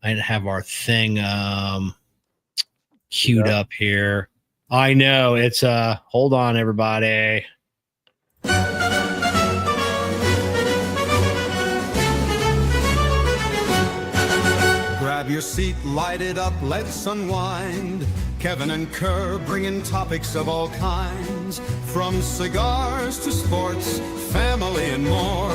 I didn't have our thing queued up here. I know it's hold on, everybody. Grab your seat, light it up, let's unwind. Kevin and Kerr bringing topics of all kinds, from cigars to sports, family and more.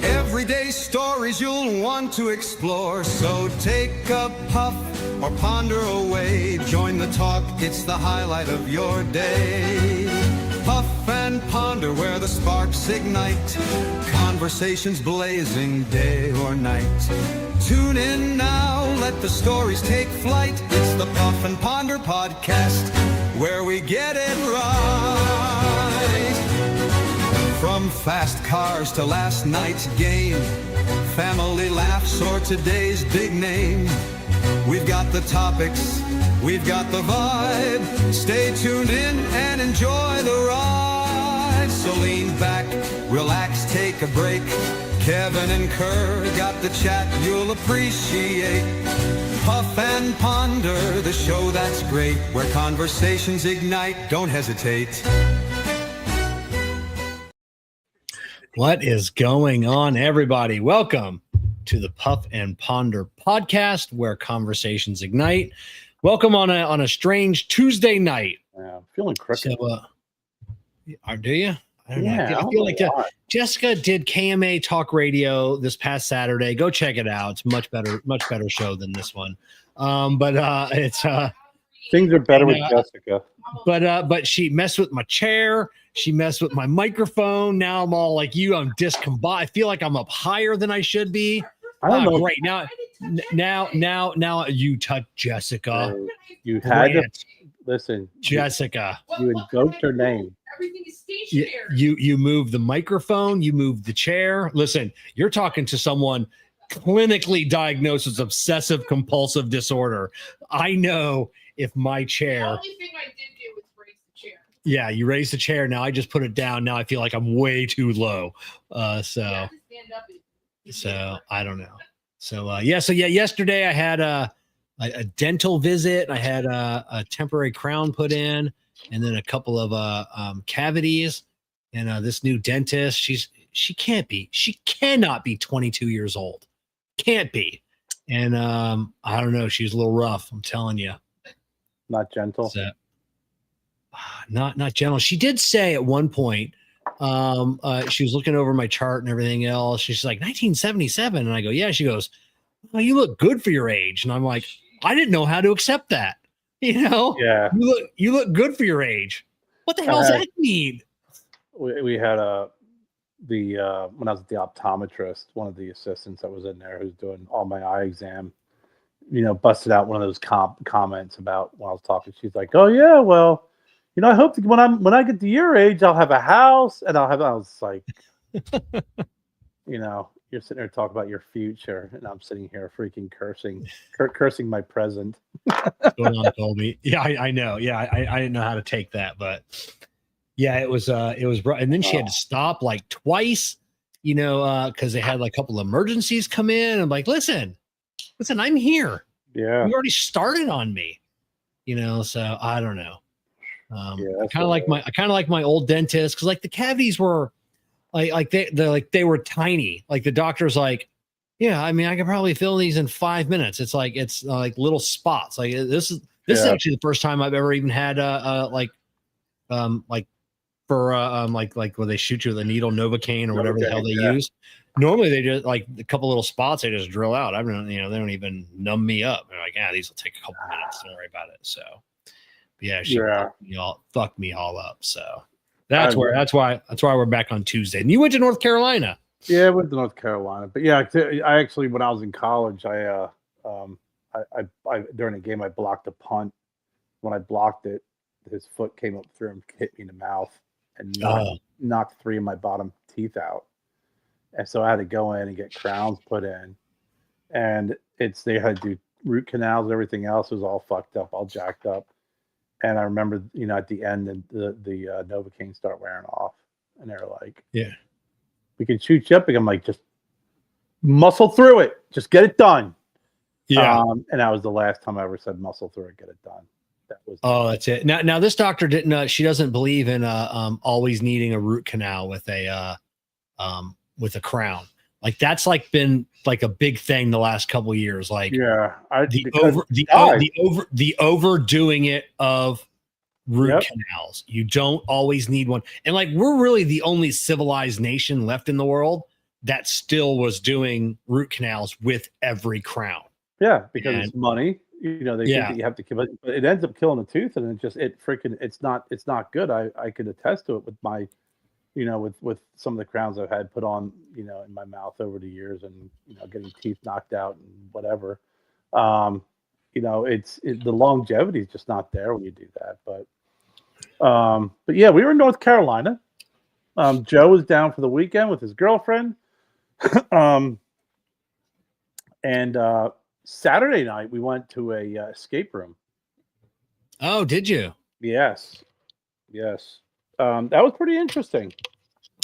Everyday stories you'll want to explore. So take a puff or ponder away. Join the talk, it's the highlight of your day. Puff and ponder where the sparks ignite. Conversations blazing day or night. Tune in now, let the stories take flight. It's the Puff and Ponder podcast, where we get it right. From fast cars to last night's game, family laughs or today's big name. We've got the topics, we've got the vibe. Stay tuned in and enjoy the ride. So lean back, relax, take a break. Kevin and Kerr got the chat you'll appreciate. Puff and Ponder, the show that's great, where conversations ignite. Don't hesitate. What is going on, everybody? Welcome to the Puff and Ponder podcast, where conversations ignite. Welcome on a strange Tuesday night. Yeah, I'm feeling crooked. So, do you? I don't know. Yeah, I feel like Jessica did KMA Talk Radio this past Saturday. Go check it out. It's much better show than this one. But it's things are better with Jessica. But she messed with my chair. She messed with my microphone. Now I'm all like you. I'm discombobulated. I feel like I'm up higher than I should be. I don't know. Great. Now you touch Jessica. You had to listen, Jessica. You invoked her name. Everything is stationary. You move the microphone. You move the chair. Listen, you're talking to someone clinically diagnosed with obsessive compulsive disorder. I know if my chair. The only thing I did do was raise the chair. Yeah, you raised the chair. Now I just put it down. Now I feel like I'm way too low. So I don't know. So yesterday I had a dental visit. I had a temporary crown put in, and then a couple of cavities. And this new dentist, she cannot be 22 years old. Can't be. And I don't know. She's a little rough. I'm telling you. Not gentle. So, not gentle. She did say at one point, she was looking over my chart and everything else. She's like 1977. And I go, yeah. She goes, well, you look good for your age. And I'm like, I didn't know how to accept that. Yeah. You look good for your age. What the hell does that mean? We had when I was at the optometrist, one of the assistants that was in there who's doing all my eye exam, busted out one of those comments about when I was talking. She's like, oh yeah, well, I hope that when I get to your age, I was like, you're sitting there talking about your future, and I'm sitting here freaking cursing my present. Told me. Yeah, I know. Yeah, I didn't know how to take that, but yeah, it was and then she had to stop like twice, because they had like a couple of emergencies come in. I'm like, listen, I'm here. Yeah, you already started on me, so I don't know. I kind of like my old dentist, because like the cavities were they were tiny. Like the doctor's like, yeah, I mean, I could probably fill these in 5 minutes. It's like little spots. Like this is actually the first time I've ever even had like where they shoot you with a needle, Novocaine or whatever the hell they use. Normally they just like a couple little spots they just drill out. I don't, they don't even numb me up. They're like, these will take a couple minutes. Don't worry about it. So she fucked me all up. So that's why we're back on Tuesday. And you went to North Carolina. Yeah, I went to North Carolina. But yeah, I actually, when I was in college, I during a game I blocked a punt. When I blocked it, his foot came up through and hit me in the mouth and knocked 3 of my bottom teeth out. And so I had to go in and get crowns put in. And they had to do root canals and everything else. It was all fucked up, all jacked up. And I remember, at the end, the Novocaine start wearing off. And they're like, yeah, we can shoot you up. I'm like, just muscle through it. Just get it done. Yeah. And that was the last time I ever said muscle through it, get it done. That was That's it. Now this doctor didn't. She doesn't believe in always needing a root canal with a crown. Like that's like been like a big thing the last couple of years. Like the overdoing it of root canals. You don't always need one. And like we're really the only civilized nation left in the world that still was doing root canals with every crown. Yeah, because it's money. You know, they think that you have to kill it, but it ends up killing a tooth, and it's not good. I could attest to it with my, you know, with some of the crowns I've had put on, you know, in my mouth over the years, and you know, getting teeth knocked out and whatever. You know, the longevity is just not there when you do that. But yeah, we were in North Carolina. Joe was down for the weekend with his girlfriend. And Saturday night we went to a escape room. Oh, did you? Yes. That was pretty interesting.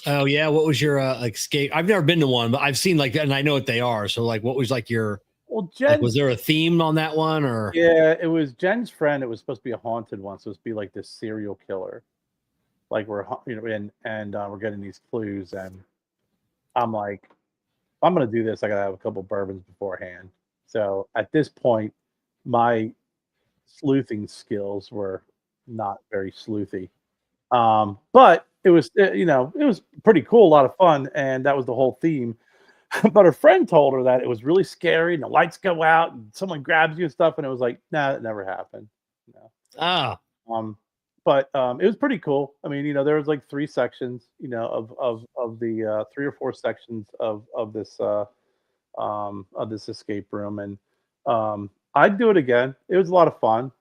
Oh yeah, what was your escape? I've never been to one, but I've seen like, and I know what they are. So like, what was like your? Well, Jen, like, was there a theme on that one, or? Yeah, it was Jen's friend. It was supposed to be a haunted one. So it was supposed to be like this serial killer. Like we're, you know, and we're getting these clues, and I'm like, if I'm gonna do this, I gotta have a couple bourbons beforehand. So at this point, my sleuthing skills were not very sleuthy. But it was, you know, it was pretty cool, a lot of fun, and that was the whole theme. But her friend told her that it was really scary, and the lights go out, and someone grabs you and stuff, and it was like, nah, it never happened. No. But it was pretty cool. I mean, you know, there was like 3 sections, you know, of the 3 or 4 sections of this escape room, and I'd do it again. It was a lot of fun.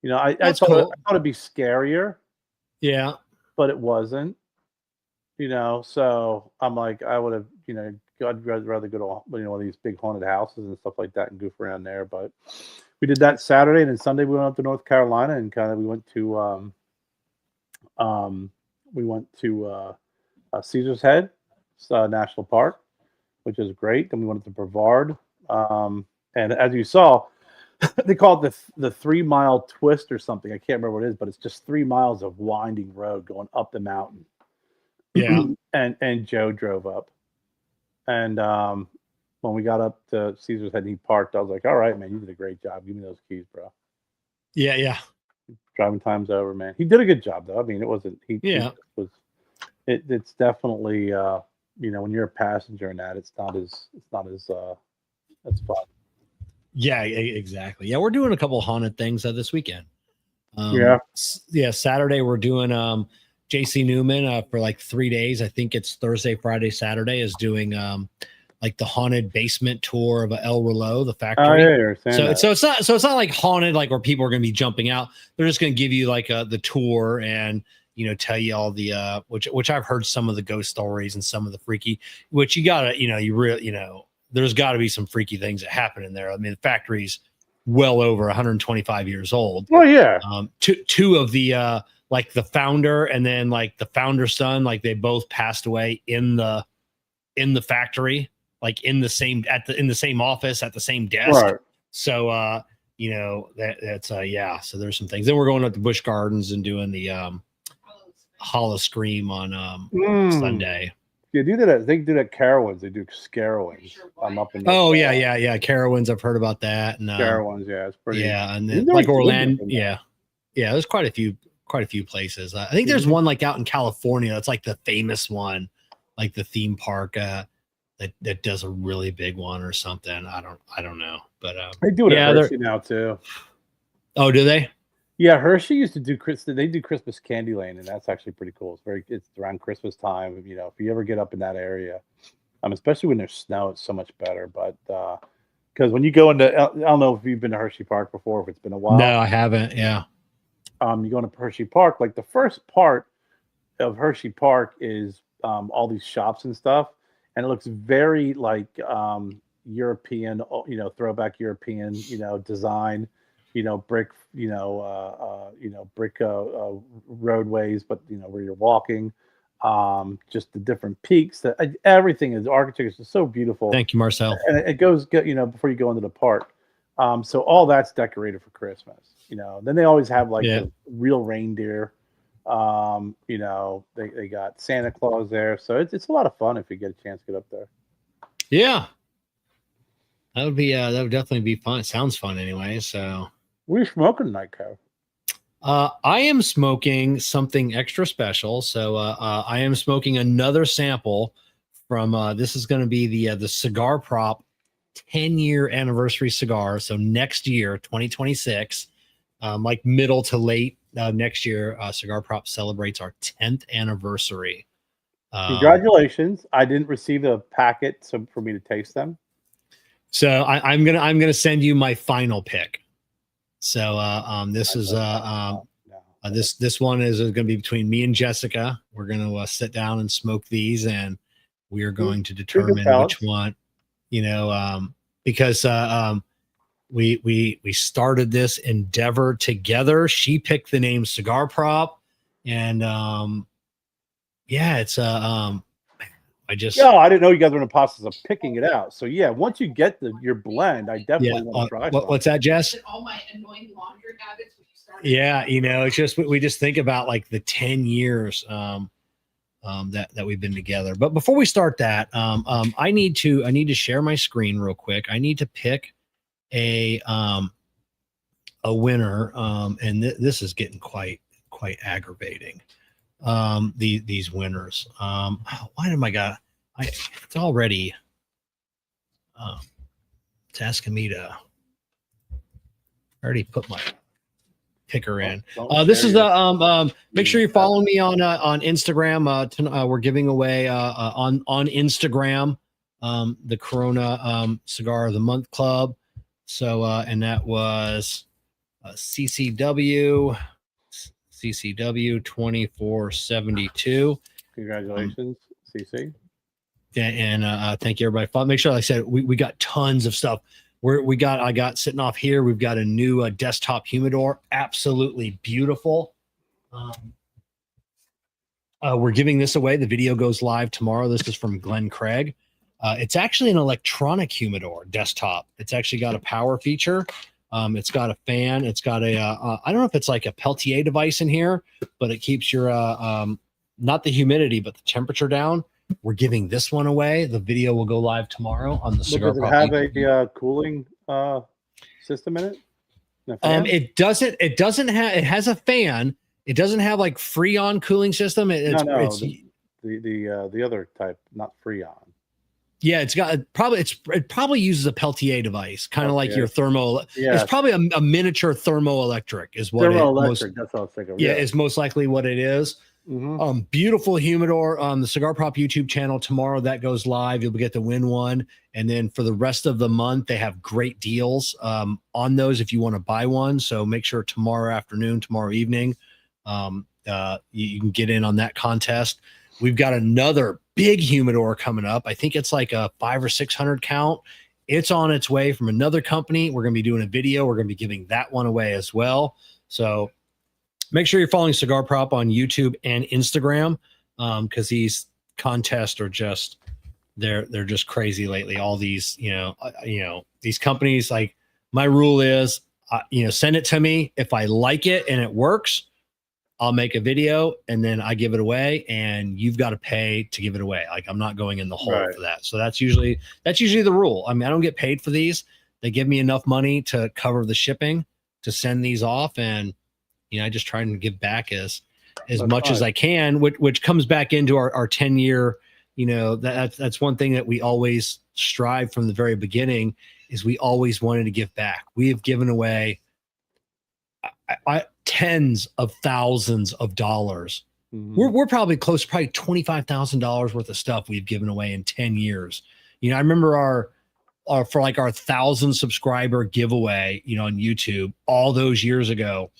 You know, I thought it'd be scarier. Yeah, but it wasn't. You know, so I'm like, I would have, you know, I'd rather go to, you know, one of these big haunted houses and stuff like that and goof around there. But we did that Saturday, and then Sunday we went up to North Carolina and we went to Caesar's Head National Park, which is great. Then we went to Brevard, and as you saw, they call it the 3-mile twist or something. I can't remember what it is, but it's just 3 miles of winding road going up the mountain. Yeah. and Joe drove up, and when we got up to Caesar's Head and he parked, I was like, all right, man, you did a great job. Give me those keys, bro. Yeah. Driving time's over, man. He did a good job, though. I mean, it wasn't. It's definitely, you know, when you're a passenger in that, it's not as fun. Yeah, exactly. Yeah, we're doing a couple haunted things this weekend. Saturday we're doing JC Newman for like 3 days. I think it's Thursday, Friday, Saturday is doing like the haunted basement tour of El Rouleau, the factory. Oh, yeah, so it's not like haunted, like where people are going to be jumping out. They're just going to give you like the tour and, you know, tell you all the which I've heard some of the ghost stories and some of the freaky, which you gotta, you know, there's got to be some freaky things that happen in there. I mean, the factory's well over 125 years old. Well, yeah. Two of the like the founder and then like the founder's son, like they both passed away in the factory, like in the same office at the same desk. Right. So you know, that's yeah. So there's some things. Then we're going up to Busch Gardens and doing the Hollow Scream on Sunday. Yeah, do that. They do that Carowinds. They do Scarowinds. I'm up in. Yeah. Carowinds. I've heard about that. And Carowinds, yeah, it's pretty. Yeah, and then like Orlando. Yeah. There's quite a few places. I think there's one like out in California. That's like the famous one, like the theme park that does a really big one or something. I don't know, but they do it at Hershey now too. Oh, do they? Yeah, Hershey used to do they do Christmas Candyland, and that's actually pretty cool. It's around Christmas time. You know, if you ever get up in that area, especially when there's snow, it's so much better. But because when you go into, I don't know if you've been to Hershey Park before, if it's been a while. No, I haven't. Yeah. You go into Hershey Park, like the first part of Hershey Park is all these shops and stuff, and it looks very like European, you know, throwback European, you know, design. You know, brick, brick roadways, but you know where you're walking. Just the different peaks. That everything is architecture is just so beautiful. Thank you, Marcel. And it goes, before you go into the park. So all that's decorated for Christmas. Then they always have like the real reindeer. They got Santa Claus there, so it's a lot of fun if you get a chance to get up there. Yeah, that would definitely be fun. It sounds fun anyway. So, what are you smoking tonight, Kev? I am smoking something extra special. So, I am smoking another sample from. This is going to be the Cigar Prop 10-year anniversary cigar. So next year, 2026, like middle to late next year, Cigar Prop celebrates our 10th anniversary. Congratulations! I didn't receive a packet for me to taste them. So I'm gonna send you my final pick. So this one is going to be between me and Jessica. We're going to sit down and smoke these, and we are going to determine which one. Because we started this endeavor together. She picked the name Cigar Prop, and it's I didn't know you guys were in the process of picking it out. So once you get your blend, I definitely want to try. What's that, Jess? All my annoying laundry habits when you started. Yeah, it's just we just think about like the 10 years that we've been together. But before we start that, I need to share my screen real quick. I need to pick a winner, and this is getting quite aggravating. These winners. Why am I got? It's already. It's asking me to. I already put my picker in. This is make sure you follow me on Instagram. We're giving away on Instagram the Corona Cigar of the Month Club. So and that was CCW 2472. Congratulations, CC. And thank you, everybody. Make sure, like I said, we got tons of stuff. I got sitting off here. We've got a new desktop humidor, absolutely beautiful. We're giving this away. The video goes live tomorrow. This is from Glenn Craig. It's actually an electronic humidor desktop. It's actually got a power feature. It's got a fan. It's got a I don't know if it's like a Peltier device in here, but it keeps your not the humidity, but the temperature down. We're giving this one away. The video will go live tomorrow on the Cigar Prop. Does it have a cooling system in it? It doesn't. It doesn't have. It has a fan. It doesn't have like Freon cooling system. It's the other type, not Freon. Yeah, it's got it probably uses a Peltier device, kind of like your thermo. Yeah. It's probably a miniature thermoelectric is what thermoelectric. That's all I was thinking. Yeah, is most likely what it is. Mm-hmm. Beautiful humidor on the Cigar Prop YouTube channel tomorrow. That goes live. You'll get to win one, and then for the rest of the month, they have great deals on those if you want to buy one. So make sure tomorrow afternoon, tomorrow evening, you can get in on that contest. We've got another big humidor coming up. I think it's like a 500 or 600 count. It's on its way from another company. We're going to be doing a video. We're going to be giving that one away as well. So make sure you're following Cigar Prop on YouTube and Instagram because these contests are just they're just crazy lately. All these these companies, like my rule is send it to me. If I like it and it works, I'll make a video and then I give it away, and you've got to pay to give it away. Like I'm not going in the hole for that. So that's usually the rule. I mean, I don't get paid for these. They give me enough money to cover the shipping to send these off, and I just try and give back as much as I can, which comes back into our 10-year. That's one thing that we always strive from the very beginning is we always wanted to give back. We have given away tens of thousands of dollars. Mm-hmm. We're probably close to probably $25,000 worth of stuff we've given away in 10 years. I remember our 1,000 subscriber giveaway, on YouTube all those years ago.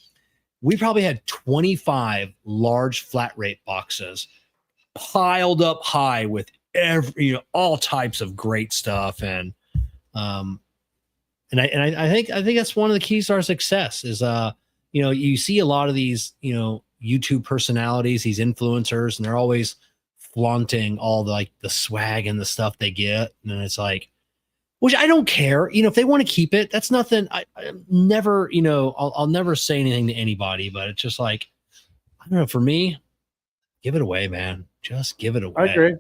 We probably had 25 large flat rate boxes piled up high with all types of great stuff. And I think that's one of the keys to our success is, you see a lot of these, YouTube personalities, these influencers, and they're always flaunting all the like the swag and the stuff they get, and then it's like, which I don't care. If they want to keep it, that's nothing. I never, I'll never say anything to anybody, but it's just like, I don't know. For me, give it away, man. Just give it away.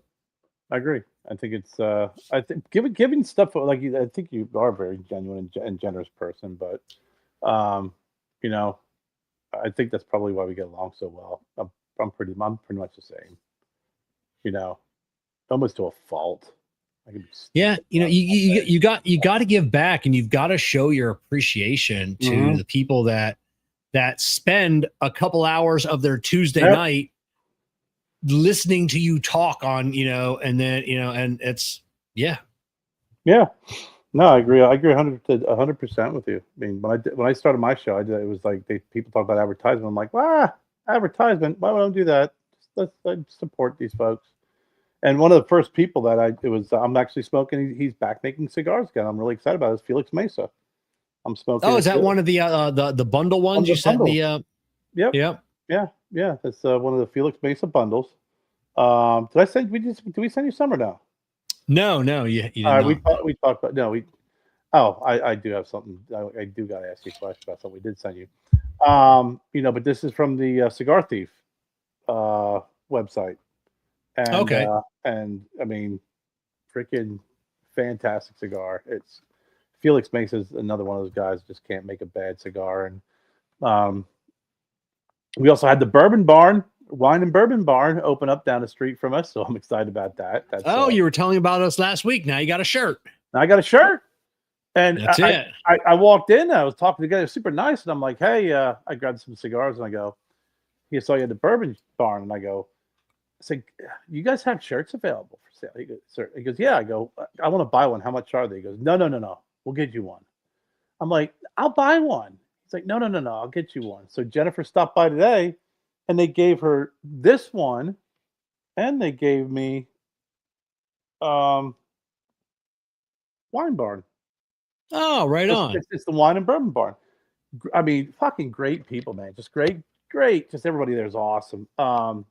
I agree. I think it's I think giving stuff like I think you are a very genuine and generous person, but I think that's probably why we get along so well. I'm pretty much the same. Almost to a fault. Yeah, you got to give back, and you've got to show your appreciation to the people that spend a couple hours of their Tuesday night listening to you talk on, and then and it's yeah. No, I agree. I agree 100% with you. I mean, when I started my show, it was like people talk about advertisement. I'm like, advertisement. Why would I do that? Let's support these folks. And one of the first people that I'm actually smoking. He's back making cigars again. I'm really excited about it. It's Felix Mesa. I'm smoking. Oh, is that one of the bundle ones you sent me? Yep. Yeah. That's one of the Felix Mesa bundles. Did I send? Did we send you some or no? No, you did not. We talked about no. I do have something. I do got to ask you a question about something we did send you. But this is from the Cigar Thief website. And, okay. And I mean, freaking fantastic cigar. It's Felix Mesa is another one of those guys just can't make a bad cigar. And we also had the Wine and Bourbon Barn open up down the street from us, so I'm excited about that. You were telling about us last week. Now you got a shirt. Now I got a shirt. And that's it. I walked in, I was talking to the guy, super nice, and I'm like, hey, I grabbed some cigars, and I go, he saw you at the Bourbon Barn, and I go, I said, you guys have shirts available for sale? He goes, sir. He goes, yeah. I go, I want to buy one. How much are they? He goes, no. We'll get you one. I'm like, I'll buy one. He's like, no. I'll get you one. So Jennifer stopped by today, and they gave her this one, and they gave me Wine Barn. Oh, right on. It's the Wine and Bourbon Barn. I mean, fucking great people, man. Just great. Just everybody there is awesome. The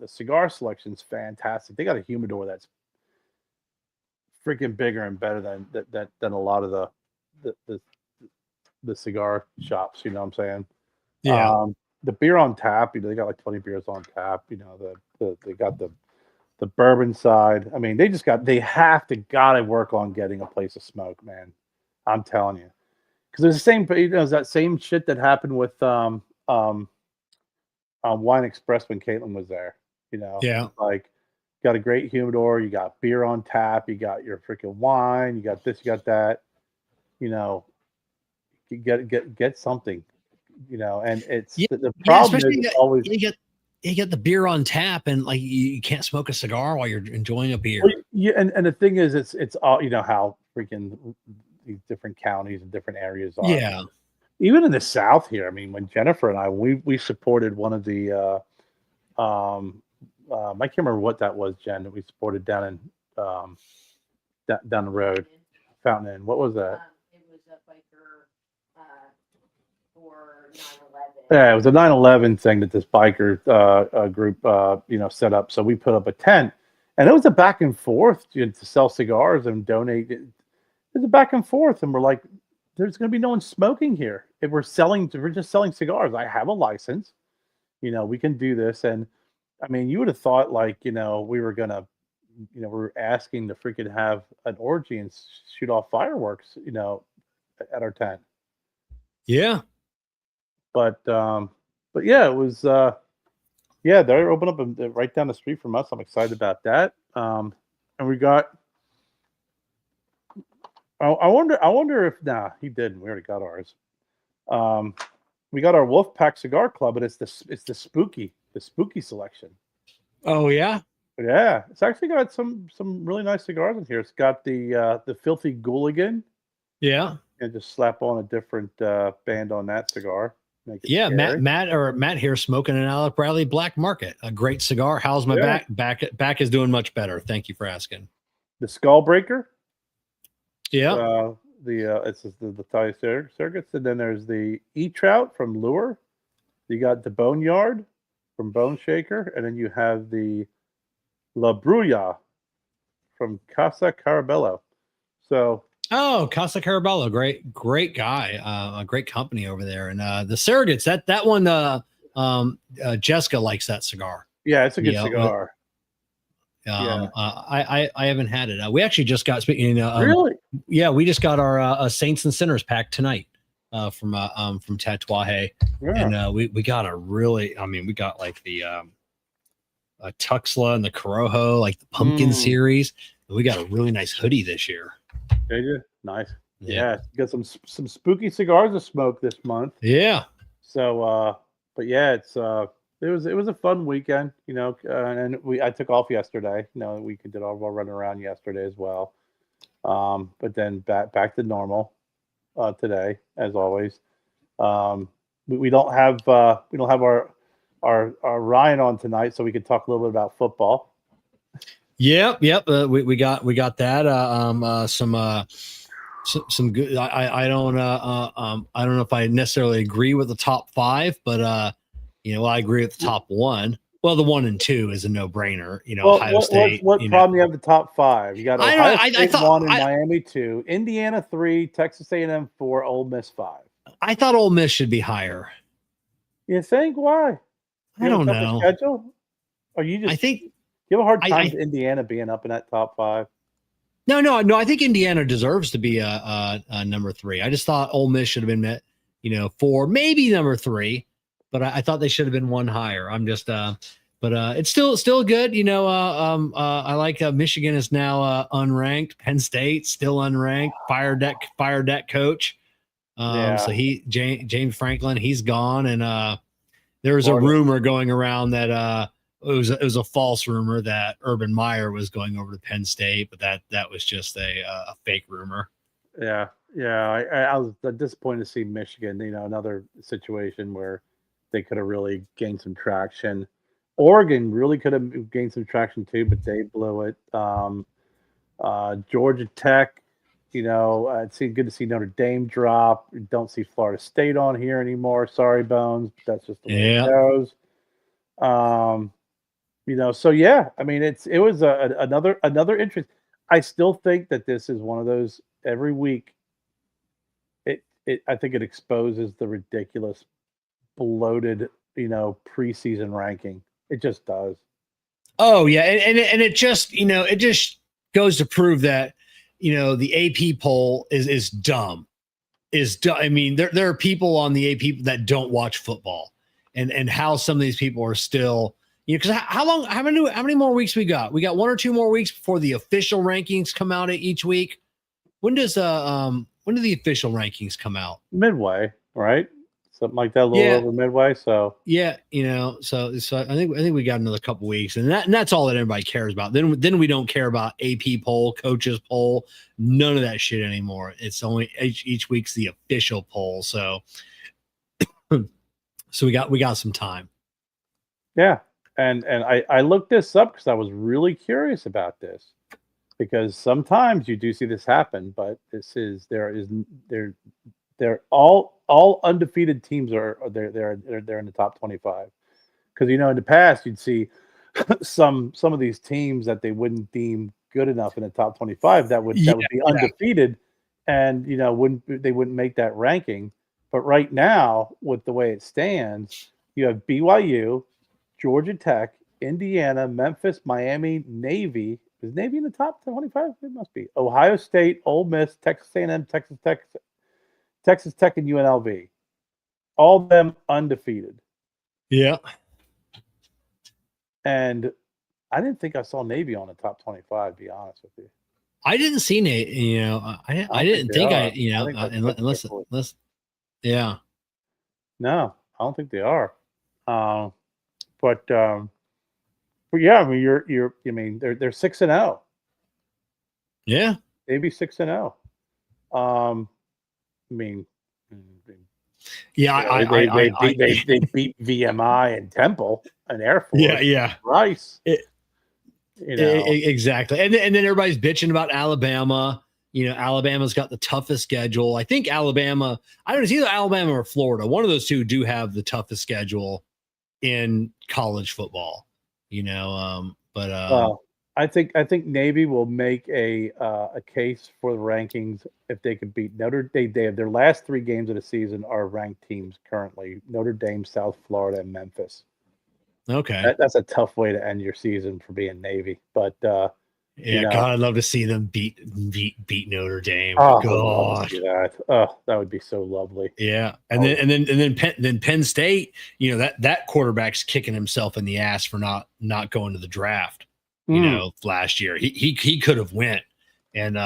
cigar selection's fantastic. They got a humidor that's freaking bigger and better than a lot of the cigar shops. You know what I'm saying? Yeah. The beer on tap. They got like 20 beers on tap. They got the bourbon side. I mean, they have to gotta work on getting a place to smoke, man. I'm telling you, because there's the same. It's that same shit that happened with Wine Express when Caitlin was there. Yeah. Like, got a great humidor. You got beer on tap. You got your freaking wine. You got this. You got that. You get something. And it's the problem is always you get the beer on tap, and like you can't smoke a cigar while you're enjoying a beer. And the thing is, it's all how freaking these different counties and different areas are. Yeah. Even in the South here, I mean, when Jennifer and I we supported one of the I can't remember what that was, Jen, that we supported down in down the road, Fountain Inn. What was that? It was a biker for 9/11. Yeah, it was a 9/11 thing that this biker group set up. So we put up a tent, and it was a back and forth to sell cigars and donate. It was a back and forth, and we're like, there's going to be no one smoking here. If we're just selling cigars. I have a license. We can do this. And I mean, you would have thought like, we were going to, we were asking to freaking have an orgy and shoot off fireworks, at our tent. Yeah. But yeah, it was, they're open up right down the street from us. I'm excited about that. And we got, I wonder if he didn't. We already got ours. We got our Wolfpack Cigar Club, and it's the spooky selection. Oh yeah, yeah. It's actually got some really nice cigars in here. It's got the Filthy Gooligan. Yeah, and just slap on a different band on that cigar. Yeah, scary. Matt here smoking an Alec Bradley Black Market, a great cigar. How's my back is doing much better. Thank you for asking. The Skullbreaker. Yeah. It's the Thai circuits, and then there's the E-Trout from Lure. You got the Boneyard from Bone Shaker, and then you have the La Bruya from Casa Carabello. So Oh, Casa Carabello, great guy, a great company over there. And the Surrogates, that one, Jessica likes that cigar. yeah, it's a good Yeah, cigar. Yeah. I haven't had it. We actually just got Really? yeah, we just got our Saints and Sinners pack tonight from Tatuaje, Yeah. and we got we got like the Tuxla and the Corojo, like the pumpkin series. We got a really nice hoodie this year. Did you? Nice. Yeah. Got some spooky cigars to smoke this month. Yeah. So, but yeah, it was a fun weekend, and I took off yesterday. We did all of our running around yesterday as well. But then back to normal today, as always. We don't have our Ryan on tonight, so we could talk a little bit about football. Yep. We got that. Some good. I don't know if I necessarily agree with the top 5, but I agree with the top 1. Well, the 1 and 2 is a no-brainer. Ohio State. What problem you have the top 5? You got Ohio State 1 and Miami 2, Indiana 3, Texas A&M 4, Ole Miss 5. I thought Ole Miss should be higher. You think? Why? I don't know. Schedule? Or you just? I think you have a hard time with Indiana being up in that top 5. No. I think Indiana deserves to be a number 3. I just thought Ole Miss should have been 4, maybe number 3, but I thought they should have been 1 higher. I'm just, but it's still good. I like Michigan is now unranked. Penn State still unranked. Fire deck coach. So James Franklin, he's gone, and there was a rumor going around that it was a false rumor that Urban Meyer was going over to Penn State, but that was just a fake rumor. Yeah. I was disappointed to see Michigan. Another situation where they could have really gained some traction. Oregon really could have gained some traction too, but they blew it. Georgia Tech. It's good to see Notre Dame drop. You don't see Florida State on here anymore. Sorry, Bones. That's just the way it goes. So yeah, I mean, it was another interest. I still think that this is one of those every week. I think it exposes the ridiculous, bloated, preseason ranking. It just does. Oh yeah, and it just it just goes to prove that the AP poll is dumb. I mean, there are people on the AP that don't watch football, and how some of these people are still. Because how many more weeks we got? We got 1 or 2 more weeks before the official rankings come out each week. When do the official rankings come out? Midway, right? Something like that, a little over midway. So yeah, so I think we got another couple weeks, and that's all that everybody cares about. Then we don't care about AP poll, coaches poll, none of that shit anymore. It's only each week's the official poll. So we got some time. Yeah. And I looked this up because I was really curious about this, because sometimes you do see this happen, but they're all undefeated teams are they're in the top 25, because in the past you'd see some of these teams that they wouldn't deem good enough in the top 25 that would be undefeated, and they wouldn't make that ranking. But right now, with the way it stands, you have BYU, Georgia Tech, Indiana, Memphis, Miami, Navy. Is Navy in the top 25? It must be. Ohio State, Ole Miss, Texas A&M, Texas Tech, and UNLV. All of them undefeated. Yeah. And I didn't think I saw Navy on the top 25, to be honest with you. I didn't see Navy. I didn't think unless yeah. No, I don't think they are. But yeah, I mean, they're 6-0. Yeah, maybe 6-0. They beat VMI and Temple and Air Force. Yeah. Rice. Exactly, and then everybody's bitching about Alabama. Alabama's got the toughest schedule. I think Alabama. I don't know. It's either Alabama or Florida. One of those two do have the toughest schedule in college football. I think Navy will make a case for the rankings if they could beat Notre Dame. They have their last 3 games of the season are ranked teams currently: Notre Dame, South Florida, and Memphis. Okay. That's a tough way to end your season for being Navy, but Yeah, God, I'd love to see them beat Notre Dame. oh, I'd love God. to see that. Oh, that would be so lovely. Yeah, and then Penn State, that quarterback's kicking himself in the ass for not going to the draft. Last year he could have went, and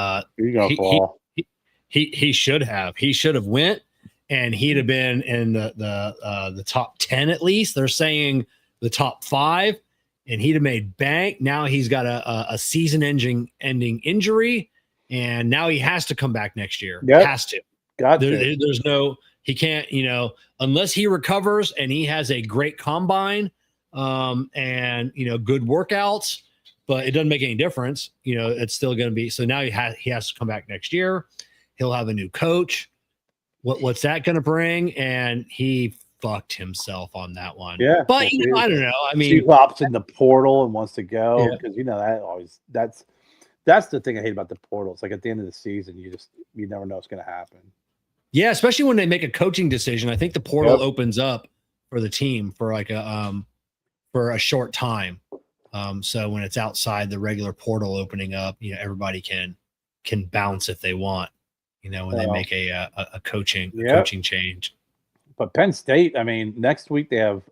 he should have. He should have went, and he'd have been in the top 10 at least. They're saying the top 5, and he'd have made bank. Now he's got a season-ending injury, and now he has to come back next year. Yep. Has to. There's he can't, unless he recovers and he has a great combine, and good workouts. But it doesn't make any difference. It's still going to be. So now he has to come back next year. He'll have a new coach. What's that going to bring? And he fucked himself on that one. Yeah. But I don't know. I mean, he hops in the portal and wants to go because that always that's the thing I hate about the portal. It's like at the end of the season, you never know what's going to happen. Yeah, especially when they make a coaching decision. I think the portal opens up for the team for like for a short time. So when it's outside the regular portal opening up, everybody can bounce if they want, when they make a coaching change. But Penn State, I mean, next week they have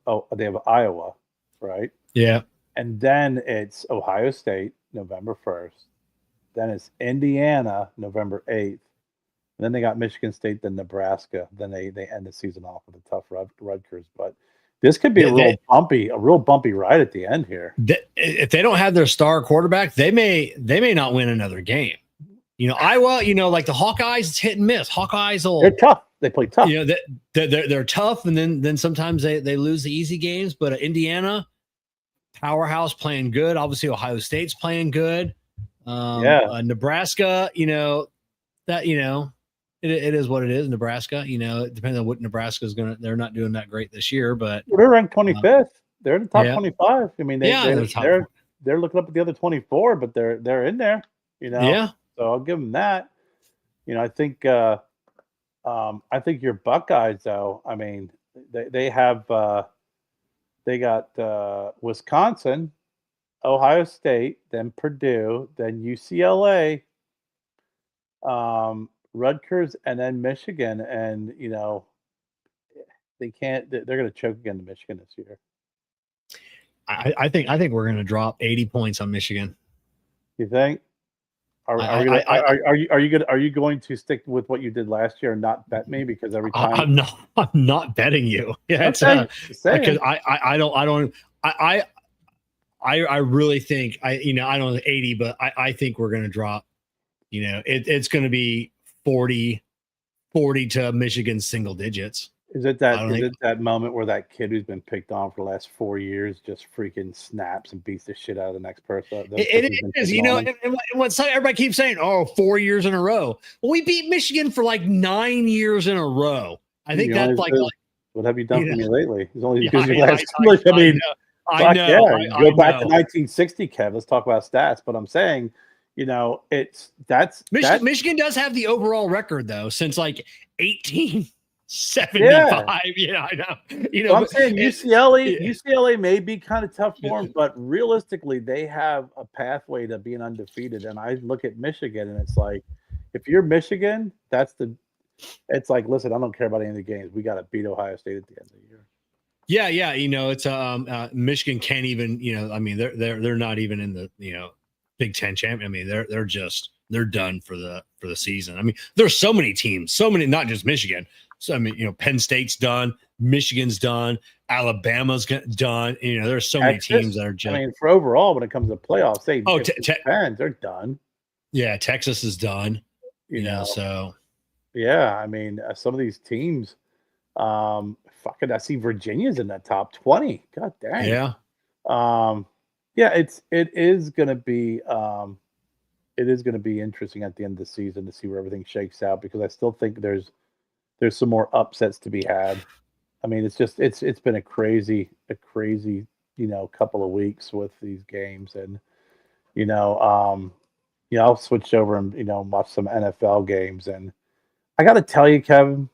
Iowa, right? Yeah. And then it's Ohio State, November 1st. Then it's Indiana, November 8th. And then they got Michigan State, then Nebraska. Then they end the season off with a tough Rutgers. But this could be a real bumpy ride at the end here. If they don't have their star quarterback, they may not win another game. Iowa, like the Hawkeyes, it's hit and miss. They're tough. They play tough. They're tough, and then sometimes they lose the easy games. But Indiana, powerhouse, playing good. Obviously, Ohio State's playing good. Nebraska, it is what it is. Nebraska, it depends on what Nebraska's they're not doing that great this year, but they're ranked 25th. They're in the top 25. I mean, they're looking up at the other 24, but they're in there. Yeah. So I'll give them that. I think your Buckeyes, though. I mean, they got Wisconsin, Ohio State, then Purdue, then UCLA, Rutgers, and then Michigan. And they can't. They're going to choke again to Michigan this year. I think we're going to drop 80 points on Michigan. You think? Are you going to stick with what you did last year and not bet me? Because every time I'm not betting you. Yeah, because I really think I don't know 80, but I think we're going to drop. It's going to be 40 to Michigan's single digits. Is it that moment where that kid who's been picked on for the last 4 years just freaking snaps and beats the shit out of the next person? It is, and what everybody keeps saying, 4 years in a row. Well, we beat Michigan for like 9 years in a row. I think that's like what have you done for me lately? It's only because you last. I know. Go back to 1960, Kev. Let's talk about stats. But I'm saying, Michigan does have the overall record though since like 1875. Yeah, I know. I'm saying UCLA may be kind of tough for them, but realistically, they have a pathway to being undefeated. And I look at Michigan, and it's like, if you're Michigan, it's like, listen, I don't care about any of the games. We got to beat Ohio State at the end of the year. Yeah, it's Michigan can't even. I mean, they're not even in the Big Ten champion. I mean, they're done for the season. I mean, there's so many teams, not just Michigan. So I mean, Penn State's done, Michigan's done, Alabama's done. There's so many teams that are just. I mean, for overall, when it comes to playoffs, they're done. Yeah, Texas is done. So. Yeah, I mean, some of these teams. I see Virginia's in that top 20. God dang. Yeah. It is going to be interesting at the end of the season to see where everything shakes out, because I still think there's some more upsets to be had. I mean, it's been a crazy couple of weeks with these games, and I'll switch over and watch some NFL games, and I got to tell you, Kevin,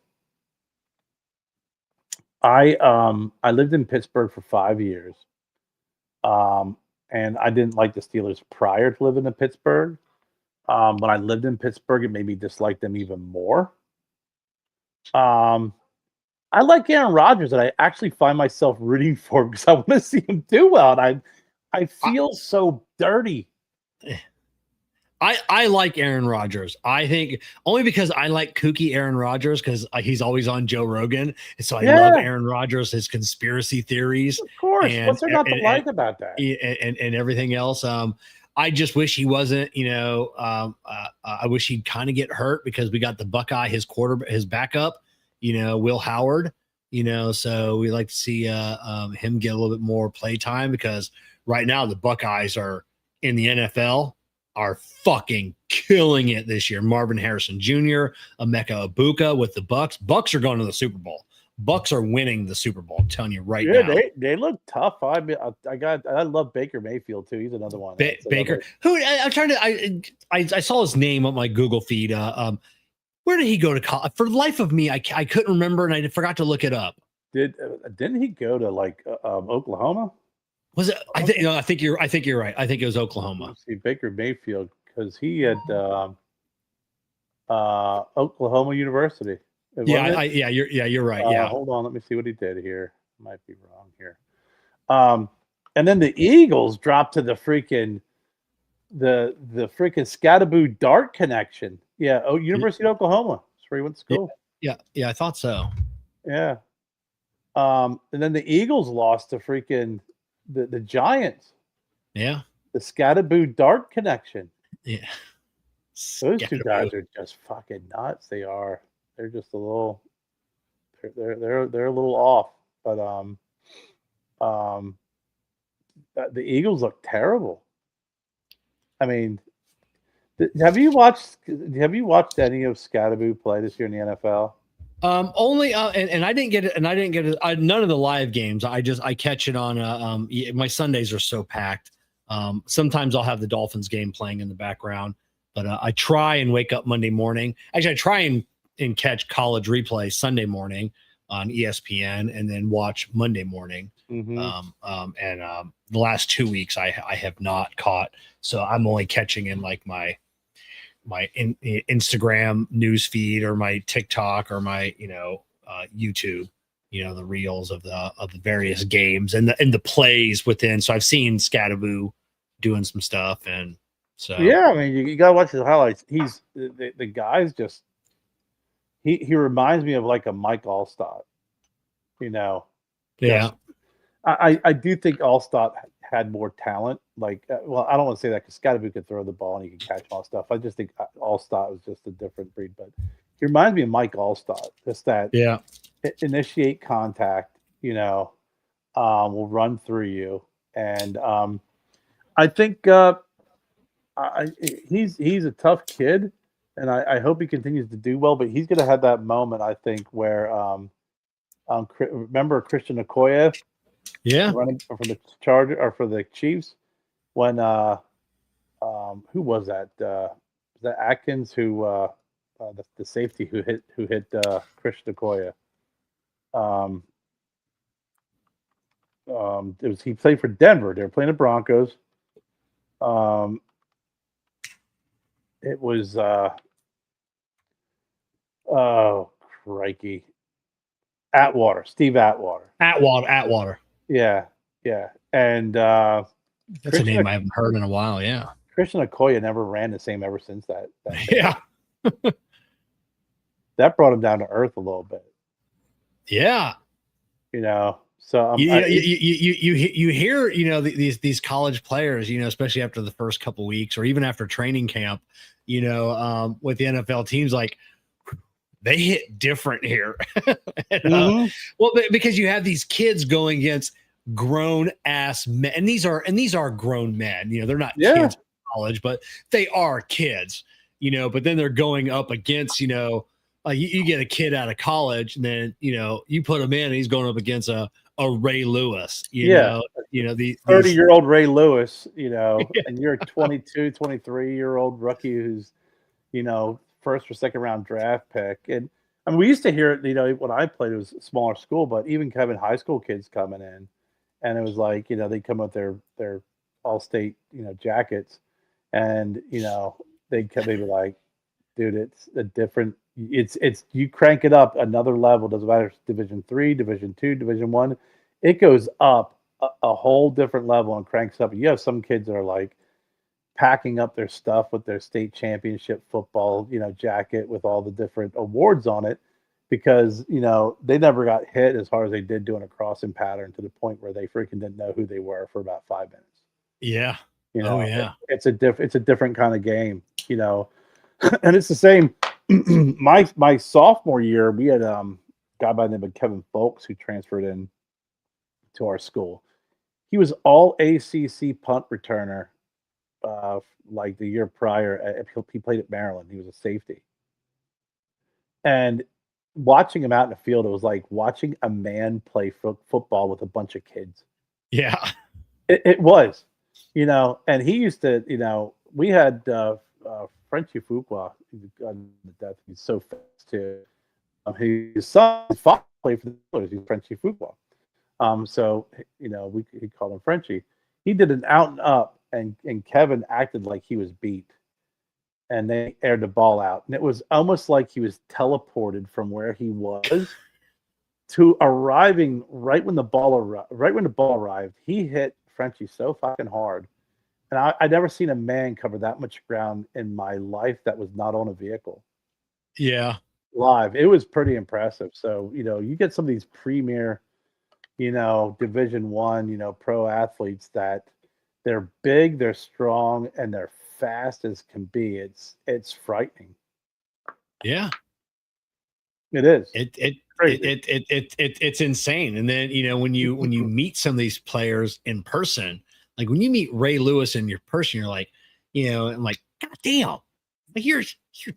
I lived in Pittsburgh for 5 years, and I didn't like the Steelers prior to living in Pittsburgh. When I lived in Pittsburgh, it made me dislike them even more. I like Aaron Rodgers, and I actually find myself rooting for him because I want to see him do well. And I feel so dirty. I like Aaron Rodgers. I think only because I like kooky Aaron Rodgers because he's always on Joe Rogan. And so I love Aaron Rodgers, his conspiracy theories. Of course. What's there not to like about that? And everything else. I just wish he wasn't, I wish he'd kind of get hurt because we got the Buckeye, his backup, Will Howard, so we like to see him get a little bit more play time because right now the Buckeyes are in the NFL are fucking killing it this year. Marvin Harrison Jr., Emeka Ibuka with the Bucks. Bucks are going to the Super Bowl. Bucks are winning the Super Bowl. I'm telling you right now. They look tough. I love Baker Mayfield too. He's another one. Baker. I'm trying to. I saw his name on my Google feed. Where did he go to college? For the life of me, I couldn't remember, and I forgot to look it up. Didn't he go to Oklahoma? Was it? I think you're right. I think it was Oklahoma. Let's see, Baker Mayfield, because he had Oklahoma University. You're right. Yeah. Hold on, let me see what he did here. Might be wrong here. And then the Eagles dropped to the freaking Scatterboo Dart connection. Yeah, University of Oklahoma. That's where he went to school. Yeah, I thought so. Yeah. And then the Eagles lost to freaking the Giants. Yeah. The Scatterboo Dart connection. Yeah. Those two guys are just fucking nuts. They are. They're just a little. They're a little off, but the Eagles look terrible. I mean, have you watched any of Scatterboo play this year in the NFL? Only and I didn't get it, none of the live games. I catch it on my Sundays are so packed. Sometimes I'll have the Dolphins game playing in the background, but I try and wake up Monday morning. Actually, I try and catch college replay Sunday morning on ESPN and then watch Monday morning. Mm-hmm. The last 2 weeks I have not caught, so I'm only catching in like my Instagram news feed or my TikTok or my YouTube, the reels of the various games and the plays within. So I've seen Scatterboo doing some stuff, and so yeah, I mean you gotta watch his highlights. He's the guy's just he reminds me of like a Mike Allstott, Yeah, I do think Allstott had more talent. I don't want to say that because Scatterboo could throw the ball and he could catch all stuff. I just think Allstott was just a different breed. But he reminds me of Mike Allstott. Just that, initiate contact. Will run through you, and I think he's a tough kid, and I hope he continues to do well. But he's going to have that moment, I think, where remember Christian Okoye. Yeah, running for the Charger or for the Chiefs when who was that? Was that Atkins who the safety who hit Christian Okoye? He played for Denver. They were playing the Broncos. It was oh crikey, Steve Atwater. Yeah. And that's a name I haven't heard in a while. Yeah. Christian Okoye never ran the same ever since that yeah. That brought him down to earth a little bit. Yeah. So you hear, these college players, especially after the first couple weeks or even after training camp, with the NFL teams, like they hit different here. And, well, because you have these kids going against grown ass men, and these are grown men. They're not kids in college, but they are kids. But then they're going up against, you get a kid out of college, and then you put him in, and he's going up against a a Ray Lewis, Yeah. these 30-year-old Ray Lewis, Yeah. and you're a 22, 23-year-old rookie who's, first or second round draft pick. And I mean, we used to hear it, when I played, it was a smaller school, but even Kevin high school kids coming in, and it was like, they come with their all state, jackets, and they'd be like, dude, it's a different, it's you crank it up another level. Doesn't matter if it's Division 3, Division 2, Division 1, it goes up a whole different level and cranks up. You have some kids that are like packing up their stuff with their state championship football, jacket with all the different awards on it, because they never got hit as hard as they did doing a crossing pattern, to the point where they freaking didn't know who they were for about 5 minutes. Yeah. Oh yeah. It's a different kind of game, and it's the same. My sophomore year, we had a guy by the name of Kevin Folks who transferred in to our school. He was all ACC punt returner, like the year prior. He played at Maryland. He was a safety. And watching him out in the field, it was like watching a man play football with a bunch of kids. Yeah. It was, and he used to, we had Frenchie Fuqua, he's so fast too. His son played for the Steelers. He's Frenchie Fuqua. So he called him Frenchie. He did an out and up, and Kevin acted like he was beat, and they aired the ball out, and it was almost like he was teleported from where he was to arriving right when the ball arrived. He hit Frenchie so fucking hard, and I never seen a man cover that much ground in my life that was not on a vehicle. Yeah. Live, it was pretty impressive. So you get some of these premier, Division 1, pro athletes that they're big, they're strong, and they're fast as can be. It's frightening. Yeah. It is. It's insane. And then when you meet some of these players in person, like when you meet Ray Lewis in your person, you're like, I'm like, God damn, like you're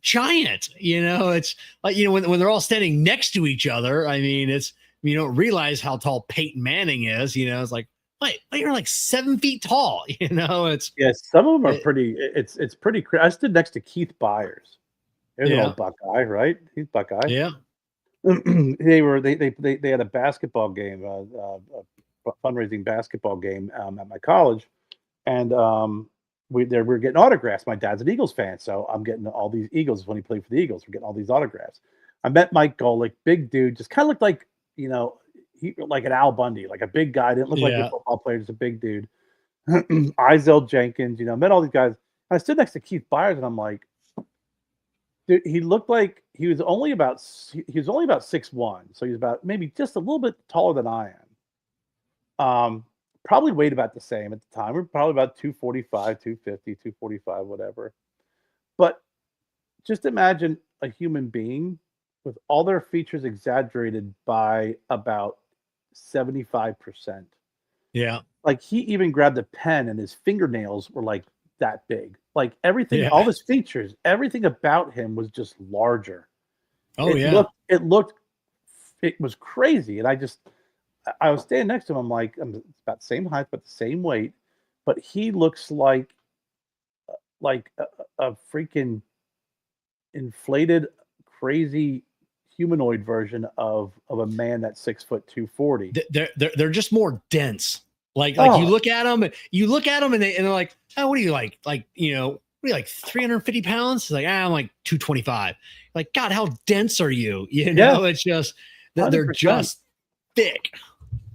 giant. It's like when they're all standing next to each other. I mean, it's you don't realize how tall Peyton Manning is. It's like, wait, you're like 7 feet tall. It's Some of them are pretty. It's pretty. I stood next to Keith Byers. There's an old Buckeye, right? He's Buckeye. Yeah. They had a basketball game, a fundraising basketball game at my college, and we're getting autographs. My dad's an Eagles fan, so I'm getting all these Eagles when he played for the Eagles. We're getting all these autographs. I met Mike Golick, big dude, just kind of looked like he like an Al Bundy, like a big guy. Didn't look like a football player, just a big dude. Izell Jenkins, met all these guys. I stood next to Keith Byers, and I'm like, dude, he looked like he was only about 6'1", so he's about maybe just a little bit taller than I am. Probably weighed about the same at the time. We're probably about 245, 250, 245, whatever. But just imagine a human being with all their features exaggerated by about 75%. Yeah. Like he even grabbed a pen and his fingernails were like that big. Like everything, all his features, everything about him was just larger. It was crazy. And I was standing next to him. I'm like, I'm about the same height, but the same weight. But he looks like a freaking inflated, crazy humanoid version of a man that's 6'2", 240. They're just more dense. Like you look at them and they're like, oh, what are you like? Like, what are you like 350 pounds? It's like, I'm like 225. Like, God, how dense are you? It's just, they're 100%. Just thick.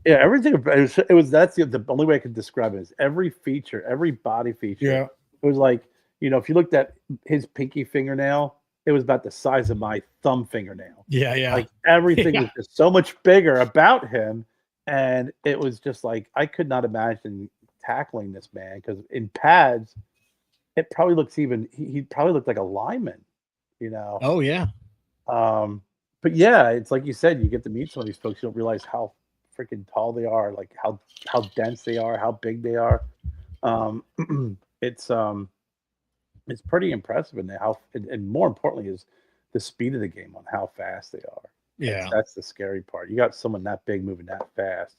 Yeah. Everything. That's the only way I could describe it is every feature, every body feature. Yeah. It was like, if you looked at his pinky fingernail, it was about the size of my thumb fingernail. Yeah. Yeah. Like everything was just so much bigger about him. And it was just like, I could not imagine tackling this man, because in pads, it probably looks he probably looked like a lineman, Oh yeah. But yeah, it's like you said, you get to meet some of these folks, you don't realize how freaking tall they are, like how dense they are, how big they are. It's pretty impressive, and more importantly is the speed of the game on how fast they are. Yeah, that's the scary part. You got someone that big moving that fast.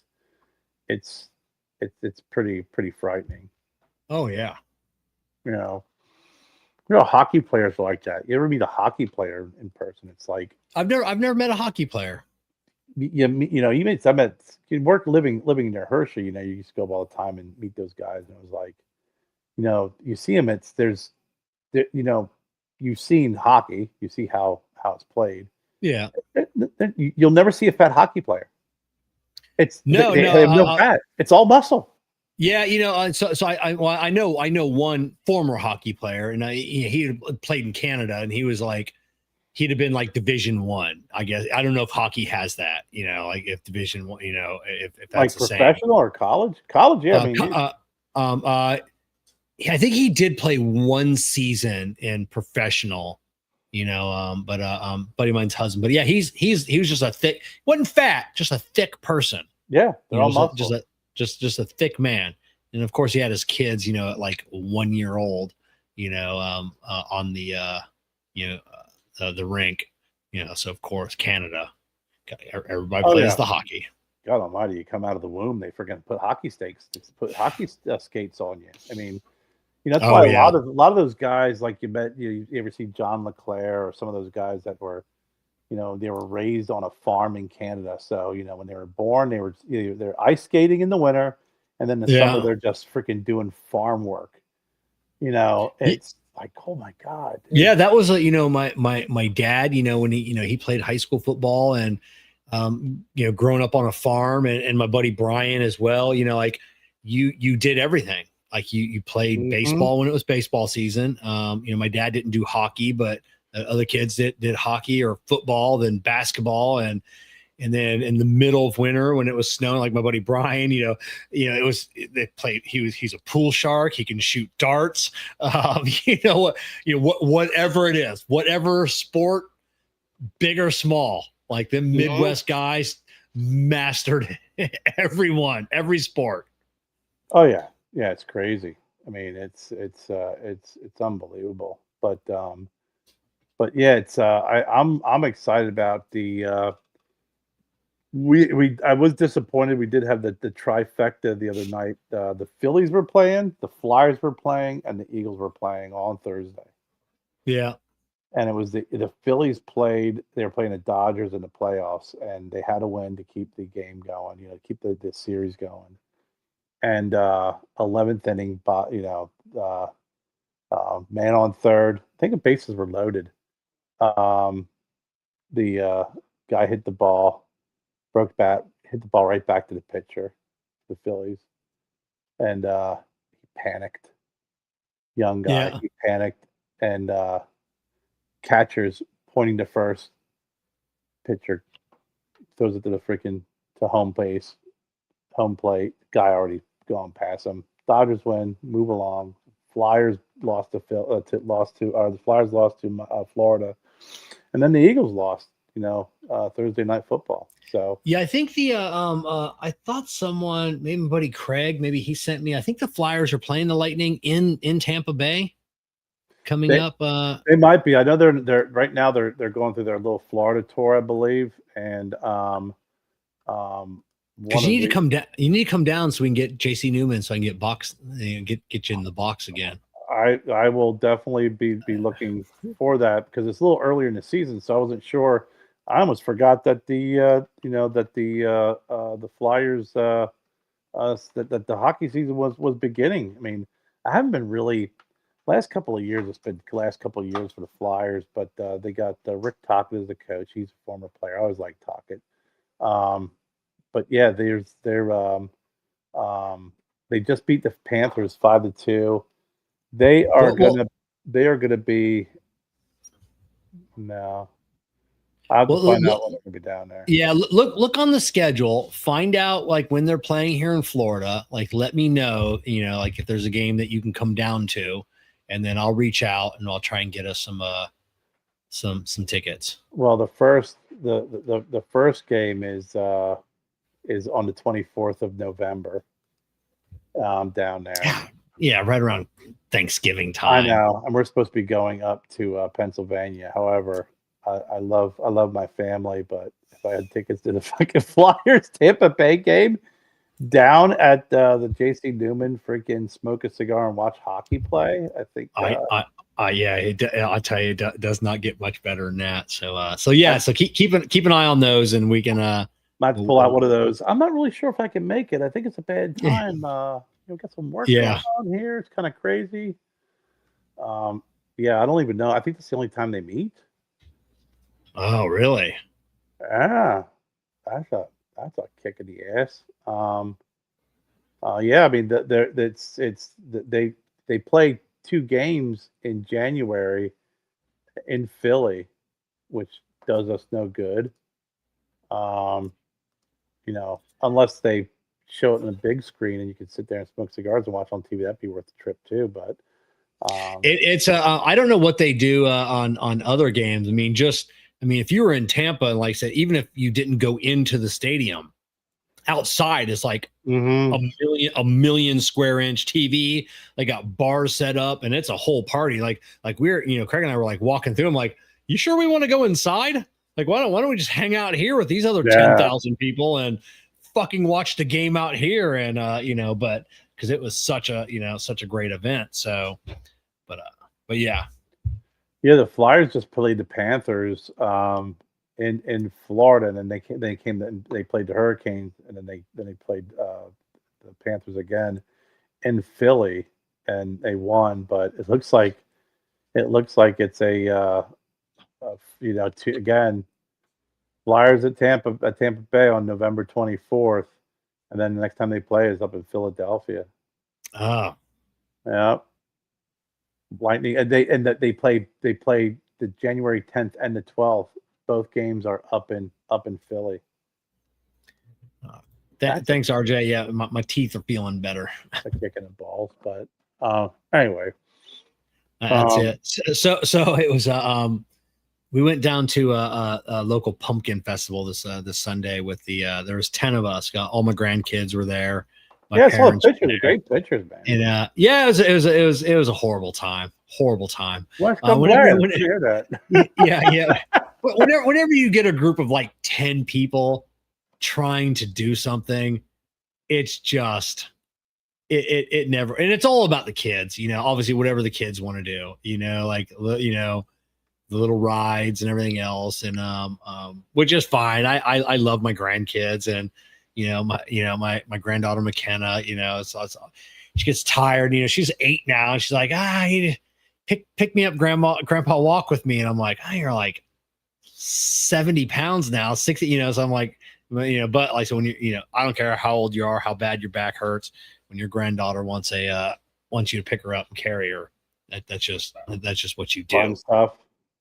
it's pretty frightening. Oh yeah. You know, hockey players are like that. You ever meet a hockey player in person? It's like I've never met a hockey player. you meet some at you work living near Hershey. You used to go all the time and meet those guys, and it was like, you see them. You've seen hockey. You see how it's played. Yeah. You'll never see a fat hockey player. It's they have no fat. It's all muscle. Yeah, so I know one former hockey player, and he had played in Canada, and he was like, he'd have been like Division I. I guess I don't know if hockey has that, like if Division I, if that's like the professional same. Or college. College, yeah. I think he did play one season in professional, but buddy of mine's husband. But yeah, he was just a thick, wasn't fat, just a thick person. Yeah, they're all muscle. Just a thick man. And of course he had his kids, at like 1 year old, on the the rink, so of course Canada, everybody plays the hockey. God almighty, you come out of the womb, they forget to put hockey skates on you. I mean, that's why a lot of those guys, like you ever see John LeClaire or some of those guys that were, they were raised on a farm in Canada. So, when they were born, they're ice skating in the winter, and then the summer they're just freaking doing farm work. It's like, oh my God. Dude. Yeah, that was my dad, when he played high school football, and growing up on a farm, and my buddy Brian as well, like you did everything. Like you played baseball when it was baseball season. My dad didn't do hockey, but other kids did hockey or football, then basketball, and then in the middle of winter when it was snowing, like my buddy Brian, he's a pool shark. He can shoot darts. Whatever it is, whatever sport, big or small, like the Midwest guys mastered every sport. Oh yeah. Yeah, it's crazy. I mean, it's unbelievable. But yeah, it's I'm excited about the I was disappointed we did have the trifecta the other night. The Phillies were playing, the Flyers were playing, and the Eagles were playing all on Thursday. Yeah. And it was the Phillies played. They were playing the Dodgers in the playoffs, and they had to win to keep the game going. Keep the series going. And 11th inning, man on third. I think the bases were loaded. The guy hit the ball, broke bat, hit the ball right back to the pitcher, the Phillies, and he panicked. Young guy, he panicked, and catcher's pointing to first. Pitcher throws it to home plate. Guy already gone past him. Dodgers win, move along. Flyers lost to the Flyers lost to Florida, and then the Eagles lost. Thursday night football. So yeah, I think I thought someone, maybe my buddy Craig, maybe he sent me. I think the Flyers are playing the Lightning in Tampa Bay coming up. They might be. I know they're right now. They're going through their little Florida tour, I believe, and because you need to come down. You need to come down so we can get JC Newman, so I can get get you in the box again. I will definitely be looking for that because it's a little earlier in the season, so I wasn't sure. I almost forgot that the Flyers that the hockey season was beginning. I mean, I haven't been really last couple of years. It's been the last couple of years for the Flyers, but they got Rick Tocchet as the coach. He's a former player. I always liked Tocchet. But yeah, they just beat the Panthers 5-2. They are gonna be no. I have to find out when they're gonna be down there. Yeah, look on the schedule. Find out like when they're playing here in Florida. Like, let me know. Like if there's a game that you can come down to, and then I'll reach out and I'll try and get us some tickets. Well, the first game is on the 24th of November. Down there. Yeah, right around Thanksgiving time. I know, and we're supposed to be going up to Pennsylvania. However, I love my family, but if I had tickets to the fucking Flyers Tampa Bay game, Down at the JC Newman, freaking smoke a cigar and watch hockey play. I think. Yeah, I'll tell you, it does not get much better than that. So yeah, so keep an eye on those, and we can might have to pull out one of those. I'm not really sure if I can make it. I think it's a bad time. Got some work going on here. It's kind of crazy. Yeah, I don't even know. I think that's the only time they meet. Oh, really? Yeah, that's a kick in the ass. Yeah, I mean, they play 2 games in January in Philly, which does us no good. Unless they show it in a big screen and you can sit there and smoke cigars and watch on TV, that'd be worth the trip too. But it's I don't know what they do on other games. I mean, if you were in Tampa, and like I said, even if you didn't go into the stadium, outside is like a million square inch TV. They got bars set up, and it's a whole party. Like we're Craig and I were like walking through. I'm like, you sure we want to go inside? Like, why don't we just hang out here with these other 10,000 people and fucking watch the game out here? And but because it was such a great event. So, but yeah. Yeah, the Flyers just played the Panthers in Florida, and then they played the Hurricanes, and then they played the Panthers again in Philly, and they won. But it looks like it's again, Flyers at Tampa Bay on November 24th, and then the next time they play is up in Philadelphia. Oh, yeah. Lightning, and they play the January 10th and the 12th. Both games are up in Philly. Thanks, RJ. Yeah, my teeth are feeling better. A kick in the balls, but anyway, that's it. So it was we went down to a local pumpkin festival this Sunday with there was 10 of us. All my grandkids were there. I saw pictures. Great pictures, man. And it was a horrible time. Horrible time. Whenever hear that. yeah. Whenever you get a group of like 10 people trying to do something, it's just it never, and it's all about the kids. Obviously whatever the kids want to do. The little rides and everything else, and which is fine. I love my grandkids, and my granddaughter McKenna, she gets tired. She's 8 now, and she's like, pick me up, grandpa, walk with me. And I'm like, you're like 70 pounds now, 60. So I'm like, but like, so when I don't care how old you are, how bad your back hurts, when your granddaughter wants you to pick her up and carry her, that's just what you do. Fun stuff.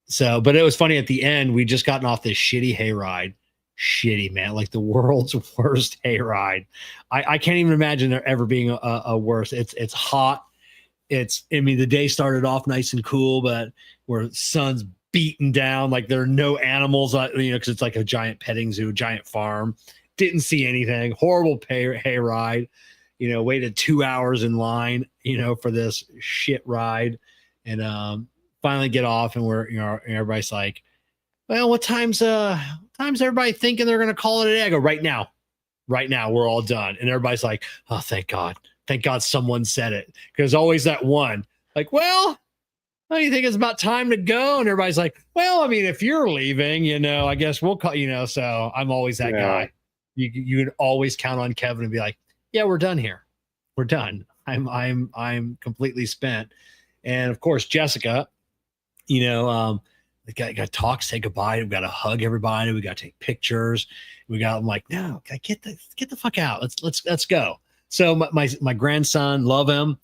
So, but it was funny at the end. We just gotten off this shitty hayride. Shitty, man, like the world's worst hayride. I can't even imagine there ever being a worse. It's hot. The day started off nice and cool, but where the sun's beaten down, like there are no animals, because it's like a giant petting zoo, giant farm. Didn't see anything. Horrible hayride. Waited 2 hours in line, for this shit ride, and finally get off, and we're everybody's like, well, what time's everybody thinking they're going to call it a day? I go, right now, we're all done. And everybody's like, oh, thank God someone said it. Because always that one, like, well, you think it's about time to go? And everybody's like, well, if you're leaving, I guess we'll call, so I'm always that guy. You can always count on Kevin and be like, yeah, we're done here. We're done. I'm completely spent. And of course, Jessica, we got to talk, say goodbye. We got to hug everybody. We got to take pictures. I'm like, no, get the fuck out. Let's go. So my grandson, love him.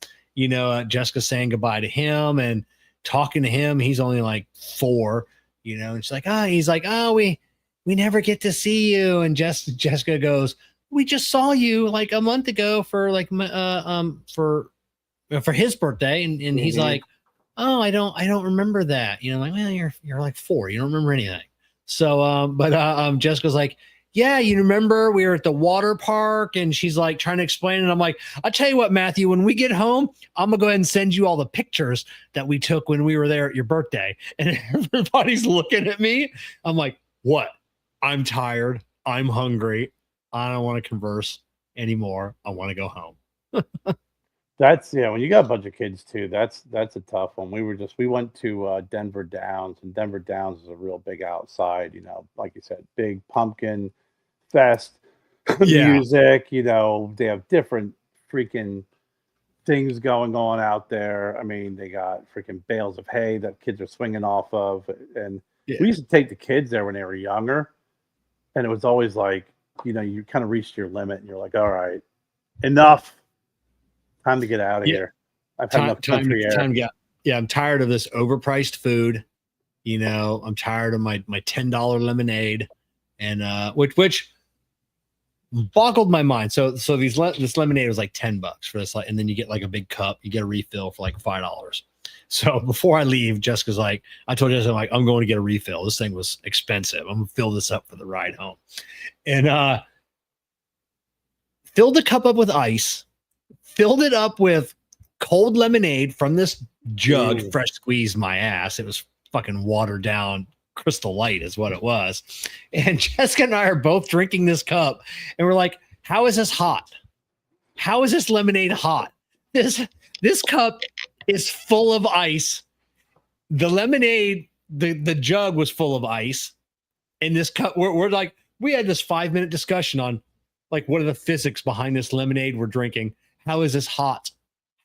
Jessica saying goodbye to him and talking to him. He's only like 4, and she's like, we never get to see you. And Jessica goes, we just saw you like a month ago for like for his birthday, and he's like, oh, I don't remember that. Like, well, you're like 4, you don't remember anything. So but Jessica's like, yeah, you remember we were at the water park, and she's like trying to explain, and I'm like, I'll tell you what, Matthew, when we get home, I'm gonna go ahead and send you all the pictures that we took when we were there at your birthday. And everybody's looking at me. I'm like, what? I'm tired. I'm hungry. I don't want to converse anymore. I want to go home. That's when you got a bunch of kids too, that's a tough one. We went to Denver Downs, and Denver Downs is a real big outside, like you said, big pumpkin fest, Yeah. music, they have different freaking things going on out there. I mean, they got freaking bales of hay that kids are swinging off of. And Yeah. we used to take the kids there when they were younger. And it was always like, you kind of reached your limit and you're like, all right, enough. Time to get out of here. I've had enough country air. I'm tired of this overpriced food. I'm tired of my $10 lemonade, and which boggled my mind. So this lemonade was like $10 for this, and then you get like a big cup. You get a refill for like $5. So before I leave, Jessica's like, I told Jessica, I'm going to get a refill. This thing was expensive. I'm gonna fill this up for the ride home, and filled the cup up with ice. Filled it up with cold lemonade from this jug, fresh squeezed my ass. It was fucking watered down Crystal Light is what it was. And Jessica and I are both drinking this cup and we're like, how is this hot? How is this lemonade hot? This cup is full of ice. The lemonade, the jug was full of ice. And this cup, we're like, we had this 5-minute discussion on like, what are the physics behind this lemonade we're drinking? How is this hot?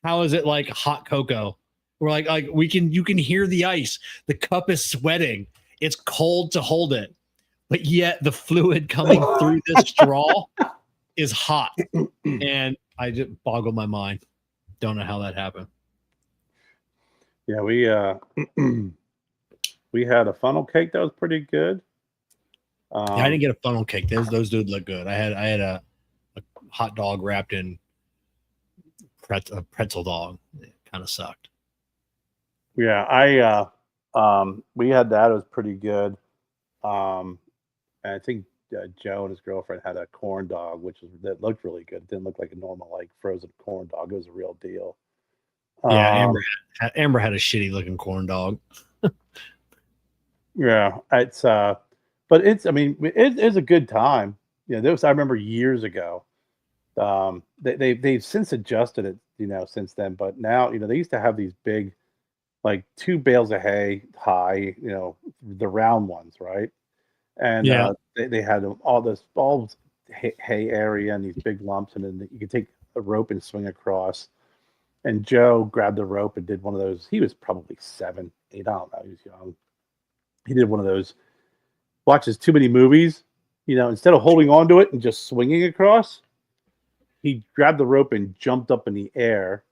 How is it like hot cocoa? We're like you can hear the ice. The cup is sweating. It's cold to hold it, but yet the fluid coming through this straw is hot. And I just boggled my mind. Don't know how that happened. Yeah, we had a funnel cake that was pretty good. I didn't get a funnel cake. Those dudes look good. I had a hot dog wrapped in a pretzel dog. It kind of sucked. Yeah, we had that. It was pretty good. And I think Joe and his girlfriend had a corn dog, that looked really good. It didn't look like a normal like frozen corn dog. It was a real deal. Yeah, Amber had a shitty looking corn dog. Yeah, it's but it's it's a good time. I remember years ago. They've since adjusted it, since then. But now, they used to have these big, like 2 bales of hay high, the round ones, right? And they had all hay area and these big lumps, and then you could take a rope and swing across. And Joe grabbed the rope and did one of those. He was probably 7, 8. I don't know. He was young. He did one of those. Watches too many movies, instead of holding on to it and just swinging across. He grabbed the rope and jumped up in the air,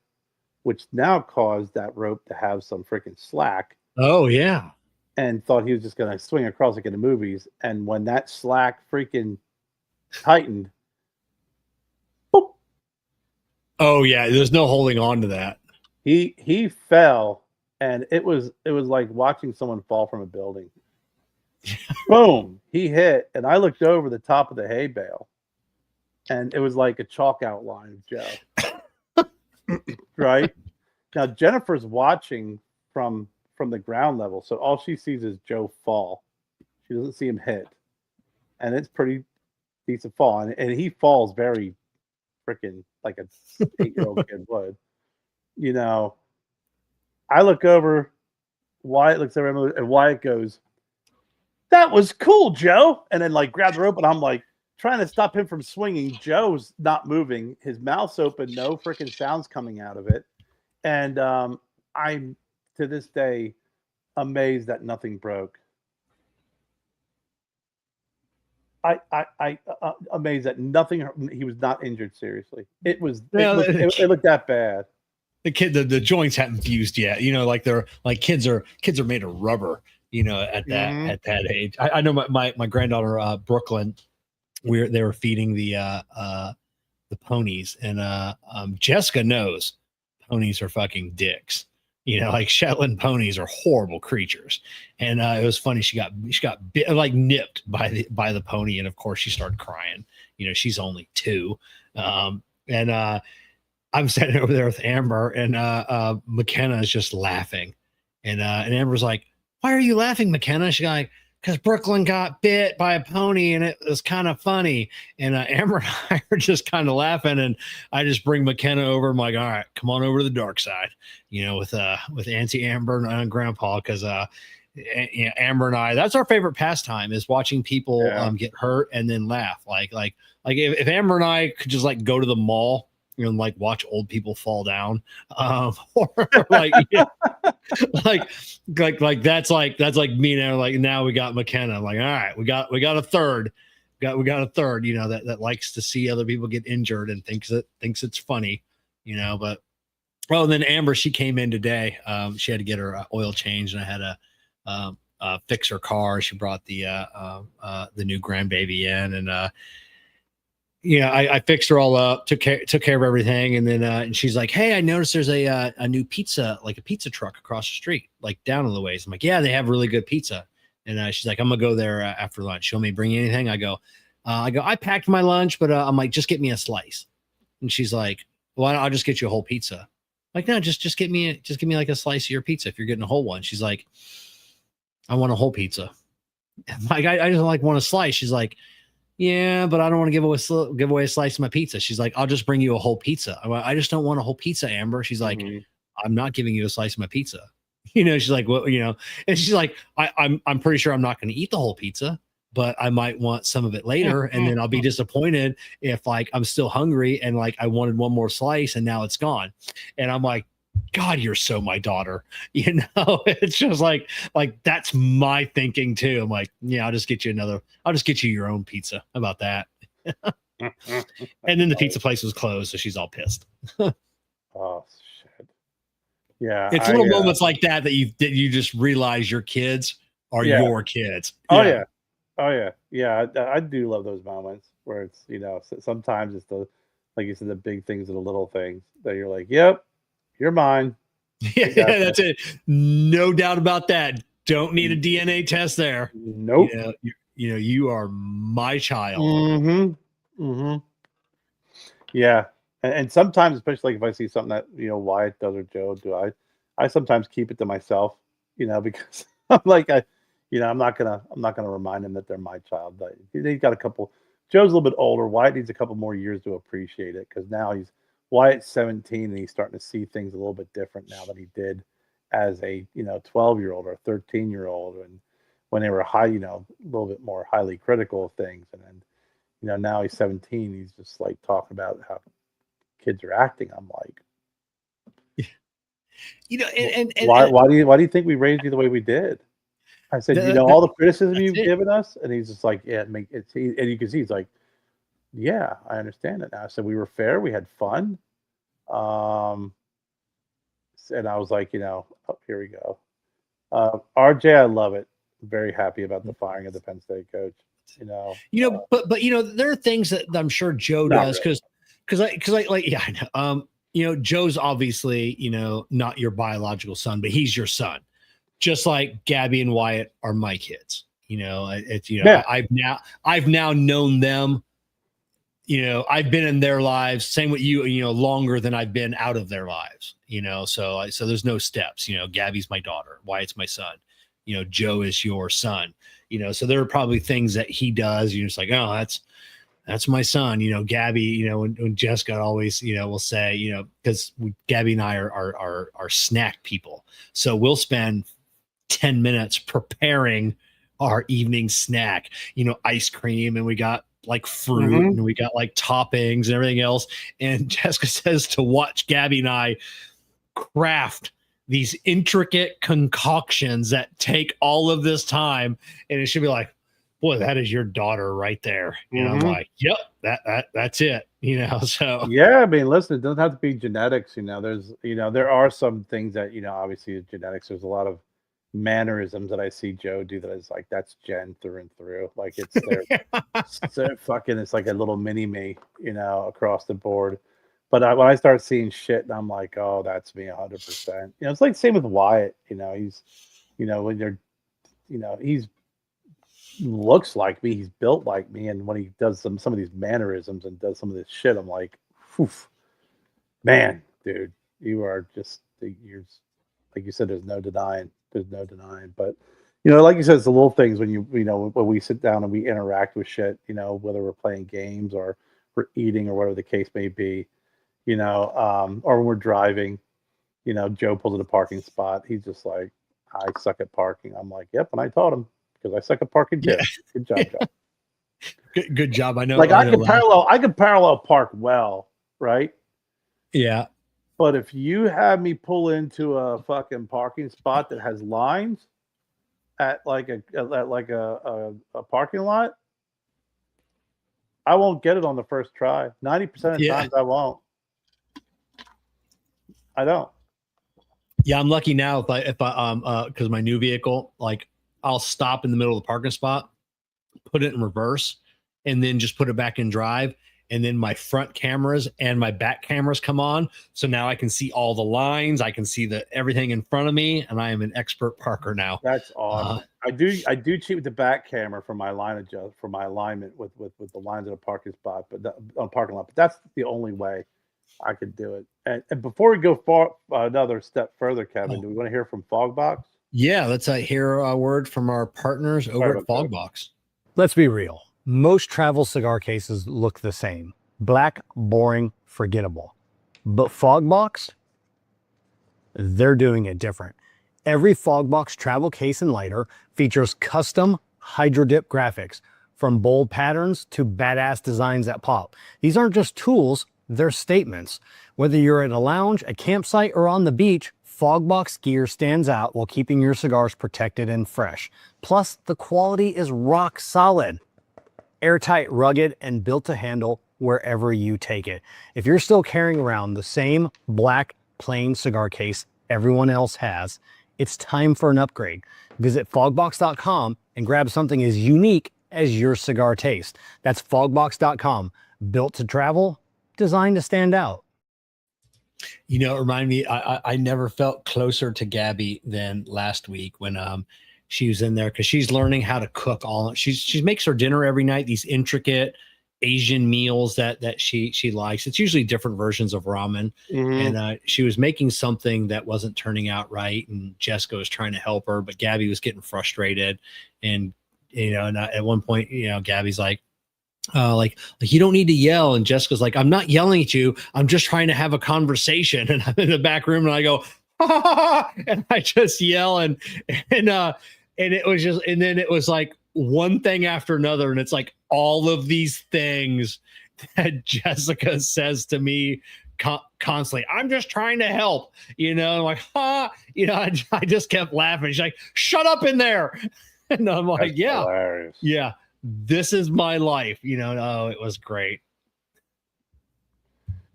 which now caused that rope to have some freaking slack. Oh, yeah. And thought he was just going to swing across like in the movies. And when that slack freaking tightened, boop. Oh, yeah. There's no holding on to that. He fell, and it was like watching someone fall from a building. Boom. He hit, and I looked over the top of the hay bale. And it was like a chalk outline of Joe. Right? Now, Jennifer's watching from the ground level. So all she sees is Joe fall. She doesn't see him hit. And it's pretty decent fall. And he falls very freaking like a 8-year-old kid would. I look over, Wyatt looks over, and Wyatt goes, "That was cool, Joe." And then like grab the rope, and I'm like, trying to stop him from swinging. Joe's not moving. His mouth's open. No freaking sounds coming out of it. And I'm, to this day, amazed that nothing broke. I amazed that nothing. He was not injured seriously. It looked that bad. The kid, the joints hadn't fused yet. Like they're like kids are made of rubber. At that age. I know my granddaughter Brooklyn. They were feeding the ponies, and Jessica knows ponies are fucking dicks. Like Shetland ponies are horrible creatures. And it was funny. She got nipped by the pony, and of course she started crying. She's only 2, and I'm standing over there with Amber, and McKenna is just laughing, and Amber's like, "Why are you laughing, McKenna?" She's like, because Brooklyn got bit by a pony and it was kind of funny. And Amber and I are just kind of laughing. And I just bring McKenna over. I'm like, all right, come on over to the dark side, with Auntie Amber and Grandpa. Because Amber and I, that's our favorite pastime, is watching people get hurt and then laugh. Like if Amber and I could just like go to the mall, like watch old people fall down, or like, like that's like me now. Like now we got McKenna. I'm like, all right, we got a third, we got a third, that likes to see other people get injured and thinks it's funny, But and then Amber, she came in today. She had to get her oil changed, and I had to fix her car. She brought the new grandbaby in, and I fixed her all up, took care of everything. And then and she's like, hey, I noticed there's a new pizza, like a pizza truck across the street, like down in the ways. I'm like, yeah, they have really good pizza. And she's like, I'm gonna go there after lunch. She'll me bring you anything? I go, I packed my lunch, but I'm like, just get me a slice. And she's like, well, I'll just get you a whole pizza. I'm like, no, just give me like a slice of your pizza if you're getting a whole one. She's like, I want a whole pizza. I'm like, I just like want a slice. She's like, yeah, but I don't want to give away a slice of my pizza. She's like, I'll just bring you a whole pizza. I just don't want a whole pizza, Amber. She's like, I'm not giving you a slice of my pizza. She's like, well, and she's like, I'm pretty sure I'm not going to eat the whole pizza, but I might want some of it later. And then I'll be disappointed if like I'm still hungry and like I wanted one more slice and now it's gone. And I'm like, God, you're so my daughter. It's just like that's my thinking too. I'm like, yeah, I'll just get you your own pizza. How about that? And then the pizza place was closed, so she's all pissed. Oh shit. Yeah. It's little moments like that you just realize your kids are your kids. Oh yeah. Oh yeah. Yeah. I do love those moments where it's, sometimes it's like you said, the big things and the little things that you're like, yep, you're mine. Yeah, that's it. No doubt about that. Don't need a DNA test there. Nope. You are my child. Mm-hmm. Mm-hmm. Yeah. And sometimes, especially like if I see something that, Wyatt does or Joe do, I sometimes keep it to myself, because I'm like, I'm not gonna remind them that they're my child. But he's got a couple. Joe's a little bit older. Wyatt needs a couple more years to appreciate it, because now Wyatt's 17 and he's starting to see things a little bit different now than he did as a 12-year-old or 13-year-old, and when they were a little bit more highly critical of things. And then now he's 17, he's just like talking about how kids are acting. I'm like, and why do you think we raised you the way we did? I said, all the criticism you've given us, and he's just like, yeah, and you can see he's like, yeah, I understand it now. So we were fair. We had fun. And I was like, here we go. RJ, I love it. Very happy about the firing of the Penn State coach. But there are things that I'm sure Joe does because I know. Joe's obviously, not your biological son, but he's your son. Just like Gabby and Wyatt are my kids. I've now known them. I've been in their lives, same with you, longer than I've been out of their lives, so there's no steps, Gabby's my daughter, Wyatt's my son, Joe is your son, so there are probably things that he does. You're just like, oh, that's my son, Gabby, when Jessica always, will say, because Gabby and I are snack people. So we'll spend 10 minutes preparing our evening snack, ice cream, and we got like fruit and we got like toppings and everything else. And Jessica says to watch Gabby and I craft these intricate concoctions that take all of this time. And it should be like, boy, that is your daughter right there. I'm like, yep, that's it. So yeah, I mean, listen, it doesn't have to be genetics. There's, there are some things that, obviously genetics, there's a lot of mannerisms that I see Joe do that is like, that's Jen through and through. Like it's so fucking, it's like a little mini me, across the board. But when I start seeing shit, and I'm like, oh, that's me 100%. It's like same with Wyatt. He's, when you're, he's looks like me, he's built like me, and when he does some of these mannerisms and does some of this shit, I'm like, man, dude, you are just, you're like you said, there's no denying. But Like you said, it's the little things when when we sit down and we interact with shit, whether we're playing games or we're eating or whatever the case may be, or when we're driving, Joe pulls in a parking spot. He's just like, I suck at parking. I'm like, yep. And I taught him because I suck at parking too. Yeah. Good job, Joe. Good job. I know. Like I could parallel park well, right? Yeah. But if you have me pull into a fucking parking spot that has lines at like a parking lot, I won't get it on the first try. 90% of the times I won't. I don't. Yeah, I'm lucky now if I because my new vehicle, like I'll stop in the middle of the parking spot, put it in reverse, and then just put it back in drive. And then my front cameras and my back cameras come on. So now I can see all the lines. I can see everything in front of me, and I am an expert parker now. That's awesome. I do cheat with the back camera for my for my alignment with the lines of the parking spot, on parking lot. But that's the only way I could do it. And before we go far another step further, Kevin, do we want to hear from Fogbox? Yeah, let's hear a word from our partners over at Fogbox. Let's be real. Most travel cigar cases look the same. Black, boring, forgettable. But Fogbox, they're doing it different. Every Fogbox travel case and lighter features custom hydro dip graphics, from bold patterns to badass designs that pop. These aren't just tools, they're statements. Whether you're at a lounge, a campsite, or on the beach, Fogbox gear stands out while keeping your cigars protected and fresh. Plus, the quality is rock solid. Airtight, rugged, and built to handle wherever you take it. If you're still carrying around the same black plain cigar case everyone else has, it's time for an upgrade. Visit fogbox.com and grab something as unique as your cigar taste. That's fogbox.com. Built to travel, designed to stand out. It reminded me, I never felt closer to Gabby than last week when she was in there, because she's learning how to cook she makes her dinner every night, these intricate Asian meals that she likes. It's usually different versions of ramen. Mm-hmm. And she was making something that wasn't turning out right, and Jessica was trying to help her, but Gabby was getting frustrated. And and at one point, Gabby's like you don't need to yell, and Jessica's like, I'm not yelling at you, I'm just trying to have a conversation. And I'm in the back room and I go, and I just yell, and it was just, and then it was like one thing after another. And it's like all of these things that Jessica says to me constantly. I'm just trying to help, I'm like, I just kept laughing. She's like, shut up in there. And I'm like, that's hilarious. Yeah, this is my life. Oh, it was great.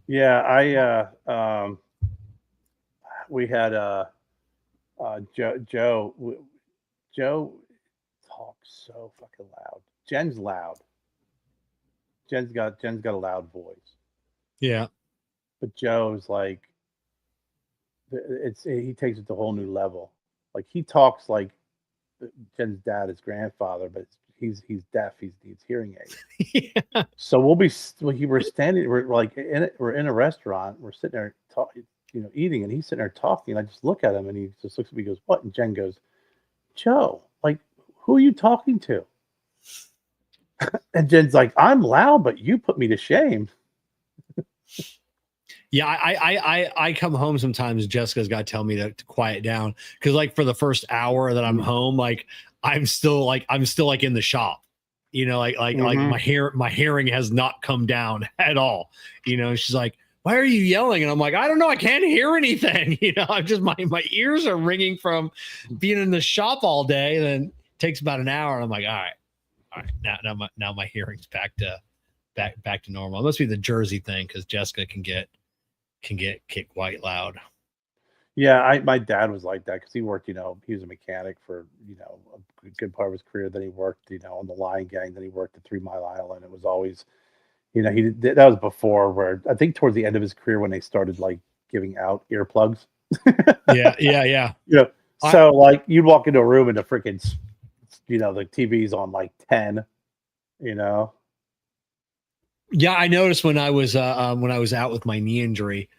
Yeah. We had Joe talks so fucking loud. Jen's loud. Jen's got a loud voice. Yeah. But Joe's like, he takes it to a whole new level. Like, he talks like Jen's dad, his grandfather, but he's deaf. He needs hearing aids. Yeah. So we're standing. We're in a restaurant. We're sitting there talking, eating, and he's sitting there talking. And I just look at him, and he just looks at me, and goes, "What?" And Jen goes, "Joe, like, who are you talking to?" And Jen's like, "I'm loud, but you put me to shame." Yeah, I come home sometimes. Jessica's got to tell me to quiet down, because like for the first hour that I'm home, like I'm still like in the shop, like my hearing has not come down at all. She's like, "Why are you yelling?" And I'm like, "I don't know. I can't hear anything." I'm just my ears are ringing from being in the shop all day. And then it takes about an hour, and I'm like, all right, now my hearing's back to normal. It must be the Jersey thing, because Jessica can get quite loud. Yeah, my dad was like that, because he worked, he was a mechanic for, a good part of his career. Then he worked, on the Lion Gang. Then he worked at 3 Mile Island. It was always, that was before, where I think towards the end of his career, when they started like giving out earplugs. Yeah. So like you'd walk into a room and the freaking, the TV's on like 10, Yeah, I noticed when I was out with my knee injury,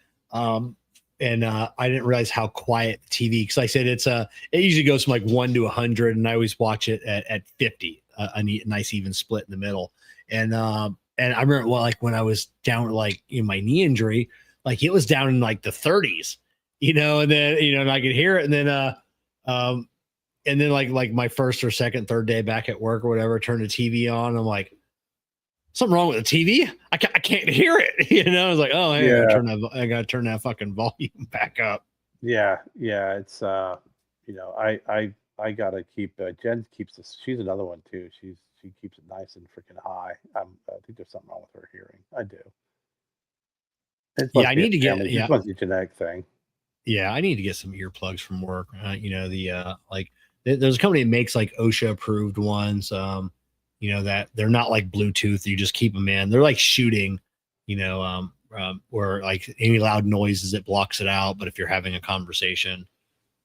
I didn't realize how quiet the TV, because I said it usually goes from like 1 to 100, and I always watch it at 50, a nice even split in the middle. And I remember, well, like when I was down like in my knee injury, like it was down in like the 30s, and then and I could hear it, and then like my first or second, third day back at work or whatever, turn the TV on. I'm like, something wrong with the TV? I can't hear it. I was like, oh, hey, Yeah. I gotta turn that fucking volume back up. Yeah, it's I gotta keep Jen keeps this. She's another one too. She keeps it nice and freaking high. I think there's something wrong with her hearing. I do. I need to get It must be a genetic thing. Yeah, I need to get some earplugs from work. Like there's a company that makes like OSHA approved ones. That they're not like Bluetooth. You just keep them in. They're like shooting, where like any loud noises, it blocks it out. But if you're having a conversation,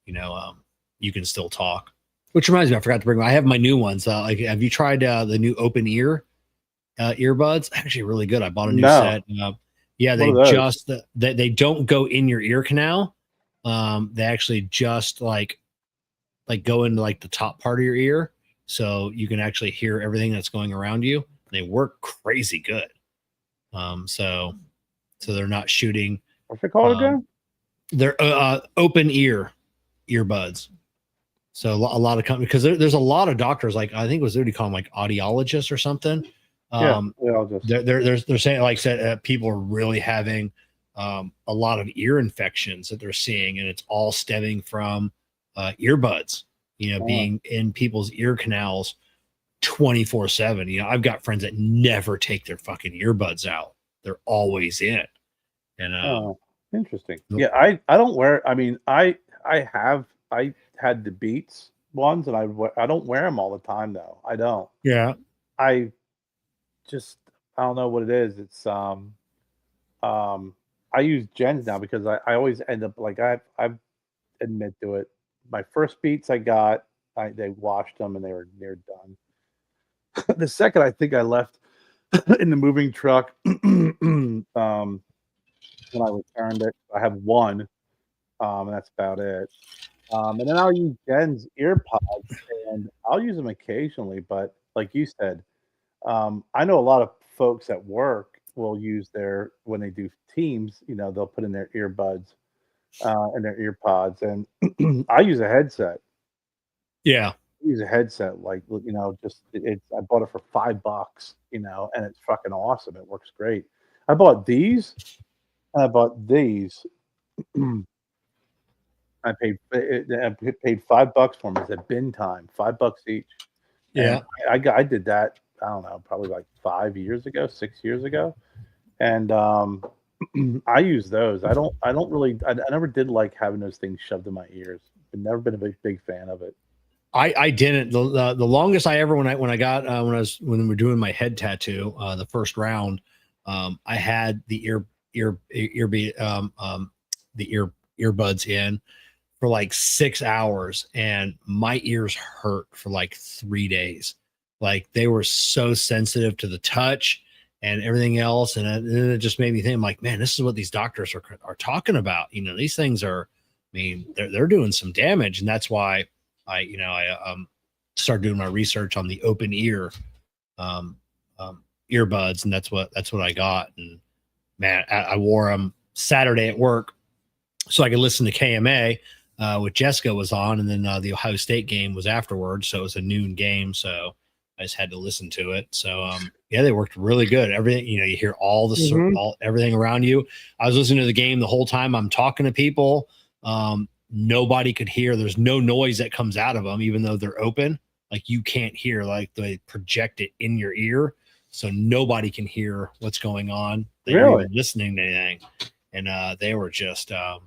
you can still talk. Which reminds me, I forgot to bring. I have my new ones. Like, have you tried the new open ear earbuds? Actually, really good. I bought a new set. Yeah, they don't go in your ear canal. They actually just like go into like the top part of your ear, so you can actually hear everything that's going around you. They work crazy good. So they're not shooting. What's it called again? They're open ear earbuds. So a lot of companies, because there's a lot of doctors, like I think it was what do you call them, like audiologists or something. They're saying, like I said, people are really having a lot of ear infections that they're seeing, and it's all stemming from earbuds, being in people's ear canals 24/7. I've got friends that never take their fucking earbuds out; they're always in. And interesting. Yeah, I don't wear. I mean, I had the Beats ones, and I don't wear them all the time though. I don't. Yeah. I don't know what it is. It's I use Jen's now because I always end up like I've admit to it. My first Beats I got, they washed them and they're done. The second I think I left in the moving truck when I returned it. I have one, and that's about it. And then I'll use Jen's earpods, and I'll use them occasionally. But like you said, I know a lot of folks at work will use when they do Teams, they'll put in their earbuds and their earpods, and I use a headset. Yeah. I use a headset, like, I bought it for $5, and it's fucking awesome. It works great. I bought these. I paid $5 for them. It's at bin time, $5 each. Yeah. And I did that, I don't know, probably like 6 years ago. And I use those. I never did like having those things shoved in my ears. I've never been a big fan of it. I didn't. The longest I ever, when we were doing my head tattoo, the first round, I had the earbuds in for like 6 hours, and my ears hurt for like 3 days. Like they were so sensitive to the touch and everything else. And it just made me think, I'm like, man, this is what these doctors are talking about. These things are, they're doing some damage. And that's why I started doing my research on the open ear earbuds. And that's what I got. And man, I wore them Saturday at work so I could listen to KMA, with Jessica was on. And then the Ohio State game was afterwards. So it was a noon game. So I just had to listen to it. So, they worked really good. Everything, you hear all the everything around you. I was listening to the game the whole time. I'm talking to people. Nobody could hear. There's no noise that comes out of them, even though they're open. Like you can't hear, like they project it in your ear. So nobody can hear what's going on. They're even listening to anything. And they were just, I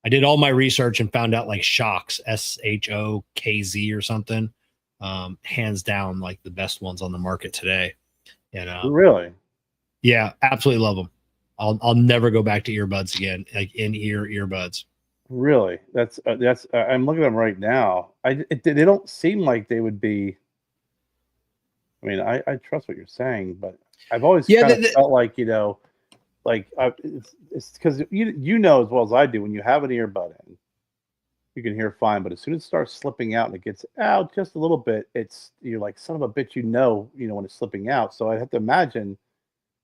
did all my research and found out like Shokz, SHOKZ or something. Hands down, like the best ones on the market today. And really, yeah, absolutely love them. I'll never go back to earbuds again, like in-ear earbuds. Really, that's I'm looking at them right now. They don't seem like they would be. I mean, I trust what you're saying, but I've always kind of felt like like it's because you know as well as I do, when you have an earbud in, you can hear fine, but as soon as it starts slipping out and it gets out just a little bit, you're like, son of a bitch, you know when it's slipping out. So I have to imagine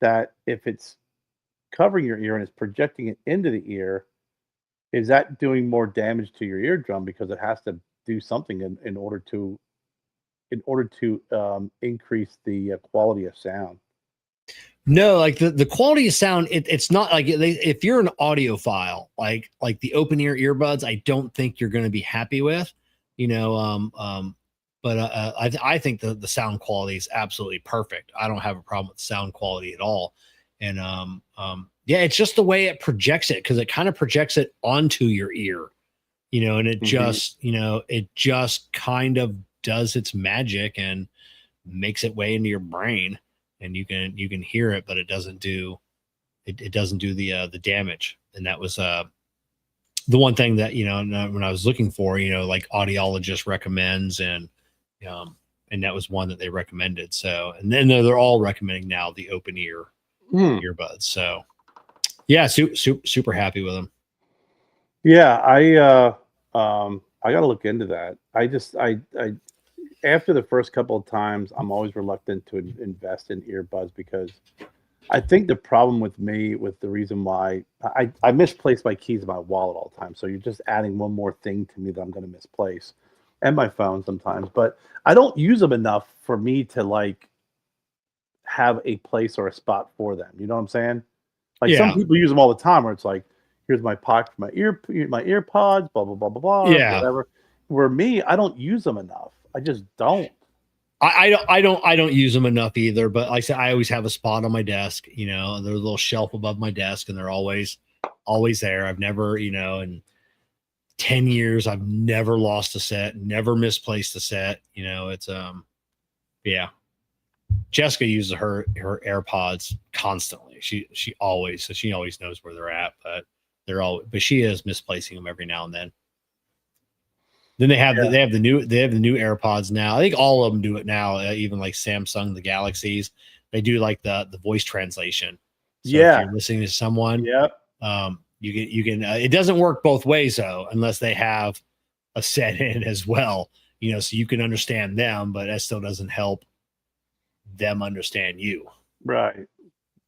that if it's covering your ear and it's projecting it into the ear, is that doing more damage to your eardrum because it has to do something in order to increase the quality of sound? No, like the quality of sound, it's not like if you're an audiophile, like the open ear earbuds, I don't think you're going to be happy with, but I think the sound quality is absolutely perfect. I don't have a problem with sound quality at all. And yeah, it's just the way it projects it, because it kind of projects it onto your ear, and it just kind of does its magic and makes it way into your brain. And you can hear it, but it doesn't do the damage. And that was the one thing that when I was looking for, like audiologist recommends, and that was one that they recommended. So, and then they're all recommending now the open ear earbuds. So yeah, super happy with them. Yeah, I got to look into that. I after the first couple of times, I'm always reluctant to invest in earbuds, because I think the problem with me, with the reason why I misplace my keys in my wallet all the time. So you're just adding one more thing to me that I'm going to misplace, and my phone sometimes, but I don't use them enough for me to like have a place or a spot for them. You know what I'm saying? Like some people use them all the time, where it's like, here's my pocket for my ear pods, blah, blah, blah, blah, blah, whatever. Where me, I don't use them enough. I just don't. I don't use them enough either. But like I said, I always have a spot on my desk. There's a little shelf above my desk, and they're always there. I've never, in 10 years, I've never lost a set, never misplaced a set. It's yeah. Jessica uses her AirPods constantly. She always knows where they're at, but but she is misplacing them every now and then. Then they have the new AirPods now. I think all of them do it now. Even like Samsung, the Galaxies, they do like the voice translation. So if you're listening to someone, you can. It doesn't work both ways though, unless they have a set in as well. So you can understand them, but that still doesn't help them understand you. Right.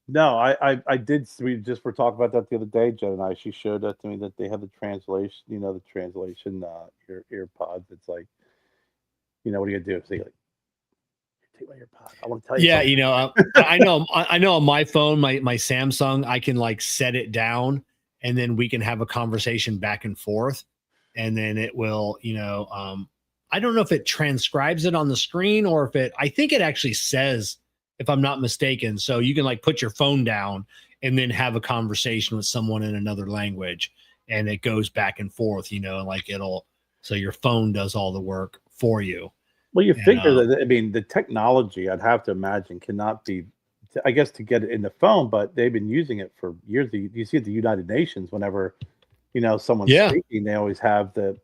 No, I did. We just were talking about that the other day, Jen and I. She showed that to me, that they have the translation, the translation ear pods. It's like, what are you gonna do? Say like, take my earpod. I want to tell you. Yeah, something. I know on my phone, my Samsung, I can like set it down, and then we can have a conversation back and forth, and then it will, I don't know if it transcribes it on the screen, or if I think it actually says, if I'm not mistaken. So you can like put your phone down and then have a conversation with someone in another language, and it goes back and forth, and like so your phone does all the work for you. Well, you figure that, I mean, the technology, I'd have to imagine, cannot be, I guess, to get it in the phone, but they've been using it for years. You see at the United Nations, whenever, someone's speaking, they always have the,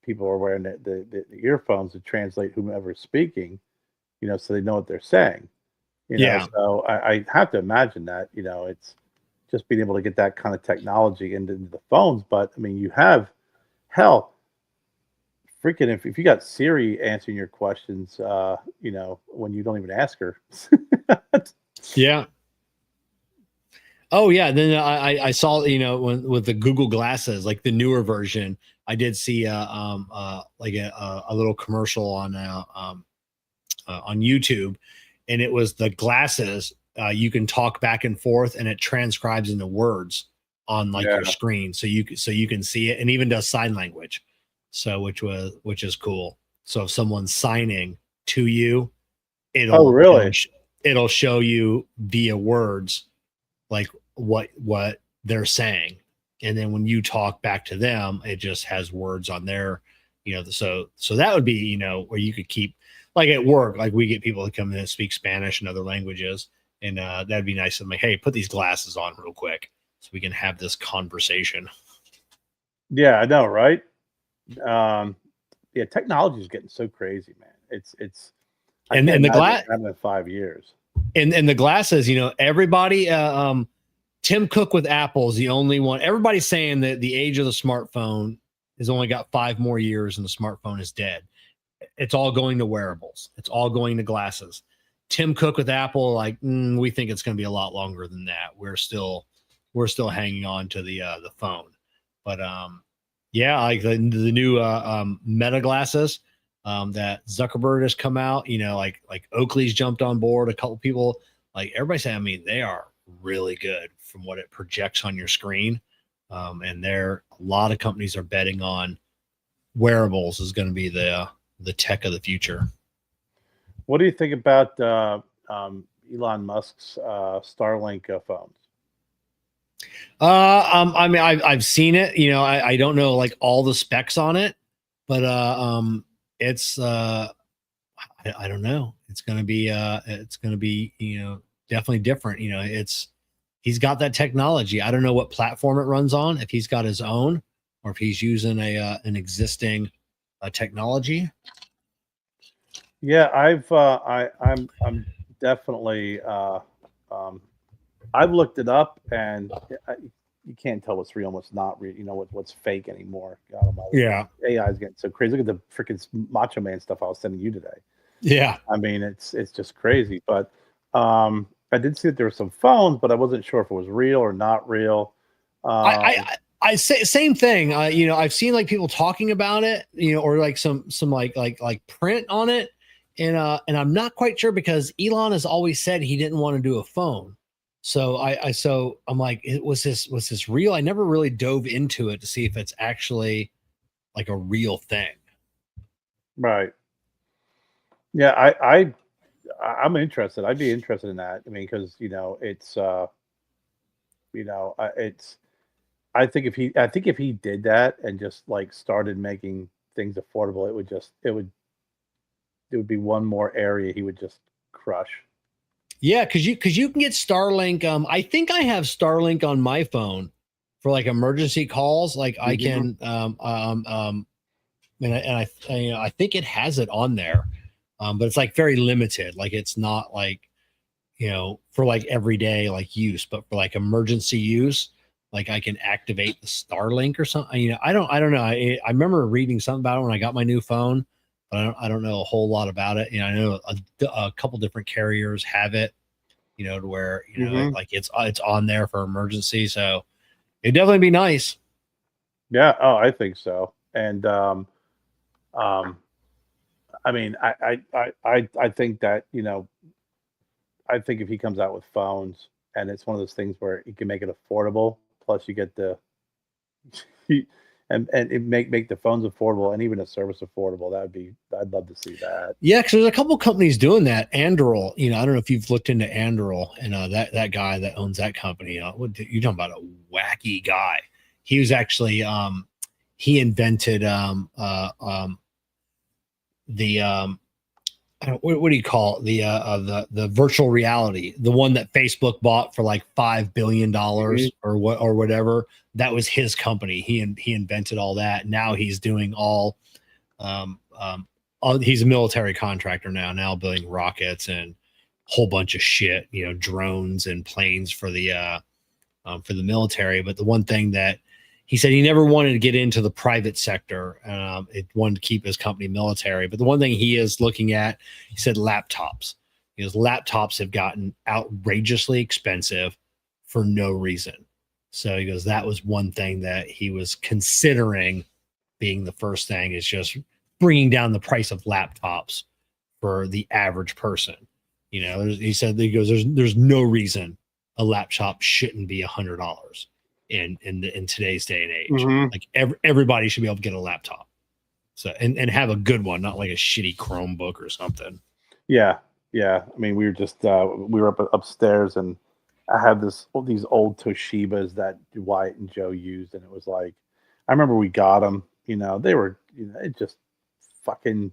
people are wearing the earphones to translate whomever's speaking, so they know what they're saying. So I have to imagine that, it's just being able to get that kind of technology into the phones. But I mean, you have, hell, freaking, if you got Siri answering your questions, when you don't even ask her. Yeah. Oh yeah. Then I saw, with the Google glasses, like the newer version, I did see like a little commercial on YouTube, and it was the glasses. You can talk back and forth, and it transcribes into words on like your screen, so you can see it, and even does sign language. So which is cool. So if someone's signing to you, it'll show you via words like what they're saying, and then when you talk back to them, it just has words on there. So that would be where you could keep, like at work, like we get people to come in and speak Spanish and other languages, and that'd be nice. I'm like, hey, put these glasses on real quick so we can have this conversation. Yeah, I know, right? Technology is getting so crazy, man. It's and the glass in 5 years. And the glasses, everybody Tim Cook with Apple is the only one. Everybody's saying that the age of the smartphone has only got 5 more years and the smartphone is dead. It's all going to wearables. It's all going to glasses. Tim Cook with Apple, like, we think it's going to be a lot longer than that. We're still hanging on to the phone. But yeah, like the new Meta glasses that Zuckerberg has come out. You know, like Oakley's jumped on board. A couple people, like everybody saying, I mean, they are really good from what it projects on your screen. And a lot of companies are betting on wearables is going to be the tech of the future. What do you think about Elon Musk's Starlink phones? I mean, I've seen it. You know, I don't know like all the specs on it, but it's I don't know. It's gonna be you know, definitely different. You know, he's got that technology. I don't know what platform it runs on. If he's got his own, or if he's using an existing technology. Yeah, I'm definitely I've looked it up, and you can't tell what's real and what's not real. You know what's fake anymore. God almighty. Yeah, AI is getting so crazy. Look at the freaking Macho Man stuff I was sending you today. yeah. I mean, it's just crazy. But I did see that there were some phones, but I wasn't sure if it was real or not real. I say same thing. You know, I've seen like people talking about it, you know, or like some like print on it, and I'm not quite sure because Elon has always said he didn't want to do a phone. So so I'm like, was this real? I never really dove into it to see if it's actually like a real thing. Right. Yeah, I'm interested. I'd be interested in that. I mean, because you know, it's you know, it's. I think if he did that and just like started making things affordable, it would be one more area he would just crush. Yeah, because you can get Starlink. I think I have Starlink on my phone for like emergency calls. Like I can I think it has it on there, but it's like very limited. Like it's not like, you know, for like everyday like use, but for like emergency use, like I can activate the Starlink or something. You know, I don't know. I remember reading something about it when I got my new phone, but I don't know a whole lot about it. You know, I know a couple different carriers have it, you know, to where, you know, like it's on there for emergency. So it'd definitely be nice. Yeah. Oh, I think so. And I mean, I think that, you know, I think if he comes out with phones and it's one of those things where he can make it affordable, plus you get the and it make the phones affordable and even a service affordable, I'd love to see that. Yeah, because there's a couple companies doing that. Anduril, you know, I don't know if you've looked into Anduril, and that guy that owns that company. You're talking about a wacky guy. He was actually he invented the what do you call it? The virtual reality, the one that Facebook bought for like $5 billion or whatever. That was his company. He invented all that. Now he's doing all he's a military contractor now building rockets and a whole bunch of shit, you know, drones and planes for the military. But the one thing that he said, he never wanted to get into the private sector. It wanted to keep his company military. But the one thing he is looking at, he said laptops. Because laptops have gotten outrageously expensive for no reason. So he goes, that was one thing that he was considering being the first thing, is just bringing down the price of laptops for the average person. You know, he said, there's no reason a laptop shouldn't be $100 in today's day and age. Like everybody should be able to get a laptop. So and have a good one, not like a shitty Chromebook or something. Yeah. I mean, we were up upstairs and I had these old Toshibas that Wyatt and Joe used, and it was like, I remember we got them. You know, they were, you know, it just fucking.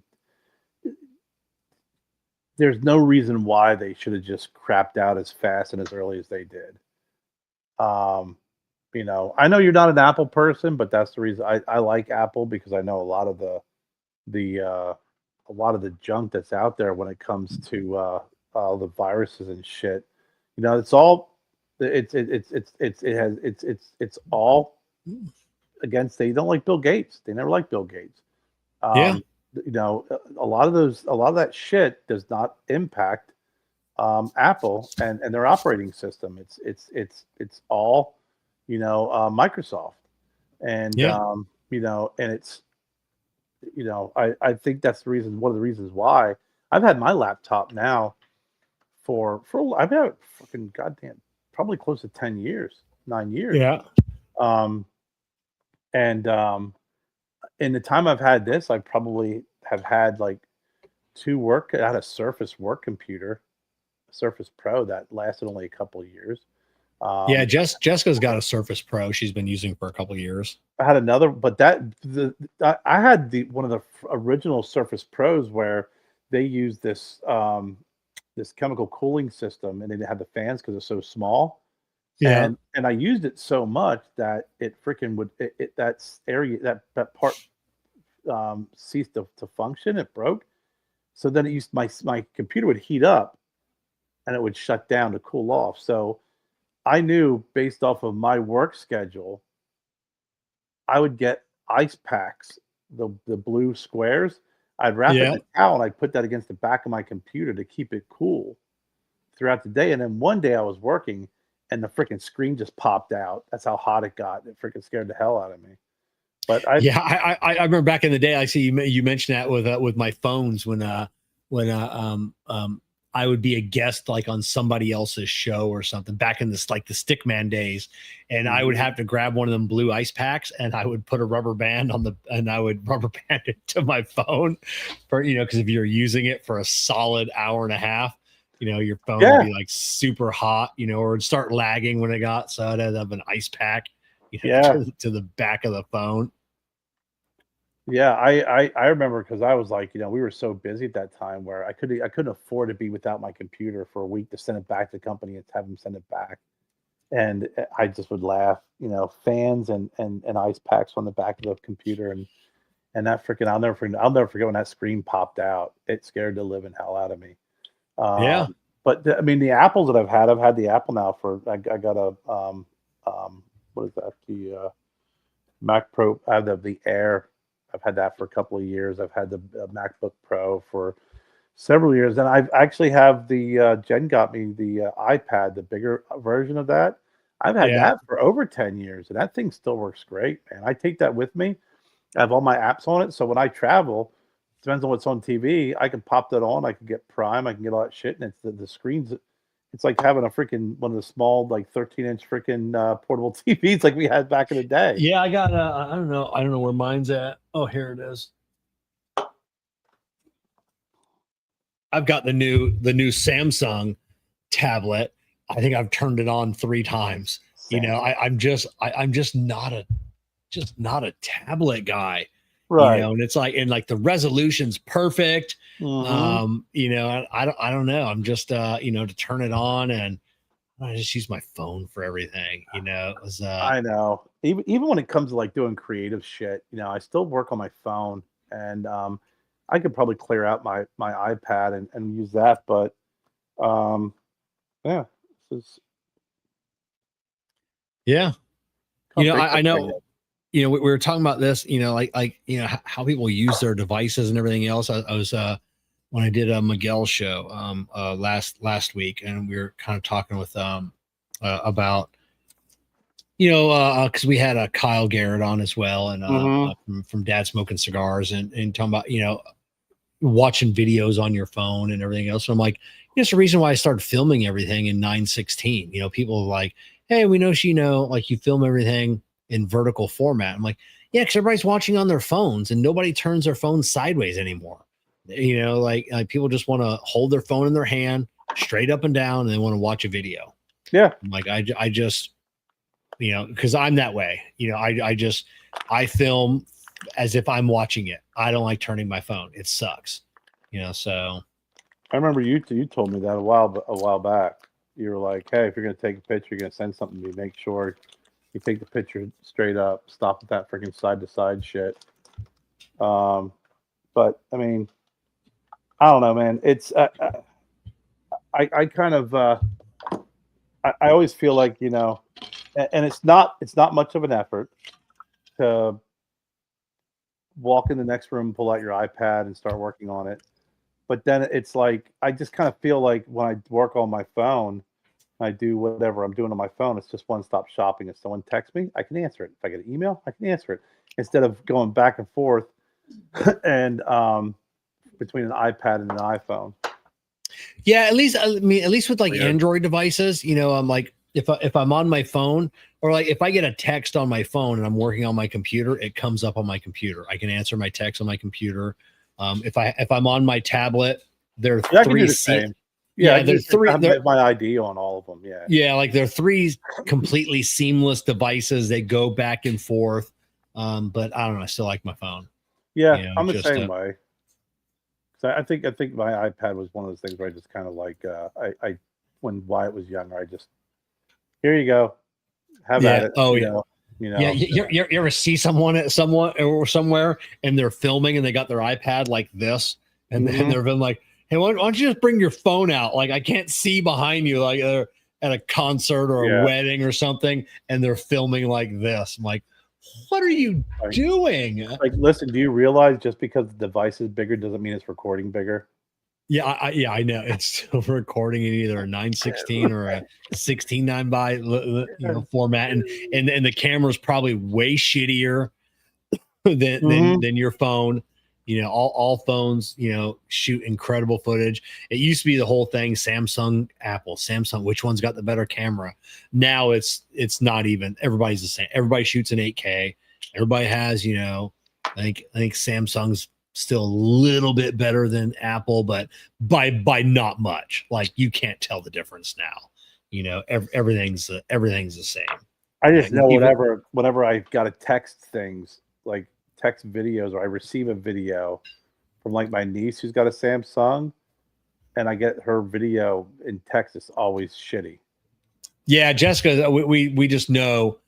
There's no reason why they should have just crapped out as fast and as early as they did. You know, I know you're not an Apple person, but that's the reason I like Apple, because I know a lot of the junk that's out there when it comes to all the viruses and shit. You know, it's all It's all against. They don't like Bill Gates. They never liked Bill Gates. Yeah. You know, a lot of that shit does not impact Apple and their operating system. It's all, you know, Microsoft, and Yeah. you know, and it's, you know, I think that's the reason. One of the reasons why I've had my laptop now for I've had it fucking goddamn probably close to 10 years, 9 years. Yeah. And in the time I've had this, I probably have had like I had a Surface work computer, Surface Pro that lasted only a couple of years. Yeah. Jessica's got a Surface Pro she's been using for a couple of years. I had another, but I had one of the original Surface Pros where they used this this chemical cooling system, and it had the fans because it's so small. Yeah. And I used it so much that it freaking would that area that part ceased to function. It broke. So then it used my computer would heat up, and it would shut down to cool off. So I knew based off of my work schedule, I would get ice packs, the blue squares. I'd wrap it in a towel and I'd put that against the back of my computer to keep it cool throughout the day. And then one day I was working and the freaking screen just popped out. That's how hot it got. It freaking scared the hell out of me. But I remember back in the day. I see you mentioned that with my phones when I would be a guest like on somebody else's show or something back in this like the Stickman days, and I would have to grab one of them blue ice packs and I would put a rubber band and I would rubber band it to my phone for, you know, because if you're using it for a solid hour and a half, you know, your phone would be like super hot, you know, or it'd start lagging when it got, so I'd have an ice pack, you know, to the back of the phone. Yeah, I remember because I was like, you know, we were so busy at that time where I couldn't afford to be without my computer for a week to send it back to the company and have them send it back, and I just would laugh, you know, fans and ice packs on the back of the computer, and that freaking I'll never forget when that screen popped out. It scared the living hell out of me. But I mean, the apples that I've had the Apple now for I got a what is that, the Mac Pro? I have the Air. I've had that for a couple of years. I've had the MacBook Pro for several years, and I've actually have the Jen got me the iPad, the bigger version of that. I've had that for over 10 years, and that thing still works great, man. I take that with me. I have all my apps on it, so when I travel, depends on what's on TV, I can pop that on. I can get Prime. I can get all that shit, and it's the screens. It's like having a freaking one of the small, like 13-inch freaking portable TVs like we had back in the day. Yeah, I got I don't know where mine's at. Oh, here it is. I've got the new Samsung tablet. I think I've turned it on 3 times. You know, I'm just not a tablet guy. Right. You know, and it's like, and like the resolution's perfect. You know, I don't know. I'm just you know, to turn it on, and I just use my phone for everything, you know. It was, I know. Even when it comes to like doing creative shit, you know, I still work on my phone, and I could probably clear out my iPad and use that, but yeah, yeah. You know, I know. You know, we were talking about this, you know, like you know, how people use their devices and everything else. I was when I did a Miguel show last week, and we were kind of talking with about, you know, because we had Kyle Garrett on as well, and from Dad Smoking Cigars, and talking about, you know, watching videos on your phone and everything else. So I'm like, it's the reason why I started filming everything in 9:16. You know, people are like, hey, we know like you film everything in vertical format. I'm like, yeah, because everybody's watching on their phones and nobody turns their phone sideways anymore. You know, like people just want to hold their phone in their hand straight up and down, and they want to watch a video. Yeah. I'm like, I just, you know, because I'm that way. You know, I film as if I'm watching it. I don't like turning my phone. It sucks. You know, so. I remember you told me that a while back. You were like, hey, if you're going to take a picture, you're going to send something to me, make sure you take the picture straight up, stop with that freaking side to side shit. But I mean, I don't know, man. It's I kind of I always feel like, you know, and it's not much of an effort to walk in the next room, pull out your iPad and start working on it. But then it's like, I just kind of feel like when I work on my phone, I do whatever I'm doing on my phone, it's just one-stop shopping. If someone texts me, I can answer it. If I get an email, I can answer it. Instead of going back and forth and between an iPad and an iPhone. Yeah, at least I mean, at least with like Weird. Android devices, you know, I'm like if I'm on my phone or like if I get a text on my phone and I'm working on my computer, it comes up on my computer. I can answer my text on my computer. If I'm on my tablet, there are Yeah, I can do three the same. Yeah, there's three. I have my ID on all of them. Yeah. Yeah, like they're three completely seamless devices. They go back and forth. But I don't know. I still like my phone. Yeah, You know, I'm the just, same way. So I think my iPad was one of those things where I just kind of like I when Wyatt was younger, I just here you go, have at it. Oh you yeah. know, you know. Yeah, you ever see someone or somewhere and they're filming and they got their iPad like this and then they're been like, hey, why don't you just bring your phone out? Like I can't see behind you, like they're at a concert or a wedding or something, and they're filming like this. I'm like, what are you doing? Like, listen, do you realize just because the device is bigger doesn't mean it's recording bigger? Yeah, I know it's still recording in either a 916 or a 16:9 by format, and the camera's probably way shittier than your phone. You know, all phones, you know, shoot incredible footage. It used to be the whole thing, Samsung, Apple, Samsung, which one's got the better camera? Now it's not even, everybody's the same. Everybody shoots in 8K. Everybody has, you know, I think Samsung's still a little bit better than Apple, but by not much. Like you can't tell the difference now. You know, everything's the same. I just know whenever I got to text things, like text videos, or I receive a video from like my niece who's got a Samsung, and I get her video in text, it's always shitty. Yeah, Jessica, we just know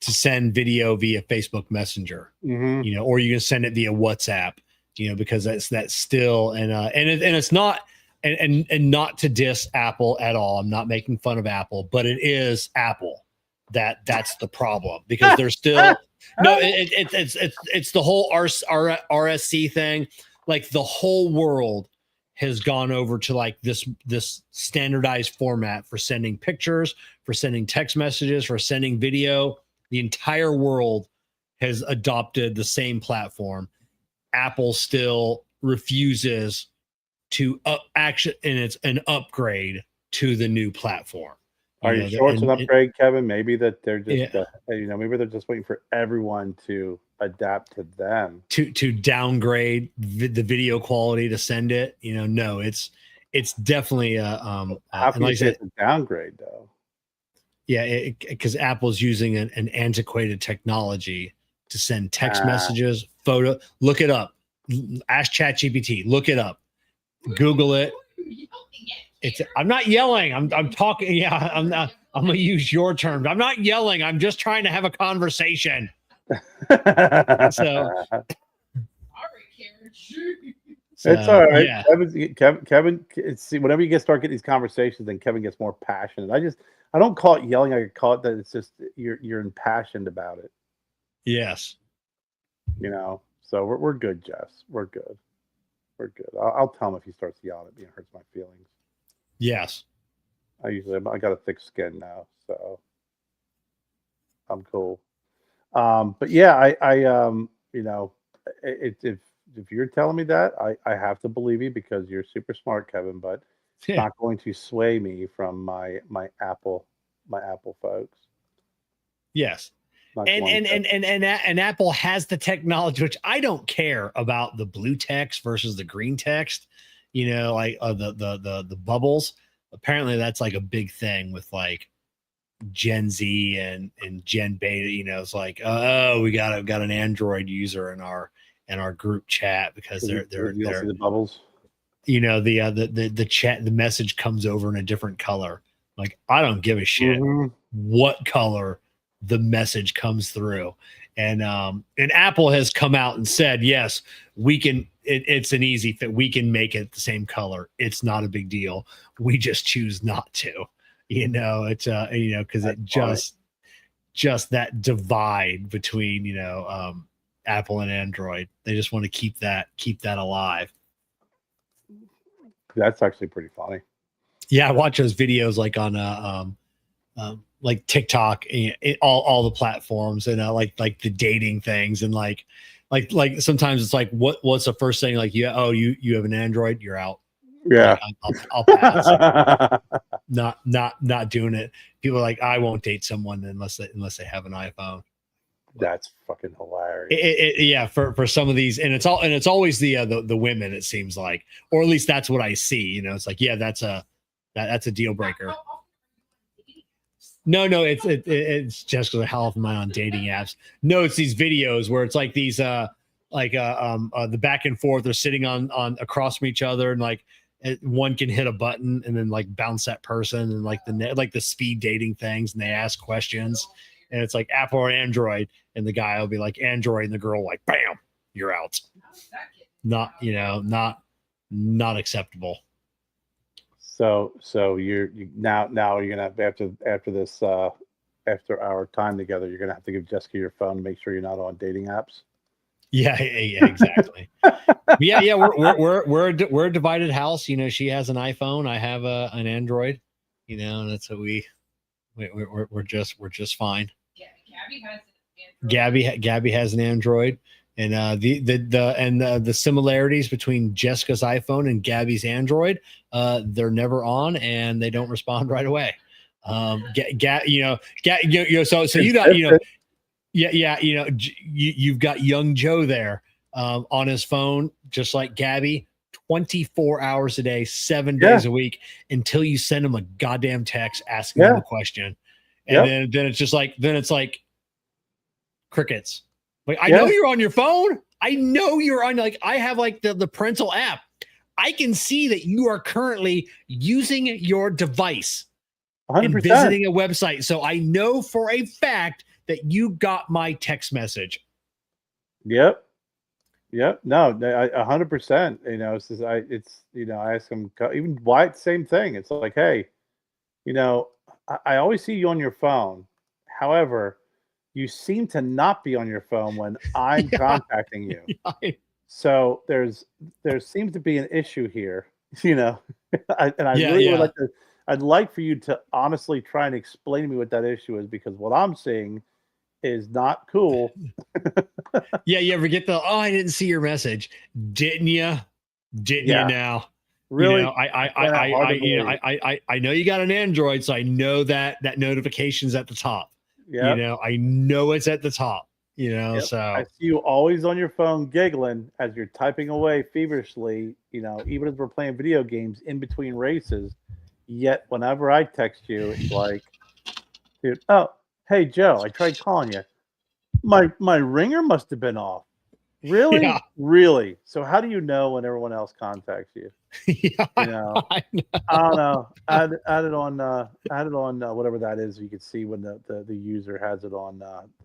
to send video via Facebook Messenger, you know, or you can send it via WhatsApp, you know, because that's still and it's not and not to diss Apple at all. I'm not making fun of Apple, but it is Apple that's the problem, because they're still no, it's the whole RSC thing. Like the whole world has gone over to like this standardized format for sending pictures, for sending text messages, for sending video. The entire world has adopted the same platform. Apple still refuses to and it's an upgrade to the new platform. Are you sure it's an upgrade, Kevin? Maybe that they're just, maybe they're just waiting for everyone to adapt to them. To downgrade the video quality to send it. You know, no, it's definitely How can you say it's a downgrade though? Yeah, because Apple's using an antiquated technology to send text messages, photo. Look it up. Ask ChatGPT. Look it up. Google it. I'm not yelling. I'm talking. Yeah, I'm not. I'm gonna use your terms. I'm not yelling. I'm just trying to have a conversation. So it's all right. Yeah. Kevin, see, whenever you start getting these conversations, then Kevin gets more passionate. I don't call it yelling. I call it that it's just you're impassioned about it. Yes. You know. So we're good, Jess. We're good. We're good. I'll tell him if he starts yelling at me. It hurts my feelings. Yes. I got a thick skin now, so I'm cool. But yeah, I you know, if you're telling me that, I have to believe you because you're super smart, Kevin. But it's not going to sway me from my Apple folks. Yes. And Apple has the technology, which I don't care about the blue text versus the green text, you know, like the bubbles. Apparently that's like a big thing with like Gen Z and Gen Beta. You know, it's like, oh, we got an Android user in our group chat because they're see the bubbles. You know, the chat, the message comes over in a different color. Like, I don't give a shit what color the message comes through. And Apple has come out and said, yes, we can, it's an easy fit. We can make it the same color. It's not a big deal. We just choose not to. It's because it just that divide between Apple and Android. They just want to keep that alive. That's actually pretty funny. Yeah, I watch those videos like on like TikTok, all the platforms, and like the dating things, and like sometimes it's like what's the first thing, like you have an Android, you're out. Yeah, like, I'll pass. not doing it. People are like, I won't date someone unless they have an iPhone. That's fucking hilarious. Yeah, for some of these, and it's always the women, it seems like, or at least that's what I see. It's like, yeah, that's a deal breaker. No, it's just because how often am I on dating apps? No, it's these videos where it's like these the back and forth. They're sitting on across from each other, and like one can hit a button and then like bounce that person, and like the speed dating things, and they ask questions, and it's like Apple or Android, and the guy will be like Android, and the girl like bam, you're out. Not acceptable. So you're now you're gonna have after this after our time together, you're gonna have to give Jessica your phone to make sure you're not on dating apps. Yeah, exactly. yeah. We're a divided house. She has an iPhone, I have an Android. And that's what we're just fine. Yeah, Gabby has an Android. Gabby has an Android, and the similarities between Jessica's iPhone and Gabby's Android, they're never on and they don't respond right away. So you got you've got young Joe there on his phone, just like Gabby, 24 hours a day, 7 days a week, until you send him a goddamn text asking him a question, and then it's just like crickets. Like, I know you're on your phone. I know you're on, like, I have like the parental app. I can see that you are currently using your device 100%. and visiting a website. So I know for a fact that you got my text message. Yep. No, 100%. I ask them, even White, same thing. It's like, hey, I always see you on your phone. However, you seem to not be on your phone when I'm contacting you. So there seems to be an issue here, and I really would like to. I'd like for you to honestly try and explain to me what that issue is, because what I'm seeing is not cool. You ever get I didn't see your message, didn't you? You now? Really? I know you got an Android, so I know that notification's at the top. Yeah. I know it's at the top. So I see you always on your phone giggling as you're typing away feverishly, even as we're playing video games in between races. Yet whenever I text you, it's like, dude, oh, hey Joe, I tried calling you. My ringer must have been off. Really? Yeah. Really? So how do you know when everyone else contacts you? I don't know. Add it on whatever that is. You can see when the user has it on.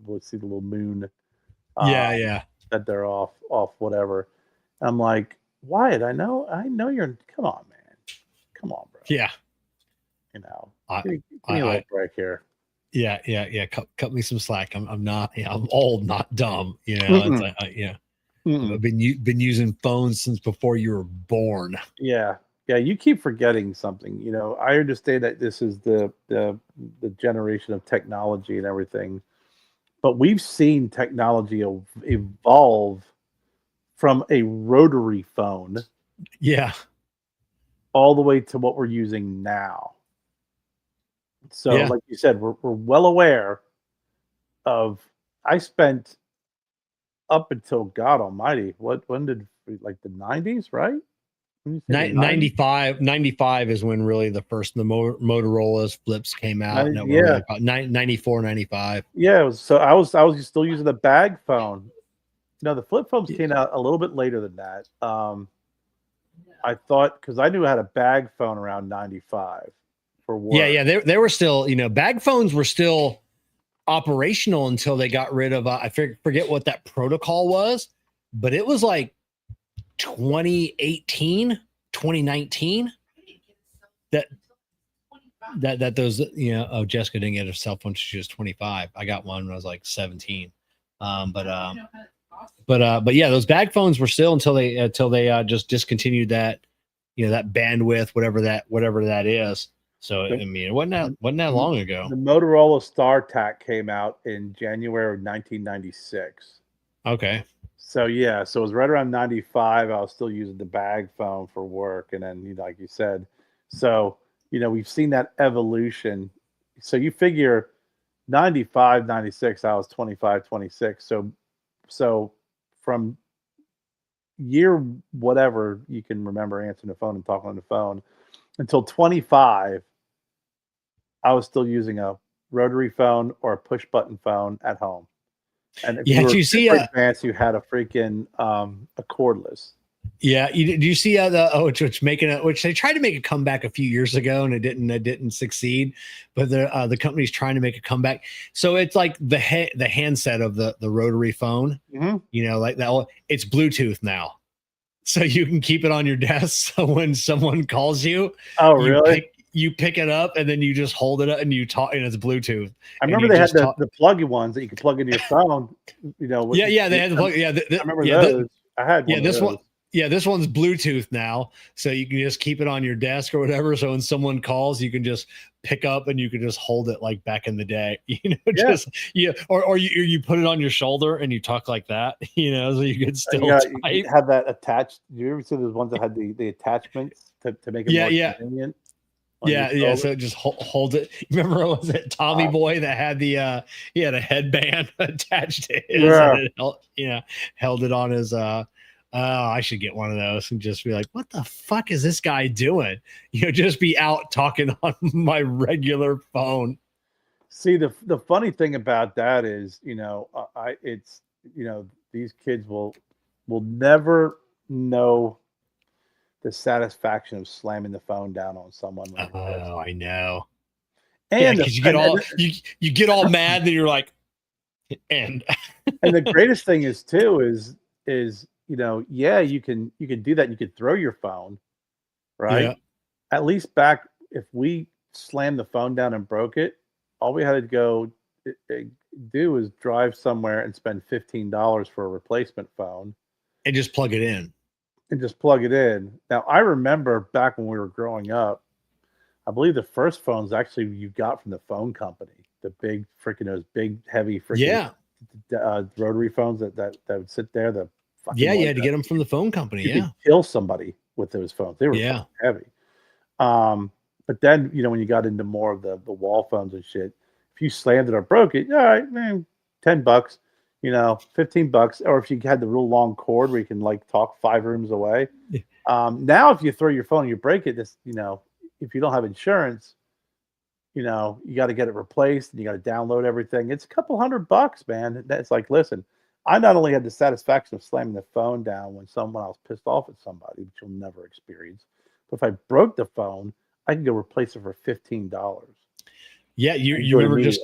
Let's see the little moon. That they're off whatever. I'm like, Wyatt, I know you're. Come on, man. Come on, bro. Yeah. Give me a little break here. Yeah. Cut me some slack. I'm not. I'm old, not dumb. I've been using phones since before you were born. Yeah. You keep forgetting something. I understand that this is the generation of technology and everything, but we've seen technology evolve from a rotary phone, all the way to what we're using now. So, like you said, we're well aware of. I spent up until God Almighty. When did like the 90s, right? 95 is when really the Motorola's flips came out. And really about 94, 95. Yeah, I was still using the bag phone. The flip phones came out a little bit later than that. I thought, because I knew I had a bag phone around 95 for work. They were still, bag phones were still operational until they got rid of I forget what that protocol was, but it was like 2018, 2019 that that those, you know, oh, Jessica didn't get a cell phone till she was 25. I got one when I was like 17. But yeah, those bag phones were still until they just discontinued that, you know, that bandwidth, whatever that is. So I mean, it wasn't that long ago. The Motorola StarTAC came out in January of 1996. Okay. So yeah, so it was right around 95. I was still using the bag phone for work, and then, you know, like you said, so, you know, we've seen that evolution. So you figure 95, 96, I was 25, 26. So from year whatever you can remember answering the phone and talking on the phone until 25, I was still using a rotary phone or a push button phone at home. And if Yeah, you were do you see advanced, you had a freaking a cordless. Yeah, do you see which they tried to make a comeback a few years ago and it didn't succeed, but the company's trying to make a comeback. So it's like the handset of the rotary phone, Mm-hmm. you know, like that. It's Bluetooth now, so you can keep it on your desk. So when someone calls you, Oh, really? You pick it up and then you just hold it up and you talk, and it's Bluetooth. I remember they had the pluggy ones that you could plug into your phone. You know. Yeah, they had the plug. Yeah, I remember those. I had one. Yeah, this one. Yeah, this one's Bluetooth now, so you can just keep it on your desk or whatever. So when someone calls, you can just pick up and you can just hold it like back in the day, you know, just or you put it on your shoulder and you talk like that, you know, so you could still you have that attached. Do you ever see those ones that had the attachments to make it more convenient? Yeah. So just hold it. Remember, was it Tommy Boy that had he had a headband attached to his, and it held it on his I should get one of those and just be like, what the fuck is this guy doing? You know, just be out talking on my regular phone. See, the funny thing about that is, you know, it's, you know, these kids will never know the satisfaction of slamming the phone down on someone. Oh, I know. And because you get all mad that you're like, and the greatest thing is too is you know, you can do that. You could throw your phone, right? Yeah. At least back, if we slammed the phone down and broke it, all we had to go do is drive somewhere and spend $15 for a replacement phone. And just plug it in. Now, I remember back when we were growing up, I believe the first phones actually you got from the phone company, the big freaking, those big, heavy freaking rotary phones that would sit there. You had to get them from the phone company. You could kill somebody with those phones. They were heavy. But then, you know, when you got into more of the wall phones and shit, if you slammed it or broke it, all right, man, $10, you know, $15. Or if you had the real long cord where you can like talk 5 rooms away. Now, if you throw your phone and you break it, you know, if you don't have insurance, you know, you got to get it replaced and you got to download everything. It's a couple $100, man. That's like, listen, I not only had the satisfaction of slamming the phone down when I was pissed off at somebody, which you'll never experience, but if I broke the phone, I could go replace it for $15. Yeah, you remember just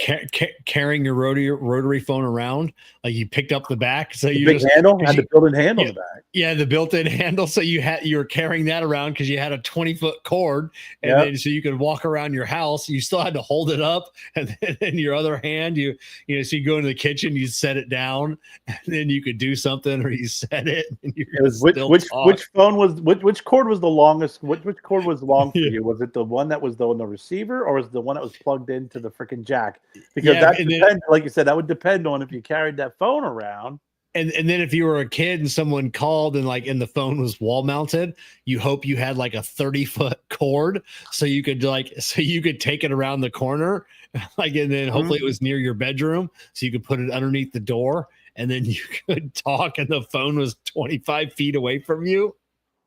carrying your rotary phone around, like you picked up the back, so you big handle had the built-in handle in the back. Yeah, the built-in handle. So you were carrying that around because you had a 20-foot cord, and then so you could walk around your house. You still had to hold it up, and then in your other hand, so you go into the kitchen, you set it down, and then you could do something, or you set it. And which phone was which cord was the longest? Which cord was long for you? Was it the one that was on the receiver, or was it the one that was plugged into the freaking jack? Because that depends, like you said, that would depend on if you carried that phone around. And then if you were a kid and someone called and the phone was wall mounted, you hope you had like a 30-foot cord so you could take it around the corner, and then hopefully it was near your bedroom so you could put it underneath the door and then you could talk and the phone was 25 feet away from you.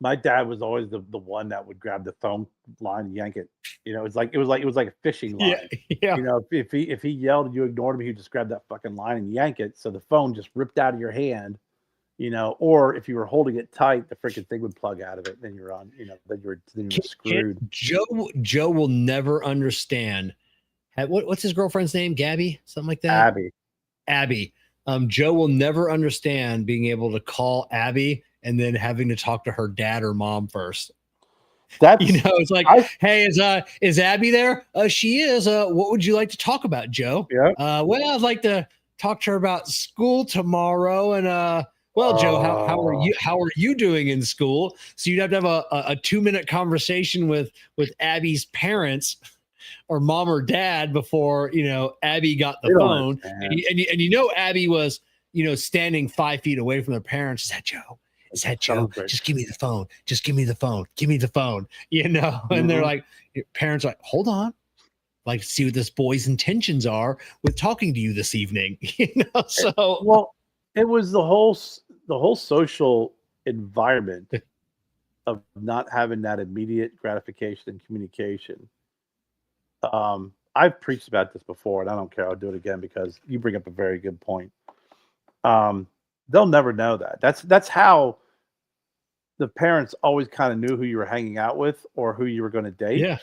My dad was always the one that would grab the phone line and yank it. You know, it was like a fishing line. Yeah. You know, if he yelled and you ignored him, he'd just grab that fucking line and yank it. So the phone just ripped out of your hand. You know, or if you were holding it tight, the freaking thing would plug out of it. Then you're on. You know, then you're screwed. Joe will never understand. What's his girlfriend's name? Gabby, something like that. Abby. Joe will never understand being able to call Abby and then having to talk to her dad or mom first. That's It's like, I- hey, is Abby there? She is. What would you like to talk about, Joe? Yeah. Well, I'd like to talk to her about school tomorrow. And well, Joe, how are you? How are you doing in school? So you'd have to have a 2-minute conversation with Abby's parents, or mom or dad, before Abby got the They don't phone. understand. And Abby was standing 5 feet away from their parents. Is that Joe? Is that Joe? Sounds great. Just give me the phone. Just give me the phone. Give me the phone. And they're Mhm. like, your parents are like, hold on. Like, see what this boy's intentions are with talking to you this evening. So Well, it was the whole social environment of not having that immediate gratification and communication. I've preached about this before, and I don't care. I'll do it again because you bring up a very good point. They'll never know that. That's how the parents always kind of knew who you were hanging out with or who you were going to date. yeah.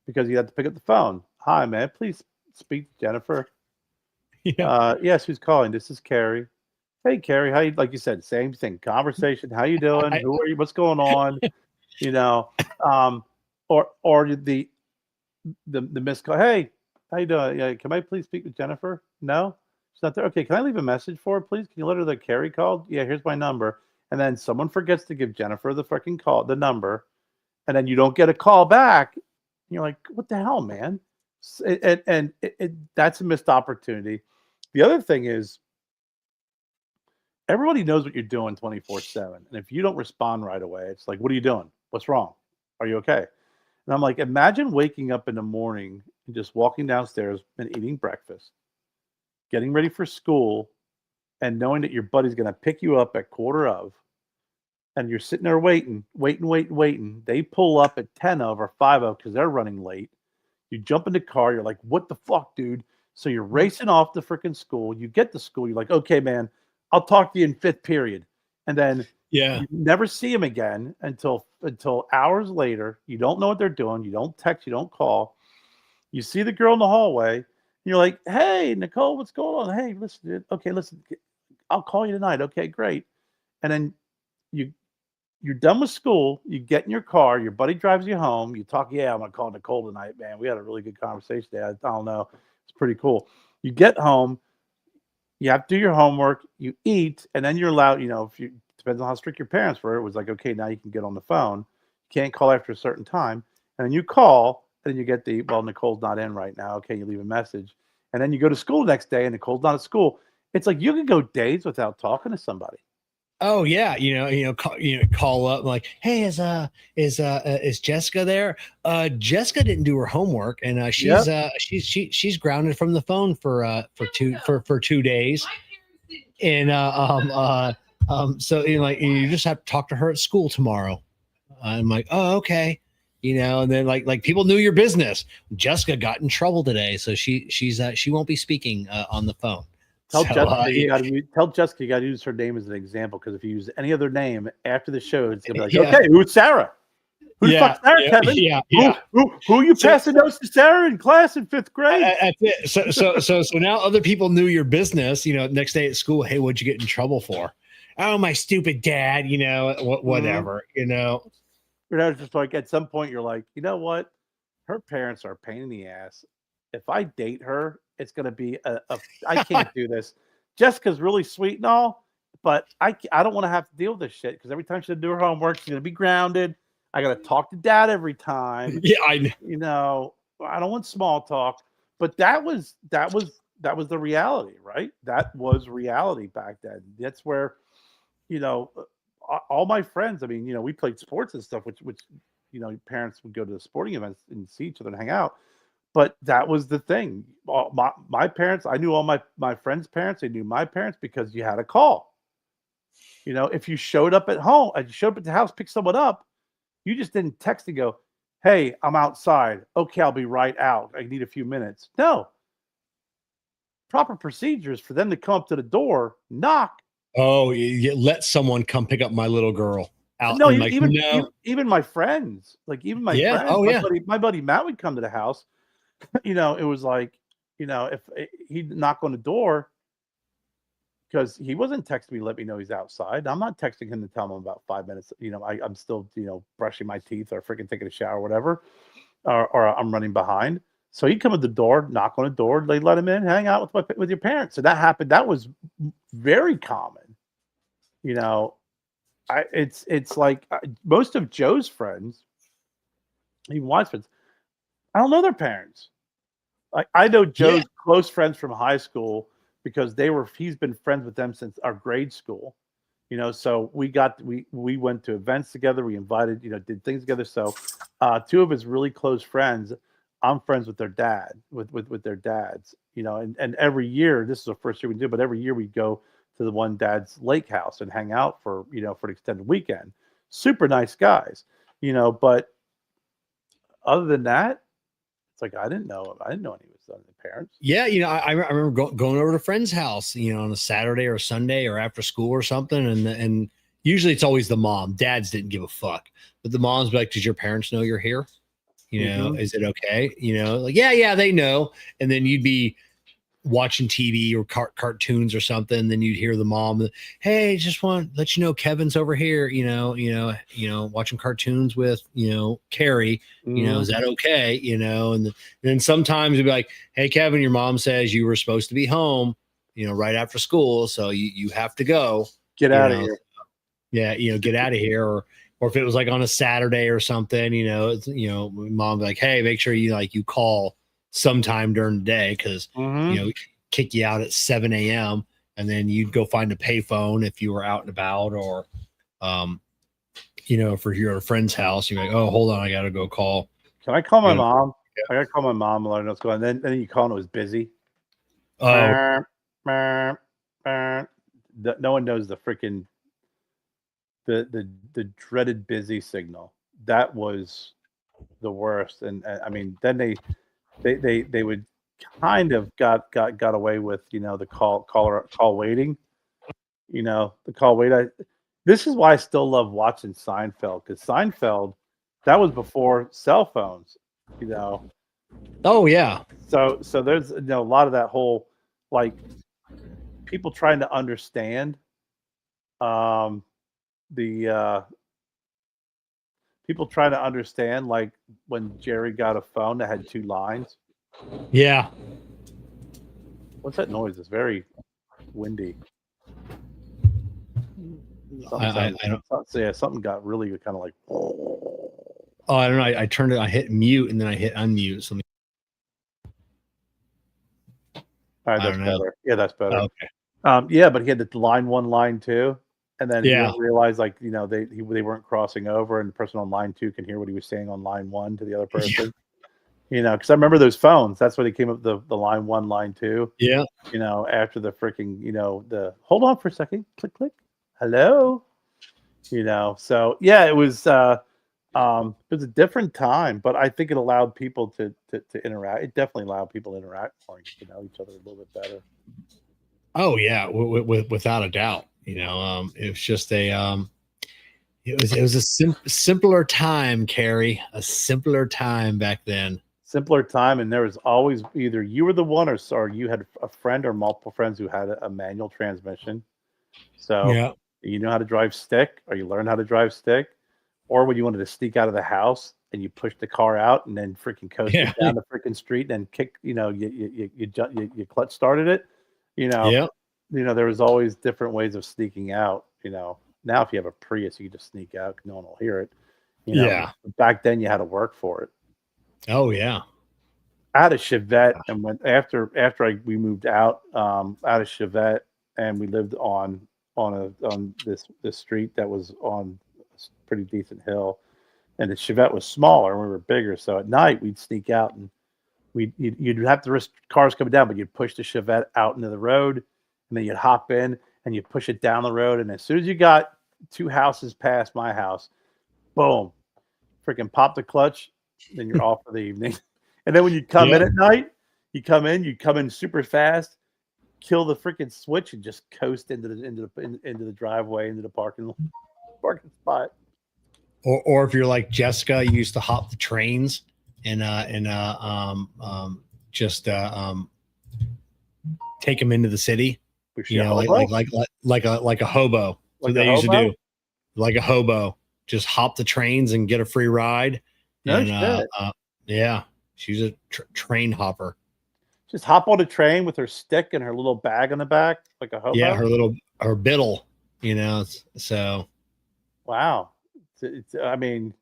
Because you had to pick up the phone. Hi, man. Please speak to Jennifer. Yeah. Yes, who's calling? This is Carrie. Hey, Carrie. How you? Like you said, same thing. Conversation. How you doing? I- Who are you? What's going on? Or the missed call. Hey, how you doing? Yeah, can I please speak with Jennifer? No, she's not there. Okay, can I leave a message for her, please? Can you let her know that Carrie called? Yeah, here's my number. And then someone forgets to give Jennifer the freaking call, the number, and then you don't get a call back. You're like, what the hell, man? That's a missed opportunity. The other thing is, everybody knows what you're doing 24/7, and if you don't respond right away, it's like, what are you doing? What's wrong? Are you okay? And I'm like, imagine waking up in the morning and just walking downstairs and eating breakfast, getting ready for school, and knowing that your buddy's going to pick you up at quarter of, and you're sitting there waiting. They pull up at 10 of or 5 of because they're running late. You jump in the car. You're like, what the fuck, dude? So you're racing off to freaking school. You get to school. You're like, okay, man, I'll talk to you in 5th period. And then Yeah. you never see them again until hours later. You don't know what they're doing. You don't text. You don't call. You see the girl in the hallway. And you're like, hey, Nicole, what's going on? Hey, listen, dude. Okay, listen, I'll call you tonight. Okay, great. And then you're done with school. You get in your car. Your buddy drives you home. You talk. Yeah, I'm gonna call Nicole tonight, man. We had a really good conversation today. I don't know. It's pretty cool. You get home. You have to do your homework. You eat, and then you're allowed. If you depends on how strict your parents were. It was like, okay, now you can get on the phone. You can't call after a certain time, and then you call, and then you get Nicole's not in right now. Okay, you leave a message, and then you go to school the next day, and Nicole's not at school. It's like you can go days without talking to somebody. Oh yeah, call up like, hey, is Jessica there? Jessica didn't do her homework, and she's grounded from the phone for 2 days, and so you just have to talk to her at school tomorrow. I'm like, oh okay, and then like people knew your business. Jessica got in trouble today, so she won't be speaking on the phone. Tell Jessica you got to use her name as an example, because if you use any other name after the show, it's gonna be like, okay, who's Sarah? Who the fuck's Sarah, Kevin? Yeah. Who you passing notes to Sarah in class in 5th grade? That's it. So now other people knew your business. Next day at school, hey, what'd you get in trouble for? Oh, my stupid dad. Whatever. Just like at some point you're like, you know what? Her parents are a pain in the ass. If I date her, it's going to be I can't do this. Jessica's really sweet and all, but I don't want to have to deal with this shit, because every time she does do her homework, she's going to be grounded. I got to talk to dad every time. Yeah, I know. I don't want small talk, but that was the reality, right? That was reality back then. That's where, all my friends, I mean, we played sports and stuff, which parents would go to the sporting events and see each other and hang out. But that was the thing. My parents, I knew all my friends' parents. They knew my parents because you had a call. If you showed up at home, you showed up at the house, pick someone up, you just didn't text and go, hey, I'm outside. Okay, I'll be right out. I need a few minutes. No. Proper procedures for them to come up to the door, knock. Oh, you let someone come pick up my little girl out. No, and even my friends, friends. Oh, yeah. My buddy Matt would come to the house. It was like, if he'd knock on the door, because he wasn't texting me, let me know he's outside. I'm not texting him to tell him about 5 minutes. I'm still, brushing my teeth or freaking taking a shower or whatever, or I'm running behind. So he'd come at the door, knock on the door, they let him in, hang out with your parents. So that happened. That was very common. It's like most of Joe's friends, even Wyatt's friends, I don't know their parents. Like I know Joe's close friends from high school because he's been friends with them since our grade school. So we went to events together, we invited, did things together. So two of his really close friends, I'm friends with their dad, with their dads, and every year, this is the first year we do, but every year we go to the one dad's lake house and hang out for an extended weekend. Super nice guys, but other than that, it's like I didn't know any of his parents. Yeah, I remember going over to a friend's house, on a Saturday or a Sunday or after school or something, and usually it's always the mom. Dads didn't give a fuck, but the mom's be like, "Does your parents know you're here? Is it okay?" Like, yeah, they know. And then you'd be watching TV or cartoons or something, then you'd hear the mom, "Hey, just want to let you know Kevin's over here, watching cartoons with, Carrie, is that okay?" And then sometimes it'd be like, "Hey, Kevin, your mom says you were supposed to be home, right after school, so you have to go. Get out of here." Yeah, get out of here. Or if it was like on a Saturday or something, mom be like, "Hey, make sure you call sometime during the day because kick you out at 7 a.m. and then you'd go find a payphone if you were out and about, or if you're at a friend's house, you're like, "Oh, hold on, I gotta go call." Can I call my mom? Yeah. I gotta call my mom and let her know what's going on. Then you call and it was busy. Oh, no one knows the freaking the dreaded busy signal. That was the worst. And I mean, then they would kind of got away with the call waiting. The call wait. This is why I still love watching Seinfeld, because Seinfeld, that was before cell phones. Oh yeah. So there's a lot of that whole like people trying to understand people trying to understand, like when Jerry got a phone that had 2 lines. Yeah. What's that noise? It's very windy. I don't. Yeah, something got really kind of like. Oh, I don't know. I turned it. I hit mute and then I hit unmute. So All right, that's better. Yeah, that's better. Okay. Yeah, but he had the line 1, line 2, and then he Yeah. didn't realize they weren't crossing over, and the person on line 2 can hear what he was saying on line 1 to the other person. Because I remember those phones. That's when he came up the line 1, line 2. Yeah. After the freaking the hold on for a second, click click, hello. So yeah, it was a different time, but I think it allowed people to interact. It definitely allowed people to interact more, each other a little bit better. Oh yeah, without a doubt. It was just a it was a simpler time, Carrie. A simpler time back then. Simpler time, and there was always either you were the one or you had a friend or multiple friends who had a manual transmission. So Yeah. you know how to drive stick, or you learn how to drive stick, or when you wanted to sneak out of the house and you push the car out and then freaking coasted down the freaking street and kick, you clutch started it. There was always different ways of sneaking out. Now if you have a Prius, you can just sneak out, no one will hear it. Yeah. Back then you had to work for it. Oh yeah. I had a Chevette, and when after we moved out of Chevette, and we lived on this street that was on a pretty decent hill, and the Chevette was smaller and we were bigger. So at night we'd sneak out and you'd have to risk cars coming down, but you'd push the Chevette out into the road, and then you'd hop in and you'd push it down the road, and as soon as you got 2 houses past my house, boom, freaking pop the clutch, then you're off for the evening. And then when you come in at night, you come in super fast, kill the freaking switch, and just coast into the driveway, into the parking spot. Or if you're like Jessica, you used to hop the trains and just take them into the city. Was she You a know, hobo? like a hobo. That's Like what a they used to hobo? do. Like a hobo, just hop the trains and get a free ride. No And shit. yeah, she's a train hopper. Just hop on a train with her stick and her little bag on the back, like a hobo. Yeah, her biddle. You know, so Wow. I mean,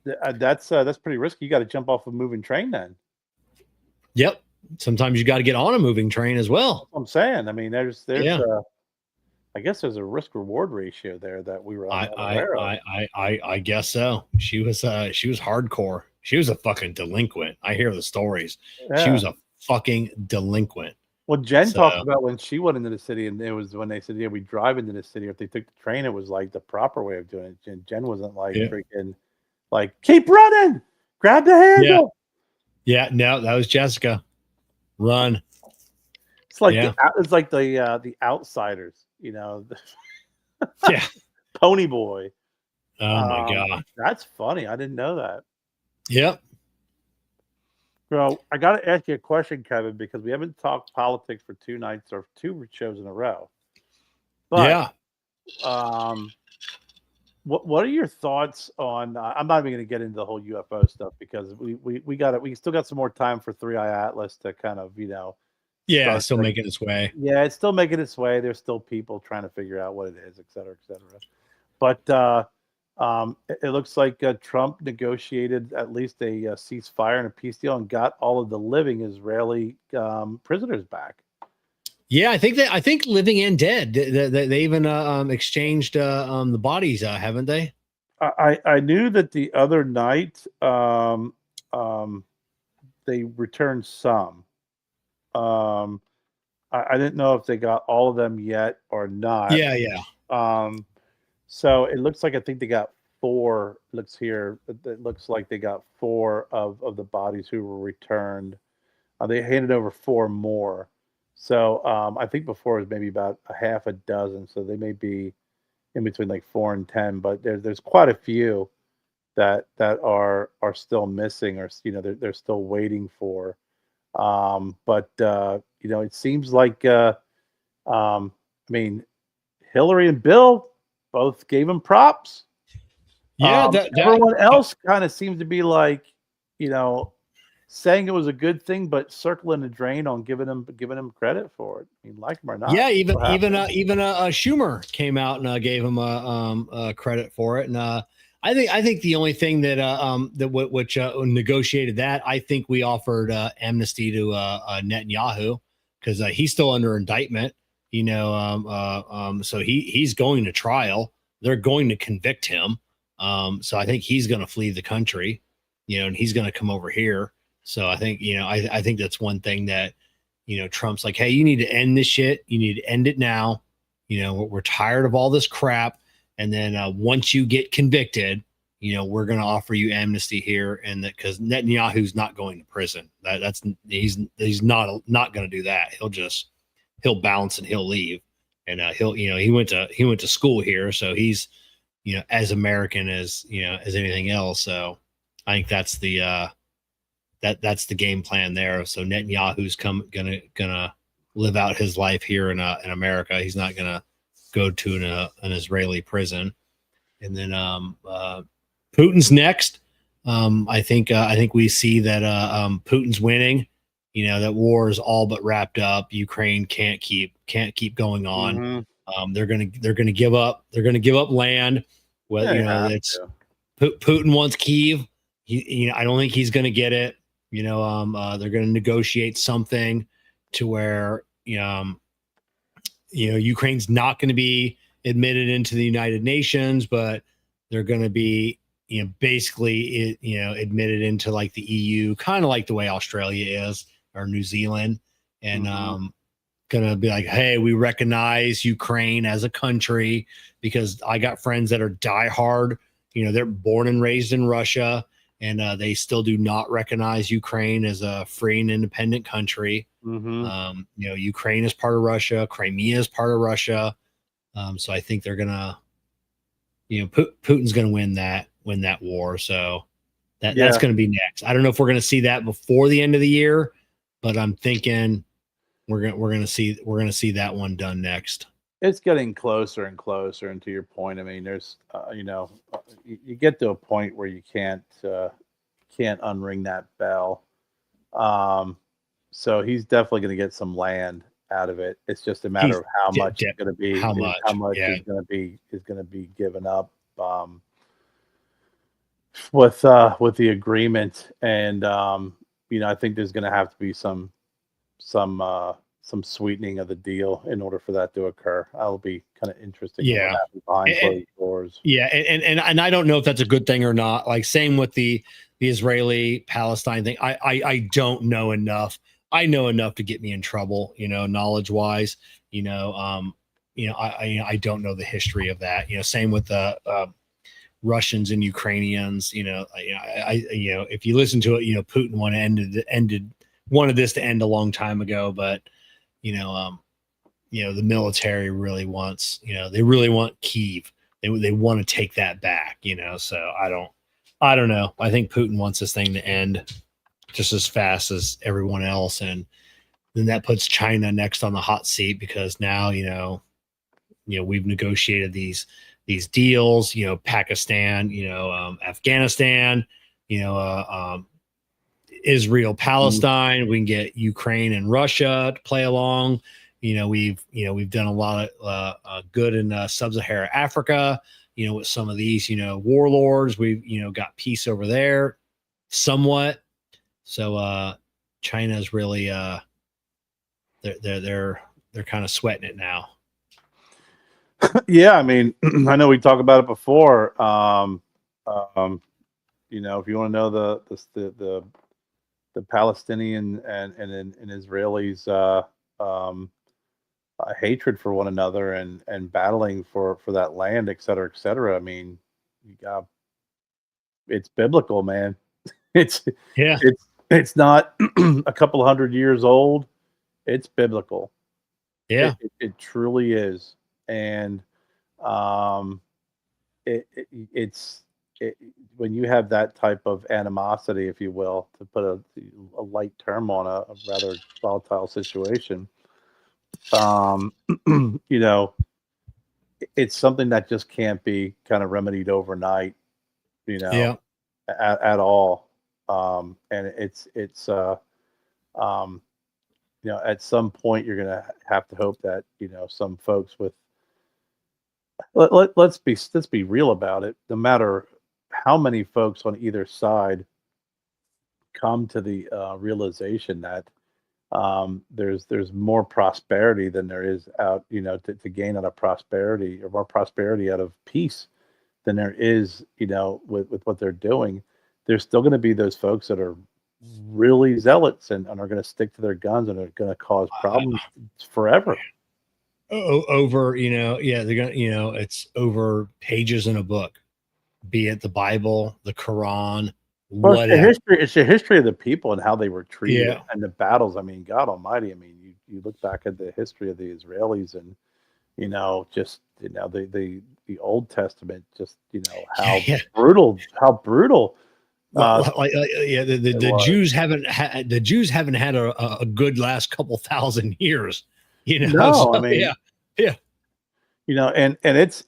that's pretty risky. You got to jump off a moving train then. yep. Sometimes you got to get on a moving train as well. That's what I'm saying. I mean, there's Yeah. I guess there's a risk reward ratio there that we were I unaware of. I guess so. She was hardcore. She was a fucking delinquent. I hear the stories. She Yeah. was a fucking delinquent. Well, Jen So- talked about when she went into the city, and it was when they said, "Yeah, we drive into the city." Or if they took the train, it was like the proper way of doing it. Jen wasn't like Yeah. freaking, like keep running, grab the handle. Yeah, no, that was Jessica. Run. It's like Yeah. the Outsiders, you know, Yeah. Pony Boy. Oh my god. That's funny. I didn't know that. Yep. Bro, I got to ask you a question, Kevin, because we haven't talked politics for 2 nights or 2 shows in a row. But, yeah. what are your thoughts on? I'm not even going to get into the whole UFO stuff because we still got some more time for 3i Atlas to kind of Yeah. start Still things. making its way. Yeah, it's still making its way. There's still people trying to figure out what it is, et cetera, et cetera. But it looks like Trump negotiated at least a ceasefire and a peace deal and got all of the living Israeli prisoners back. Yeah, I think living and dead. They even exchanged the bodies, haven't they? I knew that the other night they returned some. I didn't know if they got all of them yet or not. Yeah, yeah. So it looks like I think they got 4. Looks here. It looks like they got 4 of the bodies who were returned. They handed over 4 more. So I think before it was maybe about a half a dozen. So they may be in between like 4 and 10. But there's quite a few that are still missing or they're still waiting for. But it seems like I mean Hillary and Bill both gave him props. Yeah, everyone else kind of seems to be like, saying it was a good thing, but circling the drain on giving him credit for it. I mean, like him or not. Yeah, even Schumer came out and gave him credit for it. And I think the only thing that which negotiated that, I think we offered amnesty to Netanyahu because he's still under indictment. So he's going to trial. They're going to convict him. So I think he's going to flee the country, and he's going to come over here. So I think, I think that's one thing that, Trump's like, hey, you need to end this shit. You need to end it now. We're tired of all this crap. And then once you get convicted, we're going to offer you amnesty here. And that because Netanyahu's not going to prison. He's not going to do that. He'll bounce and he'll leave. And he went to school here. So he's, as American as anything else. So I think that's the game plan there. So Netanyahu's gonna live out his life here in America. He's not gonna go to an Israeli prison. And then Putin's next. I think we see that Putin's winning. That war is all but wrapped up. Ukraine can't keep going on. Mm-hmm. They're gonna give up. They're gonna give up land. Well, it's Putin wants Kyiv. I don't think he's gonna get it. They're going to negotiate something to where, Ukraine's not going to be admitted into the United Nations, but they're going to be, basically, admitted into like the EU, kind of like the way Australia is or New Zealand. And going to be like, hey, we recognize Ukraine as a country because I got friends that are diehard, they're born and raised in Russia. And they still do not recognize Ukraine as a free and independent country. Mm-hmm. Ukraine is part of Russia. Crimea is part of Russia. So I think they're gonna, Putin's gonna win that war. So that's gonna be next. I don't know if we're gonna see that before the end of the year, but I'm thinking we're gonna see that one done next. It's getting closer and closer. And to your point, I mean, there's you get to a point where you can't unring that bell. So he's definitely going to get some land out of it. It's just a matter of how much is going to be, how much yeah. is going to be given up with the agreement. And I think there's going to have to be some sweetening of the deal in order for that to occur. That'll be kind of interesting. Yeah, behind closed doors. Yeah, and I don't know if that's a good thing or not. Like same with the Israeli Palestine thing. I don't know enough. I know enough to get me in trouble, knowledge wise. I don't know the history of that. Same with the Russians and Ukrainians. If you listen to it, Putin wanted this to end a long time ago, but the military really wants, they really want Kyiv. They want to take that back, so I don't know. I think Putin wants this thing to end just as fast as everyone else. And then that puts China next on the hot seat because now, we've negotiated these deals, Pakistan, Afghanistan, Israel, Palestine. We can get Ukraine and Russia to play along. We've done a lot of good in sub-Saharan Africa. With some of these, warlords, we've got peace over there, somewhat. So China's really they're kind of sweating it now. Yeah, I mean, I know we talked about it before. If you want to know the Palestinian and Israelis hatred for one another and battling for that land, et cetera, et cetera. I mean, it's biblical, man. It's not a couple hundred years old. It's biblical. Yeah, it truly is. And it's when you have that type of animosity, if you will, to put a light term on a rather volatile situation, it's something that just can't be kind of remedied overnight, at all. And it's at some point you're going to have to hope that, some folks with, let's be real about it. No matter how many folks on either side come to the realization that there's more prosperity than there is out, to gain out of prosperity, or more prosperity out of peace than there is, with what they're doing. There's still going to be those folks that are really zealots and are going to stick to their guns and are going to cause problems forever. Over, they're gonna, it's over pages in a book, be it the Bible, the Quran, whatever. It's the history of the people and how they were treated and the battles. I mean, God Almighty. I mean, you look back at the history of the Israelis and the Old Testament, how brutal. The Jews haven't had a good last couple thousand years. No, so, I mean, yeah. And it's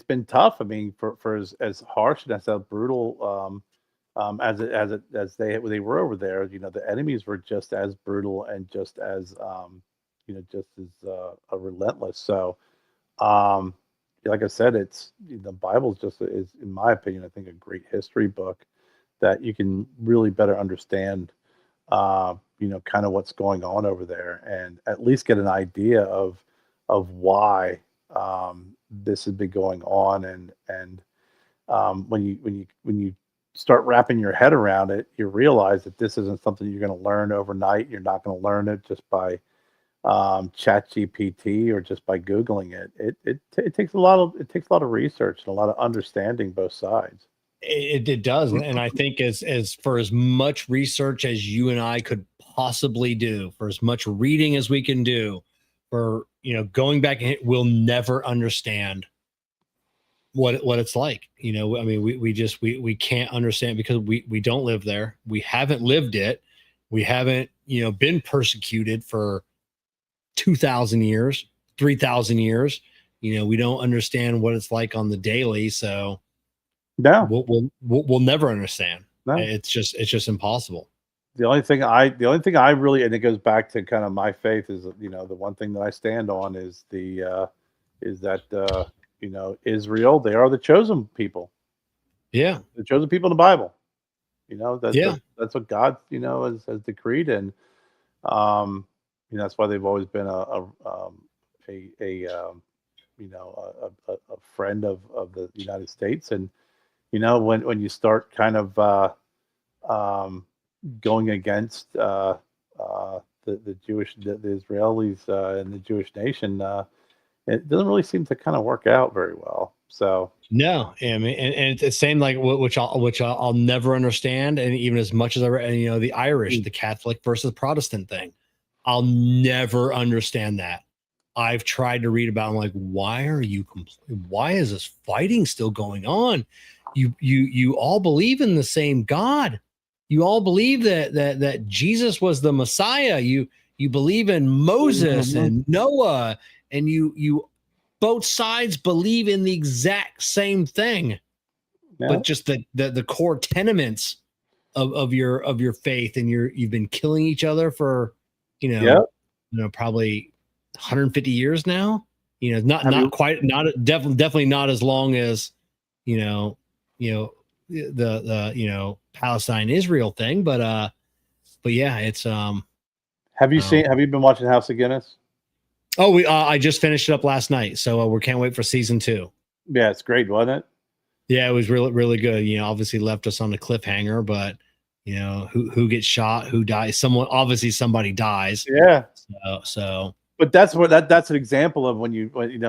been tough. I mean, for as harsh and as brutal as they were over there, the enemies were just as brutal and just as relentless. So, like I said, it's the Bible is, in my opinion, I think a great history book that you can really better understand. Kind of what's going on over there, and at least get an idea of why this has been going on. And when you start wrapping your head around it, you realize that this isn't something you're going to learn overnight. You're not going to learn it just by chat GPT or just by Googling it. It takes a lot of research and a lot of understanding both sides. It does. And I think as for as much research as you and I could possibly do, for as much reading as we can do, for going back, we'll never understand what it's like. I mean, we can't understand because we don't live there. We haven't lived it. We haven't been persecuted for 2,000 years, 3,000 years. We don't understand what it's like on the daily, so No, we'll never understand. no. It's just impossible. The only thing I really, and it goes back to kind of my faith, is the one thing that I stand on is that Israel, they are the chosen people, Yeah. the chosen people in the Bible. Yeah. That's what God has decreed, and that's why they've always been a friend of the United States. And when you start kind of going against the Israelis and the Jewish nation, it doesn't really seem to kind of work out very well. So No, I mean, and it's the same, like which I'll never understand, and even as much as the Irish, the Catholic versus Protestant thing, I'll never understand that. I've tried to read about. I'm like, why is this fighting still going on? You all believe in the same God. You all believe that Jesus was the Messiah. You believe in Moses and Noah, and you both sides believe in the exact same thing, but just the core tenements of your faith, and you've been killing each other for probably 150 years now. Definitely not as long as the Palestine Israel thing, but yeah, it's have you been watching House of Guinness? Oh, I just finished it up last night, so we can't wait for season 2. Yeah, it's great, wasn't it? Yeah, it was really, really good. Obviously left us on a cliffhanger, but who gets shot, who dies? Somebody dies. Yeah. So. But that's an example of when you're watching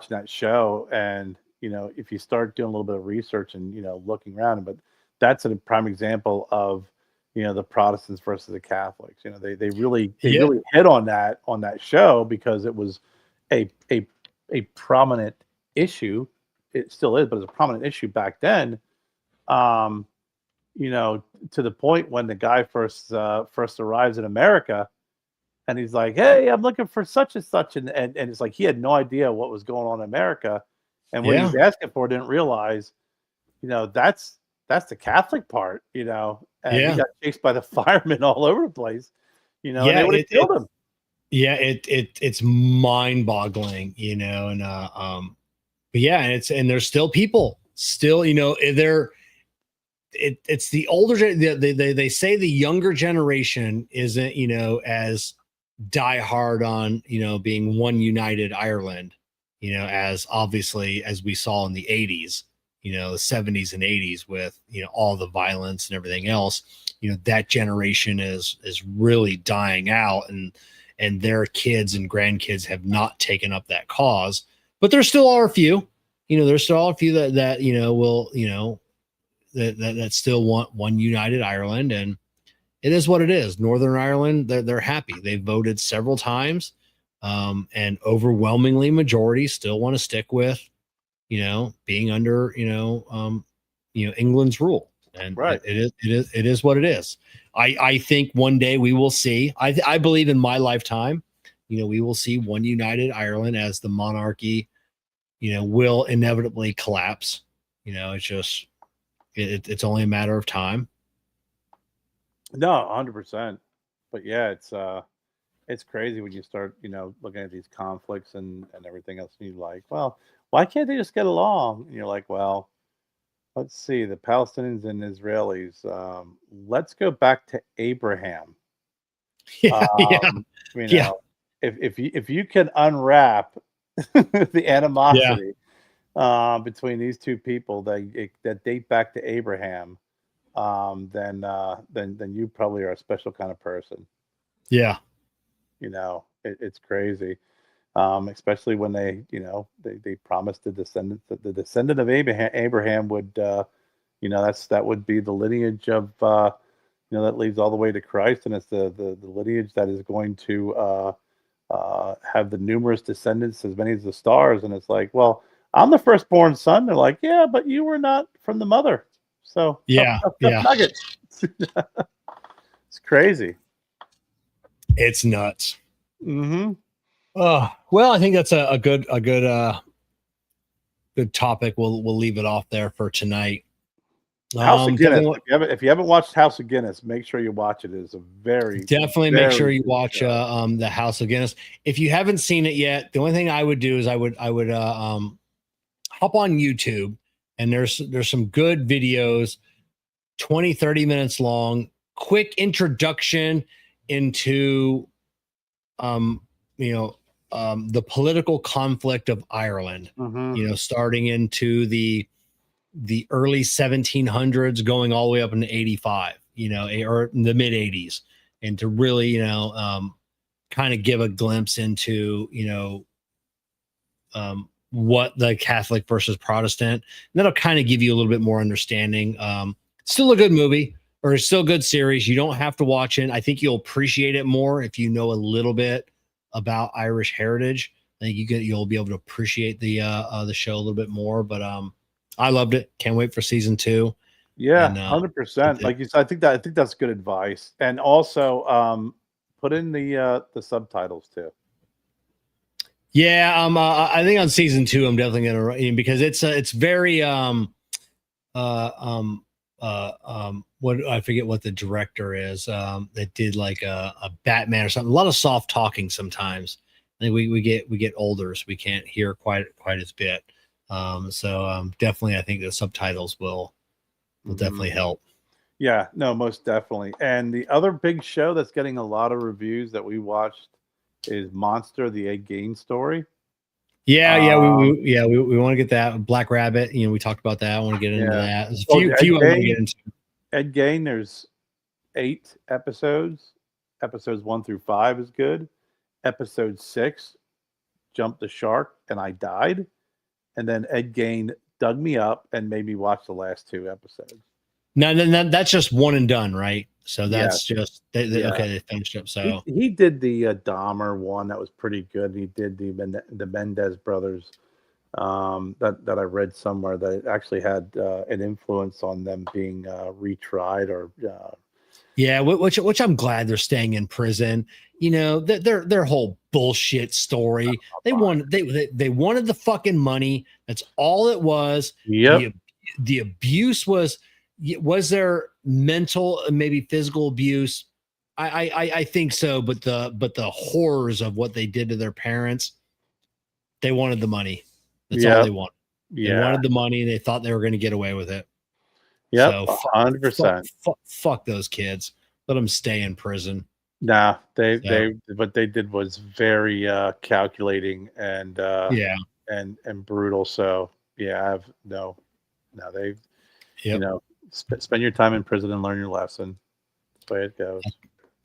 that show, and if you start doing a little bit of research and looking around, but that's a prime example of the Protestants versus the Catholics. They really hit on that show, because it was a prominent issue. It still is, but it's a prominent issue back then. To the point when the guy first arrives in America, and he's like, "Hey, I'm looking for such and such," and it's like he had no idea what was going on in America, and what he was asking for, didn't realize, that's the Catholic part, and he got chased by the firemen all over the place, and they would have killed him. Yeah, it's mind-boggling, and but yeah, and there's still people, it's the older, they say the younger generation isn't, as diehard on, being one united Ireland, as obviously as we saw in the 80s, the 70s and 80s with, all the violence and everything else. That generation is really dying out, and their kids and grandkids have not taken up that cause. But there still are a few, that will, that still want one united Ireland, and it is what it is. Northern Ireland, they're happy. They've voted several times, and overwhelmingly majority still want to stick with, being under, England's rule. And right. It is what it is. I think one day we will see. I believe in my lifetime, we will see one united Ireland, as the monarchy, will inevitably collapse. It's just it's only a matter of time. No, 100%. But yeah, it's crazy when you start, looking at these conflicts and everything else, and you're like, well, why can't they just get along? And you're like, well, let's see, the Palestinians and Israelis. Let's go back to Abraham. Yeah, If you can unwrap the animosity between these two people that date back to Abraham, then you probably are a special kind of person. Yeah. It's crazy. Especially when they promised the descendant of Abraham would, that would be the lineage of, that leads all the way to Christ, and it's the lineage that is going to have the numerous descendants, as many as the stars. And it's like, well, I'm the firstborn son. They're like, yeah, but you were not from the mother. So yeah. nuggets. It's crazy. It's nuts. Mm-hmm. Well, I think that's a good topic. We'll leave it off there for tonight. House of Guinness. Definitely, If you haven't watched House of Guinness, make sure you watch it. It is a definitely make sure you good watch show. the House of Guinness. If you haven't seen it yet, the only thing I would do is I would hop on YouTube, and there's some good videos, 20-30 minutes long, quick introduction into the political conflict of Ireland, Mhm. Starting into the early 1700s, going all the way up into 85, or in the mid 80s, and to really, kind of give a glimpse into, what the Catholic versus Protestant, and that'll kind of give you a little bit more understanding. Still a good movie, or still a good series. You don't have to watch it. I think you'll appreciate it more if you know a little bit about Irish heritage. I think you'll be able to appreciate the show a little bit more. But I loved it. Can't wait for season 2. Yeah, And, 100%. Like you said, I think that's good advice. And also, put in the subtitles too. Yeah, I think on season 2, I'm definitely gonna, because it's very what, I forget what the director is, that did like a Batman or something. A lot of soft talking sometimes. I think we get older, so we can't hear quite as bit. So definitely, I think the subtitles will definitely help. Yeah, no, most definitely. And the other big show that's getting a lot of reviews that we watched is Monster: The Ed Gein Story. Yeah, we want to get that Black Rabbit. We talked about that. I want to get into that. There's a few I want to get into. Ed Gein, there's 8 episodes. Episodes 1 through 5 is good. Episode 6 jumped the shark and I died. And then Ed Gein dug me up and made me watch the last 2 episodes. No, that's just one and done, right? So that's just okay. They finished up. So he did the Dahmer one that was pretty good. He did the Mendez brothers that I read somewhere that it actually had an influence on them being retried or. Yeah, which I'm glad they're staying in prison. Their whole bullshit story. They wanted the fucking money. That's all it was. Yep. The abuse was there mental and maybe physical abuse? I think so, but the horrors of what they did to their parents, they wanted the money. That's all they wanted. They wanted the money. They thought they were going to get away with it. Yeah, so 100%. Fuck those kids. Let them stay in prison. Nah, what they did was very calculating and and brutal. So yeah, I have they spend your time in prison and learn your lesson. That's the way it goes.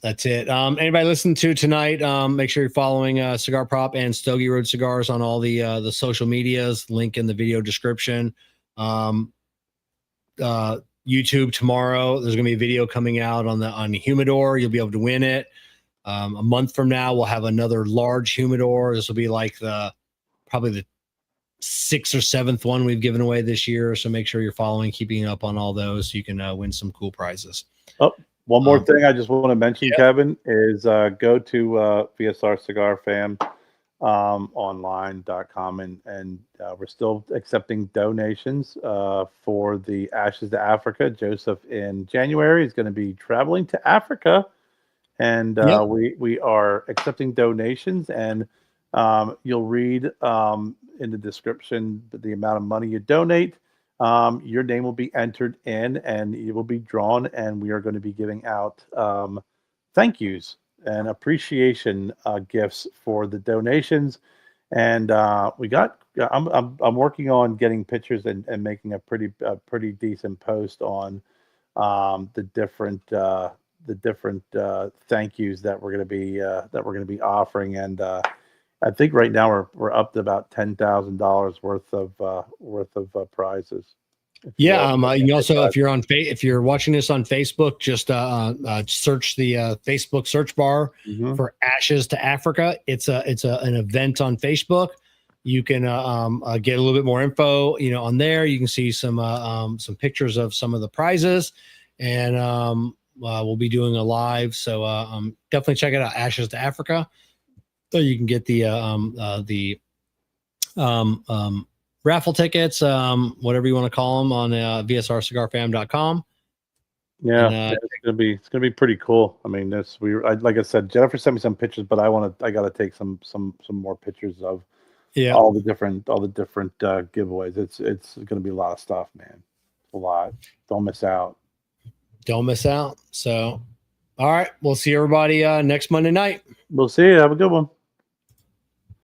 That's it. Anybody listen to tonight, make sure you're following Cigar Prop and Stogie Road Cigars on all the social medias. Link in the video description. YouTube tomorrow. There's going to be a video coming out on the humidor. You'll be able to win it. A month from now, we'll have another large humidor. This will be like probably the 6th or 7th one we've given away this year. So make sure you're keeping up on all those so you can win some cool prizes. Oh, one more thing I just want to mention, Kevin, is go to VSR Cigar Fam online.com and we're still accepting donations for the Ashes to Africa. Joseph in January is going to be traveling to Africa, and we are accepting donations, and you'll read in the description the amount of money you donate. Your name will be entered in and you will be drawn, and we are going to be giving out thank yous and appreciation gifts for the donations. And I'm working on getting pictures and making a pretty decent post on the different thank yous that we're going to be offering. And I think right now we're up to about $10,000 worth of prizes. Yeah, you can also, if you're watching this on Facebook, just search the Facebook search bar for Ashes to Africa. It's an event on Facebook. You can get a little bit more info, on there. You can see some pictures of some of the prizes, and we'll be doing a live. So definitely check it out. Ashes to Africa. So you can get the raffle tickets, whatever you want to call them, on vsrcigarfam.com. Yeah, And, it's gonna be pretty cool. I mean, like I said, Jennifer sent me some pictures, but I gotta take some more pictures of all the different giveaways. It's gonna be a lot of stuff, man. A lot. Don't miss out. Don't miss out. So, all right, we'll see everybody next Monday night. We'll see you. Have a good one.